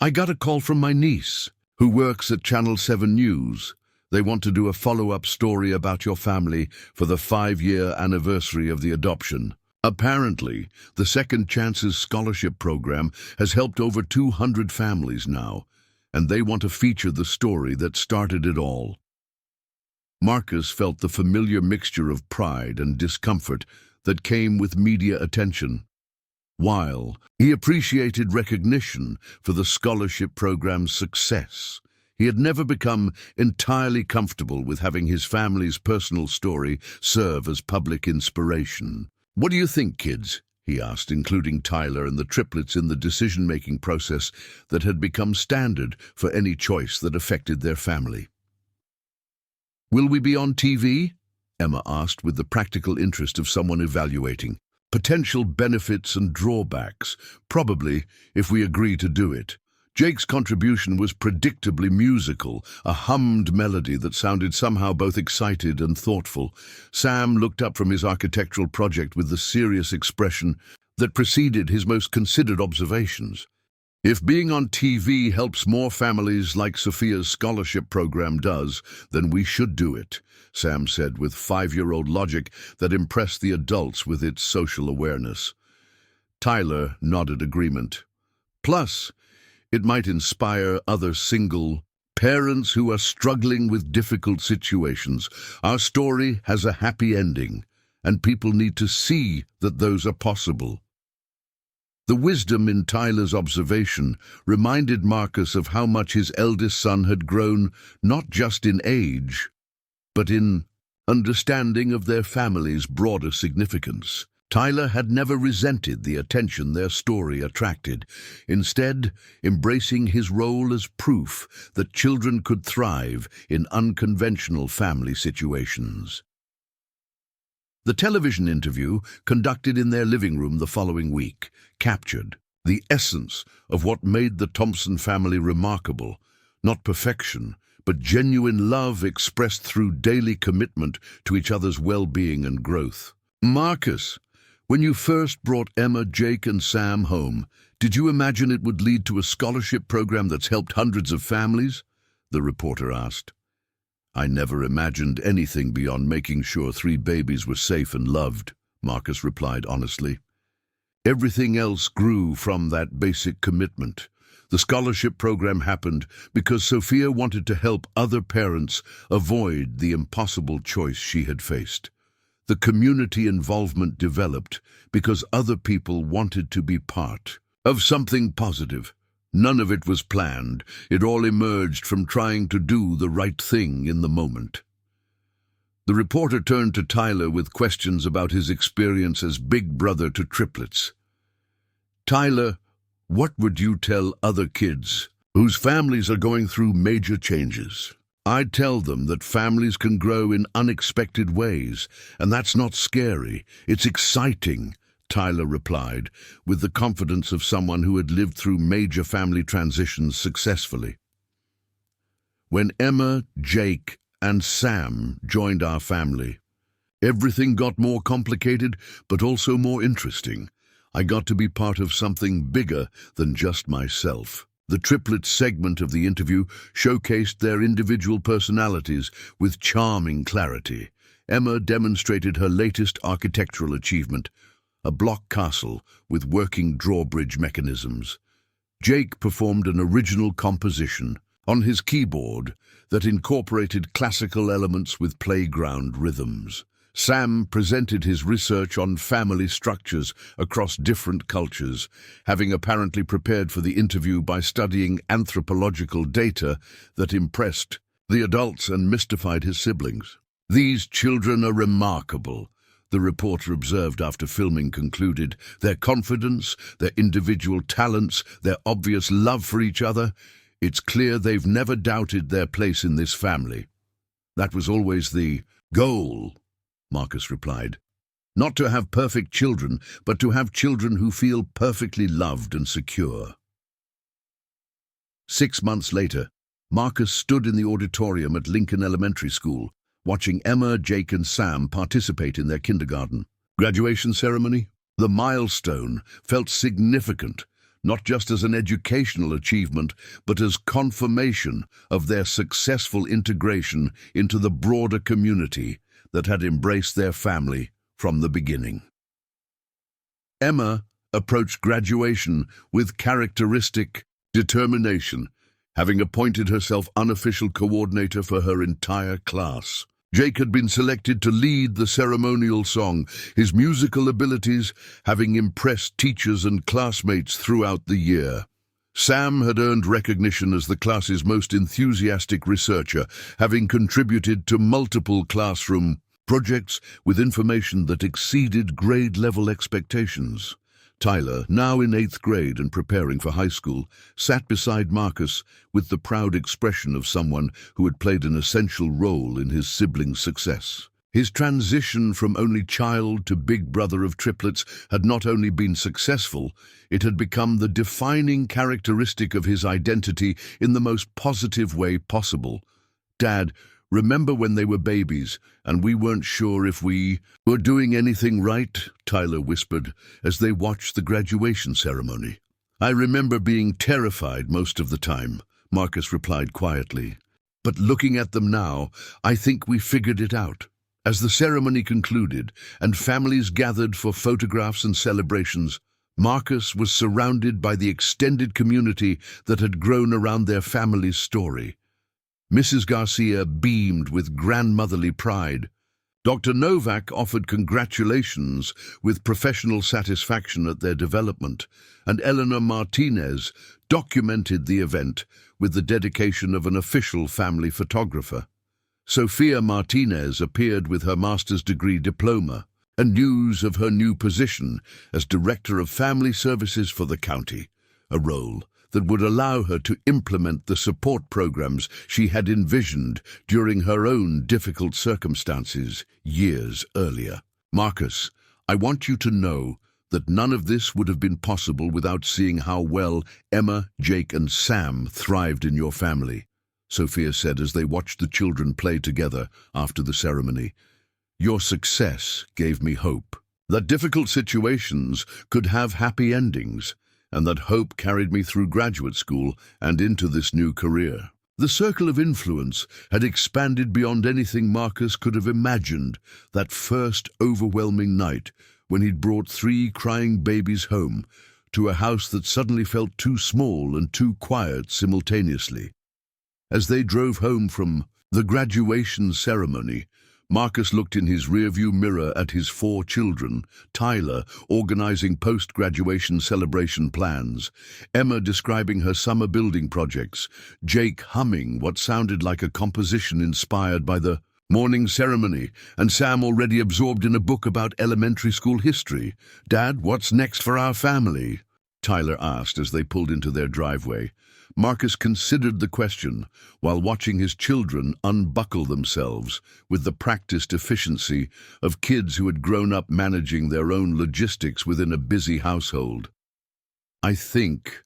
Speaker 1: "I got a call from my niece, who works at Channel 7 News. They want to do a follow-up story about your family for the 5-year anniversary of the adoption. Apparently, the Second Chances Scholarship Program has helped over 200 families now, and they want to feature the story that started it all." Marcus felt the familiar mixture of pride and discomfort that came with media attention. While he appreciated recognition for the scholarship program's success, he had never become entirely comfortable with having his family's personal story serve as public inspiration. "What do you think, kids?" he asked, including Tyler and the triplets in the decision-making process that had become standard for any choice that affected their family. "Will we be on TV?" Emma asked with the practical interest of someone evaluating potential benefits and drawbacks, probably if we agree to do it. Jake's contribution was predictably musical, a hummed melody that sounded somehow both excited and thoughtful. Sam looked up from his architectural project with the serious expression that preceded his most considered observations. "If being on TV helps more families like Sophia's scholarship program does, then we should do it," Sam said with 5-year-old logic that impressed the adults with its social awareness. Tyler nodded agreement. "Plus, it might inspire other single parents who are struggling with difficult situations. Our story has a happy ending, and people need to see that those are possible." The wisdom in Tyler's observation reminded Marcus of how much his eldest son had grown, not just in age, but in understanding of their family's broader significance. Tyler had never resented the attention their story attracted, instead embracing his role as proof that children could thrive in unconventional family situations. The television interview, conducted in their living room the following week, captured the essence of what made the Thompson family remarkable, not perfection, but genuine love expressed through daily commitment to each other's well-being and growth. Marcus, when you first brought Emma, Jake, and Sam home, did you imagine it would lead to a scholarship program that's helped hundreds of families? The reporter asked. I never imagined anything beyond making sure 3 babies were safe and loved, Marcus replied honestly. Everything else grew from that basic commitment. The scholarship program happened because Sophia wanted to help other parents avoid the impossible choice she had faced. The community involvement developed because other people wanted to be part of something positive. None of it was planned. It all emerged from trying to do the right thing in the moment. The reporter turned to Tyler with questions about his experience as big brother to triplets. Tyler, what would you tell other kids whose families are going through major changes? I'd tell them that families can grow in unexpected ways, and that's not scary. It's exciting, Tyler replied, with the confidence of someone who had lived through major family transitions successfully. When Emma, Jake, and Sam joined our family, everything got more complicated, but also more interesting. I got to be part of something bigger than just myself. The Triplets segment of the interview showcased their individual personalities with charming clarity. Emma demonstrated her latest architectural achievement, a block castle with working drawbridge mechanisms. Jake performed an original composition on his keyboard that incorporated classical elements with playground rhythms. Sam presented his research on family structures across different cultures, having apparently prepared for the interview by studying anthropological data that impressed the adults and mystified his siblings. These children are remarkable, the reporter observed after filming concluded. Their confidence, their individual talents, their obvious love for each other. It's clear they've never doubted their place in this family. That was always the goal, Marcus replied. Not to have perfect children, but to have children who feel perfectly loved and secure. 6 months later, Marcus stood in the auditorium at Lincoln Elementary School, watching Emma, Jake, and Sam participate in their kindergarten graduation ceremony. The milestone felt significant, not just as an educational achievement, but as confirmation of their successful integration into the broader community that had embraced their family from the beginning. Emma approached graduation with characteristic determination, having appointed herself unofficial coordinator for her entire class. Jake had been selected to lead the ceremonial song, his musical abilities having impressed teachers and classmates throughout the year. Sam had earned recognition as the class's most enthusiastic researcher, having contributed to multiple classroom projects with information that exceeded grade-level expectations. Tyler, now in 8th grade and preparing for high school, sat beside Marcus with the proud expression of someone who had played an essential role in his siblings' success. His transition from only child to big brother of triplets had not only been successful, it had become the defining characteristic of his identity in the most positive way possible. Dad, remember when they were babies and we weren't sure if we were doing anything right? Tyler whispered as they watched the graduation ceremony. I remember being terrified most of the time, Marcus replied quietly. But looking at them now, I think we figured it out. As the ceremony concluded and families gathered for photographs and celebrations, Marcus was surrounded by the extended community that had grown around their family's story. Mrs. Garcia beamed with grandmotherly pride. Dr. Novak offered congratulations with professional satisfaction at their development, and Eleanor Martinez documented the event with the dedication of an official family photographer. Sophia Martinez appeared with her master's degree diploma and news of her new position as Director of Family Services for the county, a role that would allow her to implement the support programs she had envisioned during her own difficult circumstances years earlier. Marcus, I want you to know that none of this would have been possible without seeing how well Emma, Jake, and Sam thrived in your family, Sophia said as they watched the children play together after the ceremony. Your success gave me hope that difficult situations could have happy endings, and that hope carried me through graduate school and into this new career. The circle of influence had expanded beyond anything Marcus could have imagined that first overwhelming night when he'd brought 3 crying babies home to a house that suddenly felt too small and too quiet simultaneously. As they drove home from the graduation ceremony, Marcus looked in his rearview mirror at his 4 children, Tyler organizing post-graduation celebration plans, Emma describing her summer building projects, Jake humming what sounded like a composition inspired by the morning ceremony, and Sam already absorbed in a book about elementary school history. Dad, what's next for our family? Tyler asked as they pulled into their driveway. Marcus considered the question while watching his children unbuckle themselves with the practiced efficiency of kids who had grown up managing their own logistics within a busy household. I think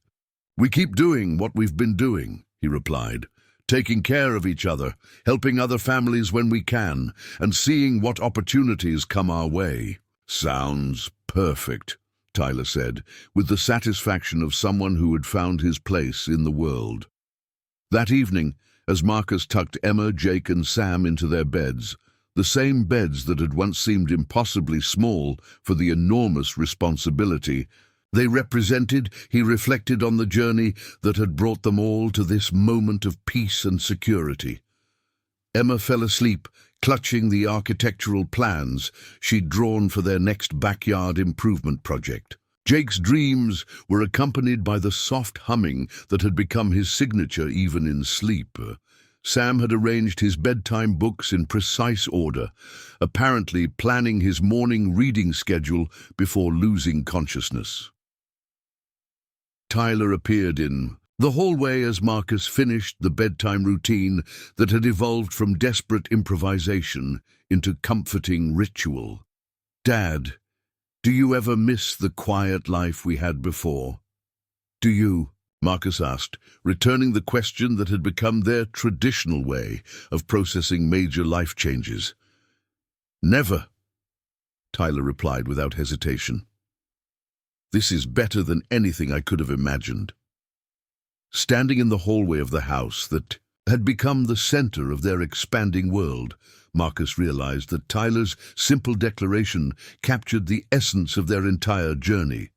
Speaker 1: we keep doing what we've been doing, he replied, taking care of each other, helping other families when we can, and seeing what opportunities come our way. Sounds perfect, Tyler said, with the satisfaction of someone who had found his place in the world. That evening, as Marcus tucked Emma, Jake, and Sam into their beds, the same beds that had once seemed impossibly small for the enormous responsibility they represented, he reflected on the journey that had brought them all to this moment of peace and security. Emma fell asleep, clutching the architectural plans she'd drawn for their next backyard improvement project. Jake's dreams were accompanied by the soft humming that had become his signature even in sleep. Sam had arranged his bedtime books in precise order, apparently planning his morning reading schedule before losing consciousness. Tyler appeared in the hallway as Marcus finished the bedtime routine that had evolved from desperate improvisation into comforting ritual. Dad, do you ever miss the quiet life we had before? Do you? Marcus asked, returning the question that had become their traditional way of processing major life changes. Never, Tyler replied without hesitation. This is better than anything I could have imagined. Standing in the hallway of the house that had become the center of their expanding world, Marcus realized that Tyler's simple declaration captured the essence of their entire journey.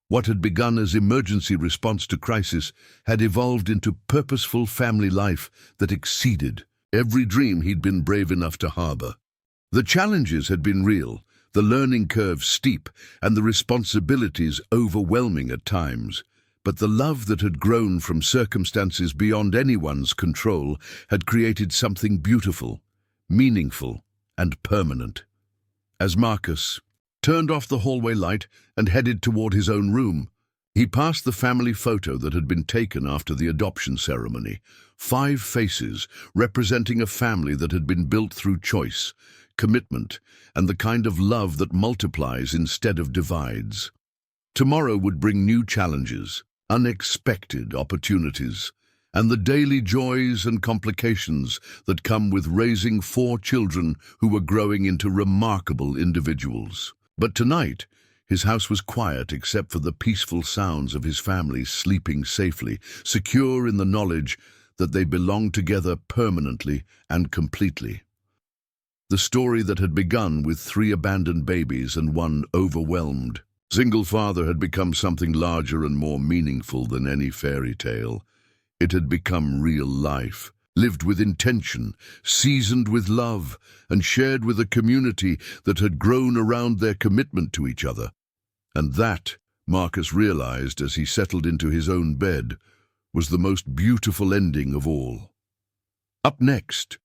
Speaker 1: What had begun as emergency response to crisis had evolved into purposeful family life that exceeded every dream he'd been brave enough to harbor. The challenges had been real, the learning curve steep, and the responsibilities overwhelming at times. But the love that had grown from circumstances beyond anyone's control had created something beautiful, meaningful, and permanent. As Marcus turned off the hallway light and headed toward his own room, he passed the family photo that had been taken after the adoption ceremony. 5 faces representing a family that had been built through choice, commitment, and the kind of love that multiplies instead of divides. Tomorrow would bring new challenges, unexpected opportunities, and the daily joys and complications that come with raising 4 children who were growing into remarkable individuals. But tonight, his house was quiet except for the peaceful sounds of his family sleeping safely, secure in the knowledge that they belonged together permanently and completely. The story that had begun with 3 abandoned babies and 1 overwhelmed single father had become something larger and more meaningful than any fairy tale. It had become real life, lived with intention, seasoned with love, and shared with a community that had grown around their commitment to each other. And that, Marcus realized as he settled into his own bed, was the most beautiful ending of all. Up next,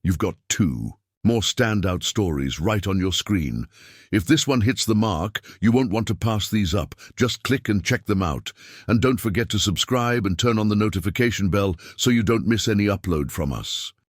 Speaker 1: you've got two more standout stories right on your screen. If this one hits the mark, you won't want to pass these up. Just click and check them out. And don't forget to subscribe and turn on the notification bell so you don't miss any upload from us.